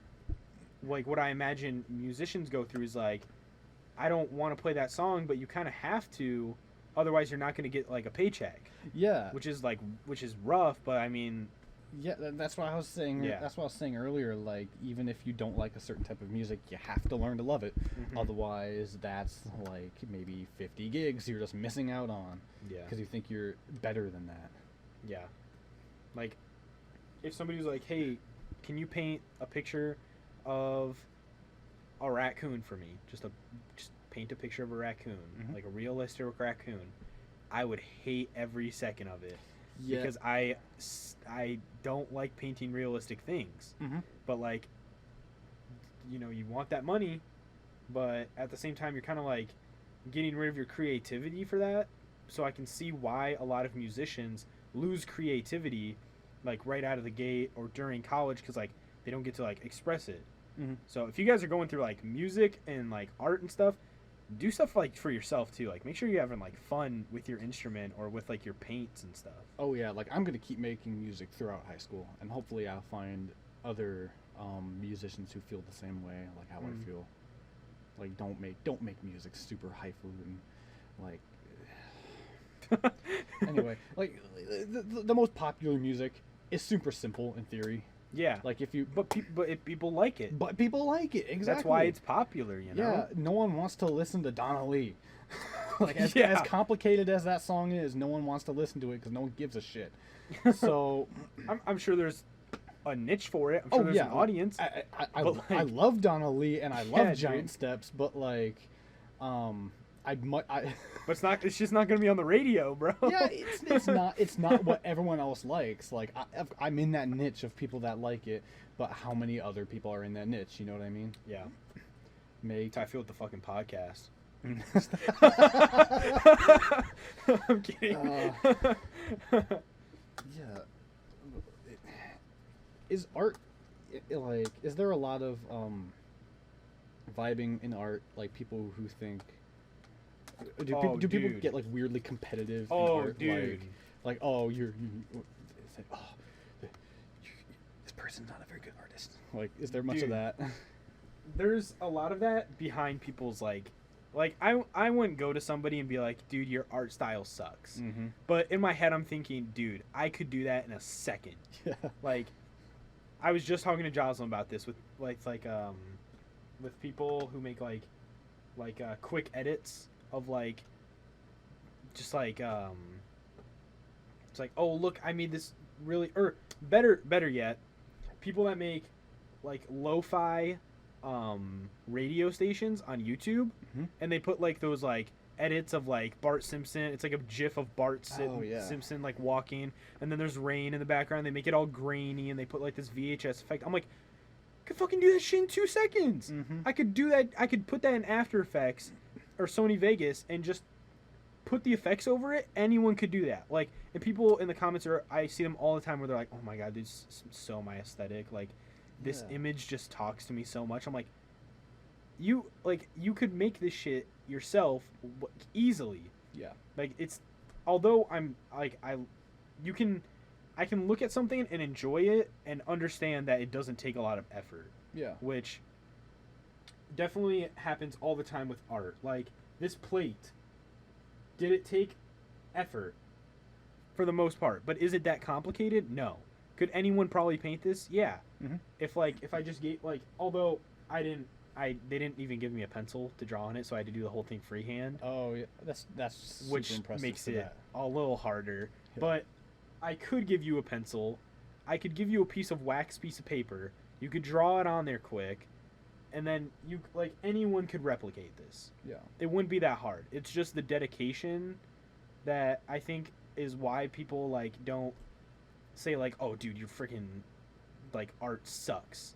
Speaker 1: what I imagine musicians go through is like, I don't want to play that song, but you kind of have to, otherwise you're not going to get like a paycheck.
Speaker 2: Yeah.
Speaker 1: Which is rough, but I mean.
Speaker 2: Yeah, that's what I was saying.
Speaker 1: Yeah.
Speaker 2: That's what I was saying earlier. Like, even if you don't like a certain type of music, you have to learn to love it. Otherwise, that's like maybe 50 gigs you're just missing out on.
Speaker 1: Yeah.
Speaker 2: Because you think you're better than that.
Speaker 1: Yeah. Like, if somebody was like, "Hey, can you paint a picture of a raccoon for me? Just paint a picture of a raccoon, like a realistic raccoon." I would hate every second of it. Yeah. Because I don't like painting realistic things. But like, you know, you want that money, but at the same time you're kind of like getting rid of your creativity for that. So I can see why a lot of musicians lose creativity like right out of the gate or during college because like they don't get to like express it. So if you guys are going through like music and like art and stuff, do stuff like for yourself too. Like make sure you're having like fun with your instrument or with like your paints and stuff.
Speaker 2: Oh yeah, like I'm gonna keep making music throughout high school, and hopefully I'll find other musicians who feel the same way, like how I feel. Like don't make music super highfalutin, like. Anyway, like the most popular music is super simple in theory.
Speaker 1: Yeah.
Speaker 2: Like if you,
Speaker 1: but people like it.
Speaker 2: But people like it, exactly.
Speaker 1: That's why it's popular, you know.
Speaker 2: Yeah. No one wants to listen to Donna Lee. Like as complicated as that song is, no one wants to listen to it because no one gives a shit. So,
Speaker 1: I'm sure there's a niche for it. I'm sure there's an audience.
Speaker 2: I love Donna Lee and I love Giant Steps, but like,
Speaker 1: but it's just not gonna be on the radio, bro.
Speaker 2: Yeah, it's not what everyone else likes. Like I'm in that niche of people that like it, but how many other people are in that niche? You know what I mean?
Speaker 1: Yeah. I feel with the fucking podcast. I'm kidding.
Speaker 2: Yeah. Is art like? Is there a lot of vibing in art? Like people who think. Do people get like weirdly competitive? In art?
Speaker 1: Dude.
Speaker 2: Like oh you're it's like, this person's not a very good artist. Like is there much of that?
Speaker 1: There's a lot of that behind people's like I wouldn't go to somebody and be like, dude, your art style sucks. But in my head I'm thinking, dude, I could do that in a second.
Speaker 2: Yeah.
Speaker 1: Like I was just talking to Jocelyn about this with with people who make like quick edits of like just like it's like, oh look, I made this really, or better yet, people that make like lo-fi radio stations on YouTube, and they put like those like edits of like Bart Simpson. It's like a GIF of Bart
Speaker 2: yeah.
Speaker 1: Simpson like walking, and then there's rain in the background. They make it all grainy, and they put like this VHS effect. I'm like, I could fucking do that shit in 2 seconds.
Speaker 2: Mm-hmm.
Speaker 1: I could do that. I could put that in After Effects or Sony Vegas and just put the effects over it. Anyone could do that. Like, and people in the comments I see them all the time where they're like, oh my god, this is so my aesthetic. Like, this image just talks to me so much. I'm like, you could make this shit yourself easily.
Speaker 2: Yeah.
Speaker 1: Like, it's, although I'm like, I can look at something and enjoy it and understand that it doesn't take a lot of effort.
Speaker 2: Yeah.
Speaker 1: Which definitely happens all the time with art. Like, this plate, did it take effort? For the most part. But is it that complicated? No. Could anyone probably paint this? Yeah.
Speaker 2: Mm-hmm.
Speaker 1: If I just gave, like, although they didn't even give me a pencil to draw on it, so I had to do the whole thing freehand.
Speaker 2: Oh yeah, that's super
Speaker 1: which
Speaker 2: impressive
Speaker 1: makes
Speaker 2: for
Speaker 1: it
Speaker 2: that.
Speaker 1: a little harder.
Speaker 2: Yeah.
Speaker 1: But I could give you a pencil. I could give you a piece of piece of paper. You could draw it on there quick, and then anyone could replicate this.
Speaker 2: Yeah.
Speaker 1: It wouldn't be that hard. It's just the dedication that I think is why people don't say oh dude, your freaking art sucks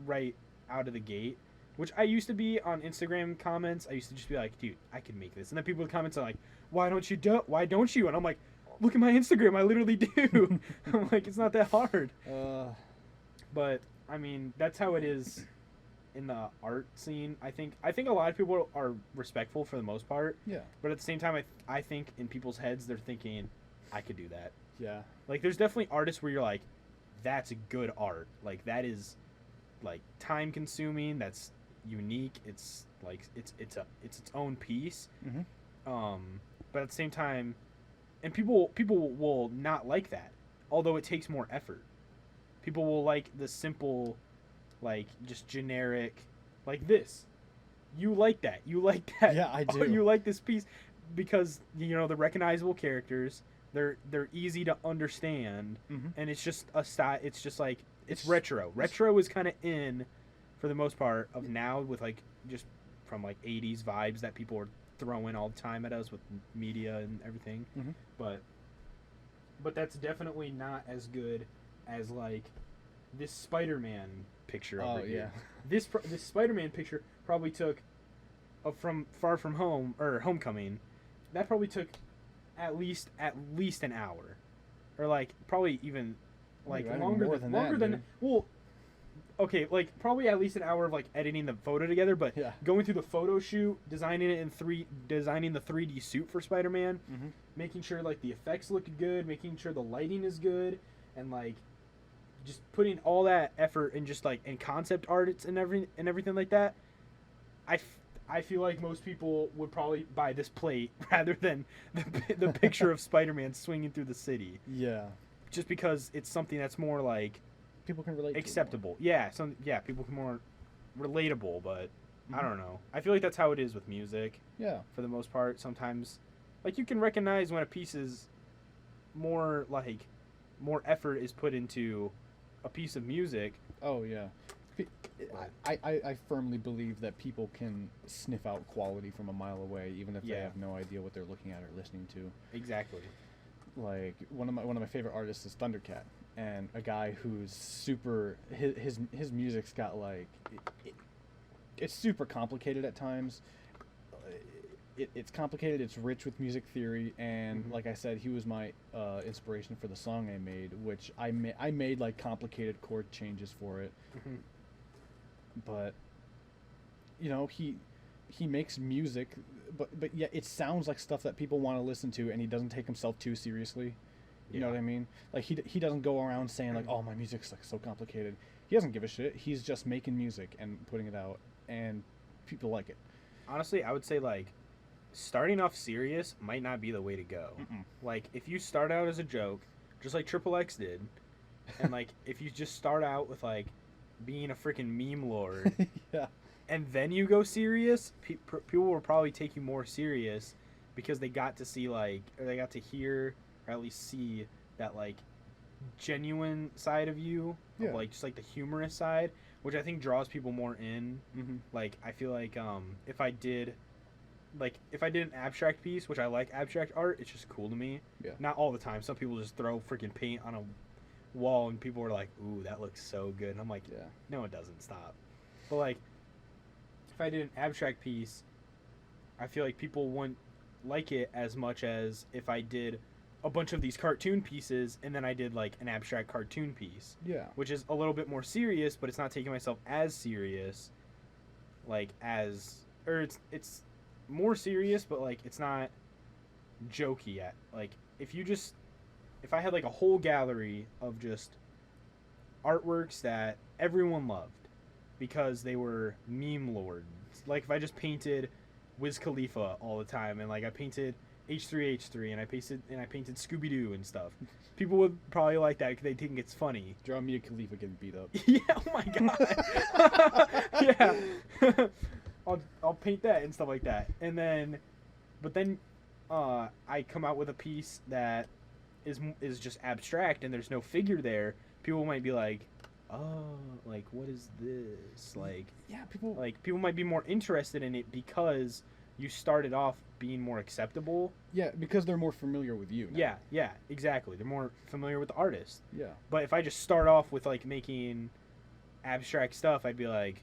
Speaker 1: right out of the gate. Which I used to be on Instagram comments. I used to just be like, dude, I could make this. And then people would comment like, why don't you? And I'm like, look at my Instagram, I literally do. I'm like, it's not that hard. But I mean, that's how it is in the art scene. I think a lot of people are respectful for the most part.
Speaker 2: Yeah.
Speaker 1: But at the same time, I think in people's heads they're thinking, I could do that.
Speaker 2: Yeah.
Speaker 1: There's definitely artists where you're like, that's a good art. That is time consuming. That's unique. It's it's its own piece.
Speaker 2: Mm-hmm.
Speaker 1: But at the same time, and people will not like that, although it takes more effort. People will like the simple, just generic, this. You like that. You like that.
Speaker 2: Yeah, I do.
Speaker 1: Oh, you like this piece because the recognizable characters. They're easy to understand,
Speaker 2: mm-hmm.
Speaker 1: and it's just a style. It's just it's retro. Retro is kind of in, for the most part, of now with just from 80s vibes that people are throwing all the time at us with media and everything.
Speaker 2: Mm-hmm.
Speaker 1: But that's definitely not as good as this Spider-Man picture over here.
Speaker 2: Yeah.
Speaker 1: This Spider-Man picture probably took from Far From Home or Homecoming. That probably took at least an hour, or probably even longer than well, okay, probably at least an hour of editing the photo together, but going through the photo shoot, designing the 3D suit for Spider-Man,
Speaker 2: mm-hmm.
Speaker 1: making sure the effects look good, making sure the lighting is good, and just putting all that effort in just in concept art and everything like that. I feel like most people would probably buy this plate rather than the picture of Spider-Man swinging through the city.
Speaker 2: Yeah.
Speaker 1: Just because it's something that's more
Speaker 2: people can relate
Speaker 1: acceptable. Yeah, people can more relatable, but
Speaker 2: mm-hmm.
Speaker 1: I don't know. I feel like that's how it is with music.
Speaker 2: Yeah.
Speaker 1: For the most part, sometimes you can recognize when a piece is more more effort is put into a piece of music.
Speaker 2: Oh yeah. I firmly believe that people can sniff out quality from a mile away, even if they have no idea what they're looking at or listening to.
Speaker 1: Exactly.
Speaker 2: One of my favorite artists is Thundercat, and a guy who's super his music's got it's super complicated at times. It's complicated. It's rich with music theory, and
Speaker 1: mm-hmm.
Speaker 2: like I said, he was my inspiration for the song I made, which I made complicated chord changes for it.
Speaker 1: Mm-hmm.
Speaker 2: But he makes music, but yet it sounds like stuff that people want to listen to, and he doesn't take himself too seriously. You know what I mean? He doesn't go around saying oh, my music's so complicated. He doesn't give a shit. He's just making music and putting it out, and people like it.
Speaker 1: Honestly, I would say starting off serious might not be the way to go.
Speaker 2: Mm-mm.
Speaker 1: If you start out as a joke, just like Triple X did, and if you just start out with being a freaking meme lord,
Speaker 2: yeah,
Speaker 1: and then you go serious, people will probably take you more serious because they got to see or they got to hear or at least see that genuine side of you, of just the humorous side, which I think draws people more in.
Speaker 2: Mm-hmm.
Speaker 1: I feel if I did like if I did an abstract piece, which I like abstract art, it's just cool to me.
Speaker 2: Yeah.
Speaker 1: Not all the time. Some people just throw freaking paint on a wall and people are like, "Ooh, that looks so good." And I'm like,
Speaker 2: Yeah.
Speaker 1: "No, it doesn't. Stop." But like, if I did an abstract piece, I feel like people wouldn't like it as much as if I did a bunch of these cartoon pieces and then I did like an abstract cartoon piece,
Speaker 2: Yeah.
Speaker 1: which is a little bit more serious, but it's not taking myself as serious, like as or it's more serious, but like it's not jokey yet. Like if I had like a whole gallery of just artworks that everyone loved because they were meme lords. Like if I just painted Wiz Khalifa all the time and like I painted H3H3 and I painted Scooby Doo and stuff. People would probably like that because they think it's funny.
Speaker 2: Draw me a Khalifa getting beat up.
Speaker 1: Yeah, oh my god. Yeah. I'll paint that and stuff like that. And then but then I come out with a piece that is just abstract and there's no figure there. People might be like, "Oh, like what is this?" Like
Speaker 2: Yeah, people
Speaker 1: people might be more interested in it because you started off being more acceptable.
Speaker 2: Yeah, because they're more familiar with you now.
Speaker 1: Yeah, exactly. They're more familiar with the artist.
Speaker 2: Yeah.
Speaker 1: But if I just start off with like making abstract stuff, I'd be like,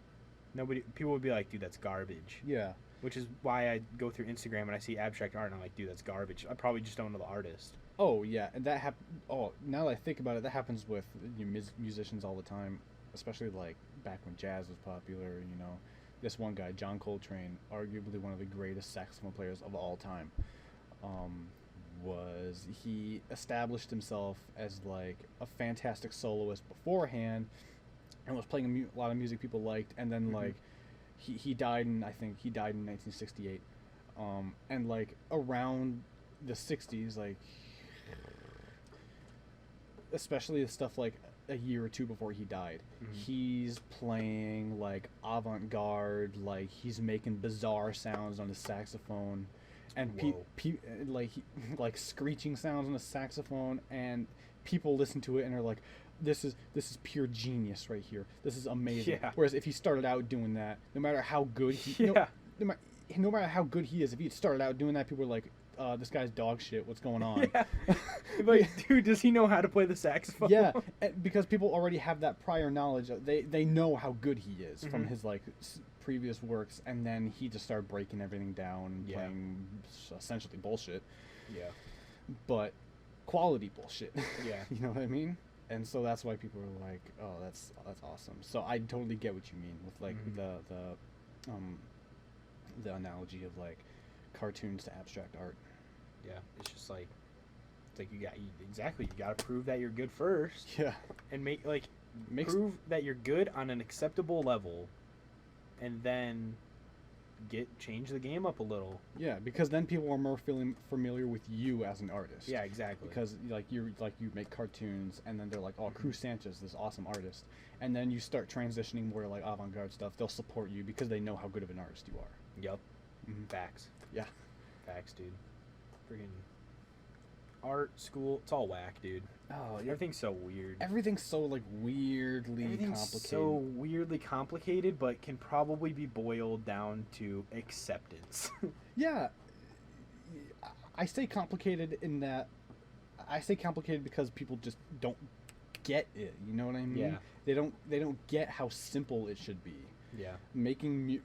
Speaker 1: people would be like, "Dude, that's garbage."
Speaker 2: Yeah.
Speaker 1: Which is why I go through Instagram and I see abstract art and I'm like, "Dude, that's garbage." I probably just don't know the artist.
Speaker 2: Oh yeah, and that now that I think about it, that happens with musicians all the time, especially like back when jazz was popular. You know, this one guy, John Coltrane, arguably one of the greatest saxophone players of all time, he established himself as like a fantastic soloist beforehand, and was playing a lot of music people liked, and then like he died in 1968, and like around the 60s, like especially the stuff like a year or two before he died, he's playing like avant-garde, like he's making bizarre sounds on his saxophone, and like screeching sounds on the saxophone, and people listen to it and are like, this is pure genius right here. This is amazing.
Speaker 1: Yeah.
Speaker 2: Whereas if he started out doing that, no matter how good he no matter how good he is, if he had started out doing that, people were like, this guy's dog shit. What's going on?
Speaker 1: Yeah. Like, dude, does he know how to play the saxophone?
Speaker 2: Yeah, because people already have that prior knowledge. They know how good he is from his like previous works, and then he just started breaking everything down and playing essentially bullshit.
Speaker 1: Yeah.
Speaker 2: But quality bullshit.
Speaker 1: Yeah.
Speaker 2: You know what I mean? And so that's why people are like, "Oh, that's awesome." So I totally get what you mean with like the analogy of like cartoons to abstract art.
Speaker 1: Yeah, it's just like you got to prove that you're good first.
Speaker 2: Yeah.
Speaker 1: And prove that you're good on an acceptable level, and then change the game up a little.
Speaker 2: Yeah, because then people are more familiar with you as an artist.
Speaker 1: Yeah, exactly.
Speaker 2: Because you make cartoons, and then they're like, "Oh, Kruz Sanchez, this awesome artist," and then you start transitioning more to like avant-garde stuff. They'll support you because they know how good of an artist you are.
Speaker 1: Yep. Facts.
Speaker 2: Yeah.
Speaker 1: Facts, dude. Freaking art, school, it's all whack, dude.
Speaker 2: Oh, yeah.
Speaker 1: Everything's so weird.
Speaker 2: Everything's so like weirdly complicated.
Speaker 1: So weirdly complicated, but can probably be boiled down to acceptance.
Speaker 2: Yeah. I say complicated in that I say complicated because people just don't get it. You know what I mean?
Speaker 1: Yeah.
Speaker 2: They don't get how simple it should be.
Speaker 1: Yeah.
Speaker 2: Making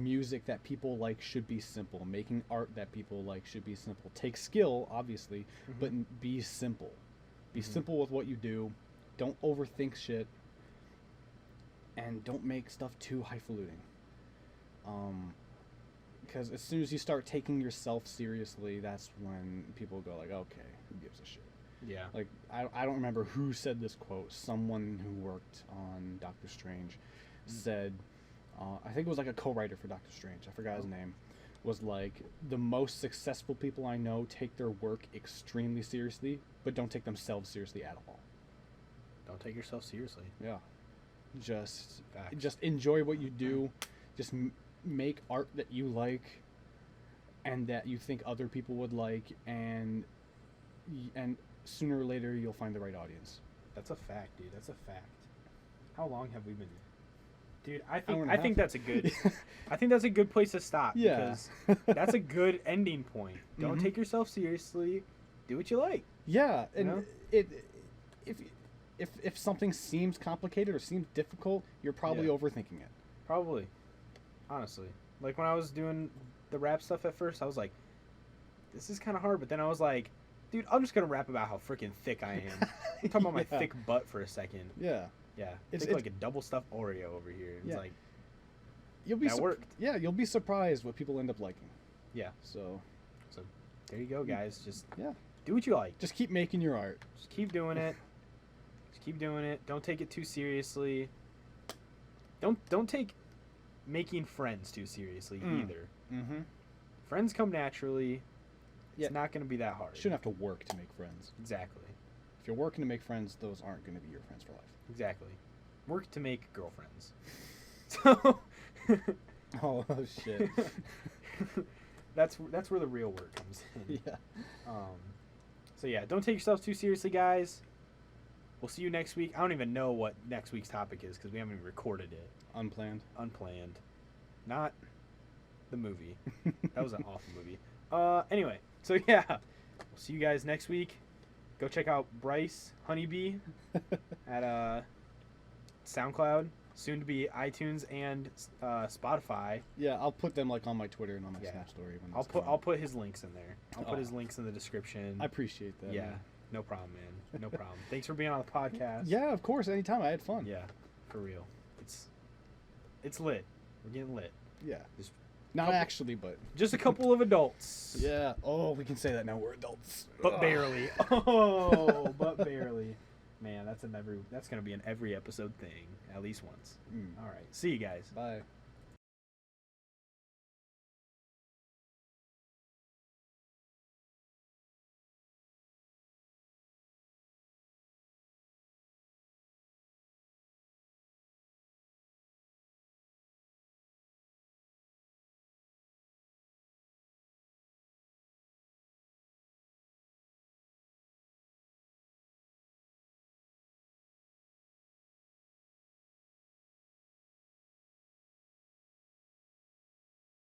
Speaker 2: music that people like should be simple. Making art that people like should be simple. Take skill, obviously, but be simple. Be simple with what you do. Don't overthink shit. And don't make stuff too highfalutin. Because as soon as you start taking yourself seriously, that's when people go like, okay, who gives a shit?
Speaker 1: Yeah.
Speaker 2: Like, I don't remember who said this quote. Someone who worked on Doctor Strange said, I think it was like a co-writer for Doctor Strange, I forgot his name, was like, the most successful people I know take their work extremely seriously, but don't take themselves seriously at all.
Speaker 1: Don't take yourself seriously.
Speaker 2: Yeah. Just enjoy what you do. Just make art that you like and that you think other people would like, and sooner or later you'll find the right audience.
Speaker 1: That's a fact, dude. That's a fact. How long have we been Dude, I
Speaker 2: and
Speaker 1: think
Speaker 2: a half.
Speaker 1: that's a good I think that's a good place to stop
Speaker 2: Yeah.
Speaker 1: because that's a good ending point. Don't
Speaker 2: Mhm.
Speaker 1: take yourself seriously. Do what you like.
Speaker 2: Yeah,
Speaker 1: You
Speaker 2: and
Speaker 1: know?
Speaker 2: if something seems complicated or seems difficult, you're probably
Speaker 1: Yeah.
Speaker 2: overthinking it.
Speaker 1: Probably. Honestly. Like when I was doing the rap stuff at first, I was like, this is kind of hard, but then I was like, dude, I'm just going to rap about how freaking thick I am. I'm talking about my
Speaker 2: Yeah.
Speaker 1: thick butt for a second.
Speaker 2: Yeah.
Speaker 1: Yeah.
Speaker 2: It's-
Speaker 1: Thick
Speaker 2: it's-
Speaker 1: like a double stuffed Oreo over here. It's
Speaker 2: Yeah.
Speaker 1: like,
Speaker 2: You'll be
Speaker 1: that worked.
Speaker 2: Yeah, you'll be surprised what people end up liking.
Speaker 1: Yeah.
Speaker 2: So,
Speaker 1: There you go, guys. Just
Speaker 2: yeah.
Speaker 1: do what you like.
Speaker 2: Just keep making your art.
Speaker 1: Just keep doing it. Just keep doing it. Don't take it too seriously. Don't take making friends too seriously either.
Speaker 2: Mm-hmm.
Speaker 1: Friends come naturally.
Speaker 2: Yeah.
Speaker 1: It's not going to be that hard.
Speaker 2: Shouldn't have to work to make friends.
Speaker 1: Exactly.
Speaker 2: If you're working to make friends, those aren't going to be your friends for life.
Speaker 1: Exactly. Work to make girlfriends. So
Speaker 2: Oh shit.
Speaker 1: that's where the real work comes in.
Speaker 2: Yeah.
Speaker 1: So yeah, don't take yourselves too seriously, guys. We'll see you next week. I don't even know what next week's topic is because we haven't even recorded it.
Speaker 2: Unplanned.
Speaker 1: Unplanned. Not the movie. That was an awful movie. Anyway, so yeah, we'll see you guys next week. Go check out Bryce Honeybee at SoundCloud, soon to be iTunes and Spotify.
Speaker 2: Yeah, I'll put them like on my Twitter and on my
Speaker 1: Yeah.
Speaker 2: Snap story. When
Speaker 1: I'll
Speaker 2: this comes
Speaker 1: I'll
Speaker 2: out.
Speaker 1: put his links in there. I'll put his
Speaker 2: Oh.
Speaker 1: links in the description.
Speaker 2: I appreciate that.
Speaker 1: Yeah,
Speaker 2: man.
Speaker 1: no problem, man. No problem. Thanks for being on the podcast.
Speaker 2: Yeah, of course. Anytime. I had fun.
Speaker 1: Yeah, for real. It's lit. We're getting lit.
Speaker 2: Yeah.
Speaker 1: Just
Speaker 2: Not
Speaker 1: couple-
Speaker 2: actually, but
Speaker 1: Just a couple of adults.
Speaker 2: yeah. Oh, we can say that now. We're adults.
Speaker 1: But
Speaker 2: Ugh.
Speaker 1: barely. Oh, but barely. Man, that's gonna be an every episode thing, at least once.
Speaker 2: Mm.
Speaker 1: All right. See you guys.
Speaker 2: Bye.